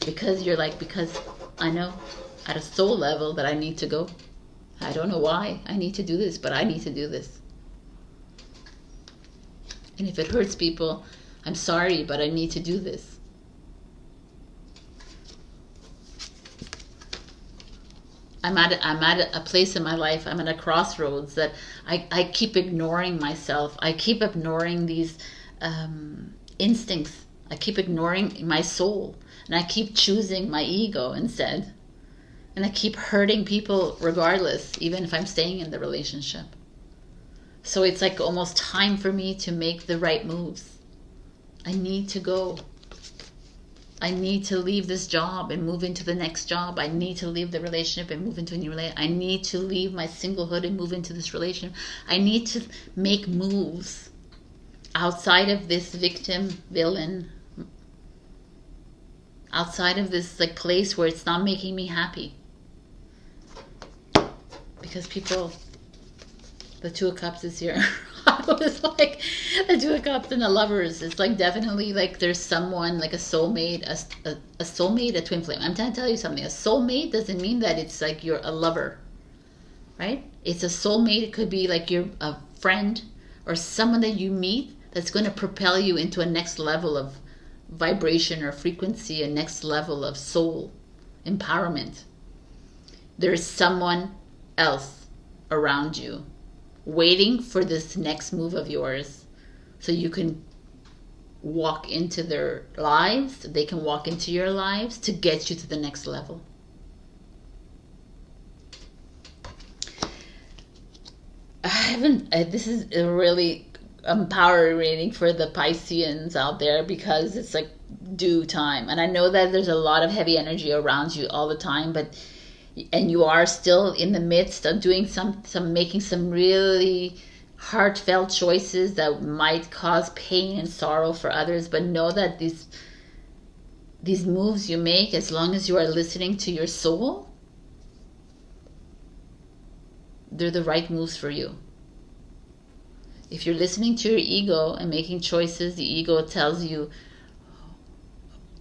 Because you're like, because I know at a soul level that I need to go. I don't know why I need to do this, but I need to do this. And if it hurts people, I'm sorry, but I need to do this. I'm at a place in my life, I'm at a crossroads that I keep ignoring myself. I keep ignoring these instincts. I keep ignoring my soul. And I keep choosing my ego instead. And I keep hurting people regardless, even if I'm staying in the relationship. So it's like almost time for me to make the right moves. I need to go. I need to leave this job and move into the next job. I need to leave the relationship and move into a new relationship. I need to leave my singlehood and move into this relationship. I need to make moves outside of this victim, villain, outside of this like place where it's not making me happy. Because people, the Two of Cups is here. I was like, the Two of Cups and the Lovers. It's like definitely like there's someone like a soulmate, a soulmate, a twin flame. I'm trying to tell you something. A soulmate doesn't mean that it's like you're a lover, right? It's a soulmate. It could be like you're a friend or someone that you meet that's going to propel you into a next level of vibration or frequency, a next level of soul empowerment. There's someone else around you waiting for this next move of yours so you can walk into their lives, they can walk into your lives to get you to the next level. This is a really empowering reading for the Pisceans out there because it's like due time. And I know that there's a lot of heavy energy around you all the time, and you are still in the midst of doing making some really heartfelt choices that might cause pain and sorrow for others. But know that these moves you make, as long as you are listening to your soul, they're the right moves for you. If you're listening to your ego and making choices, the ego tells you,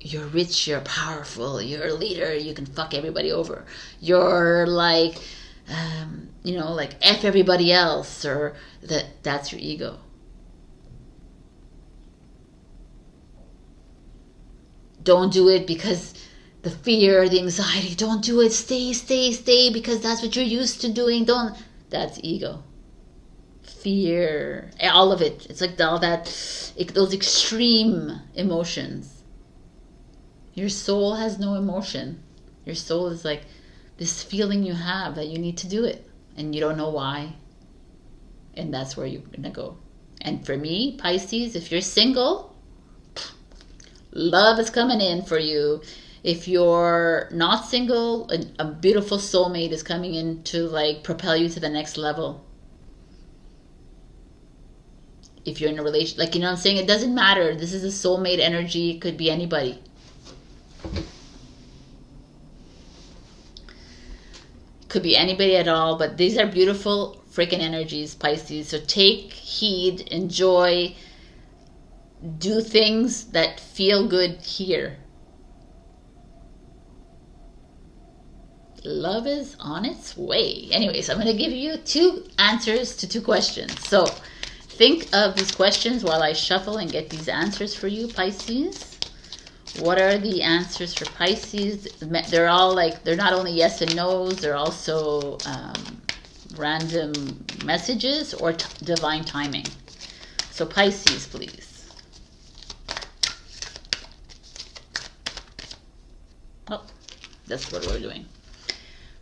you're rich, you're powerful, you're a leader, you can fuck everybody over. You're like, like F everybody else, or that's your ego. Don't do it because the fear, the anxiety, don't do it, stay, because that's what you're used to doing. That's ego. Fear, all of it. It's like all that, those extreme emotions. Your soul has no emotion. Your soul is like this feeling you have that you need to do it and you don't know why. And that's where you're going to go. And for me, Pisces, if you're single, love is coming in for you. If you're not single, a beautiful soulmate is coming in to like propel you to the next level. If you're in a relationship, like, you know what I'm saying? It doesn't matter. This is a soulmate energy. It could be anybody. Could be anybody at all, but these are beautiful freaking energies, Pisces. So take heed, enjoy, do things that feel good here. Love is on its way. Anyways, I'm going to give you 2 answers to 2 questions. So think of these questions while I shuffle and get these answers for you, Pisces. What are the answers for Pisces? They're all like, they're not only yes and no's, they're also random messages or divine timing. So Pisces, please. Oh, that's what we're doing.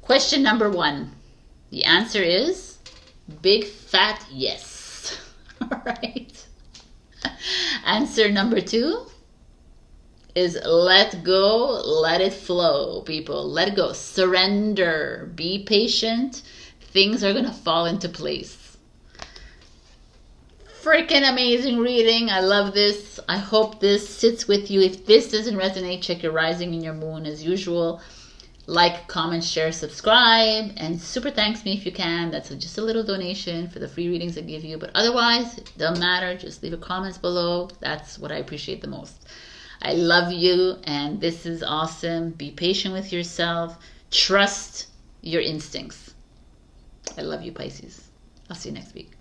Question number 1. The answer is big fat yes. All right. Answer number 2 is let go, let it flow, people. Let it go. Surrender. Be patient. Things are going to fall into place. Freaking amazing reading. I love this. I hope this sits with you. If this doesn't resonate, check your rising and your moon as usual. Like, comment, share, subscribe, and super thanks me if you can. That's just a little donation for the free readings I give you. But otherwise, it doesn't matter. Just leave your comments below. That's what I appreciate the most. I love you, and this is awesome. Be patient with yourself. Trust your instincts. I love you, Pisces. I'll see you next week.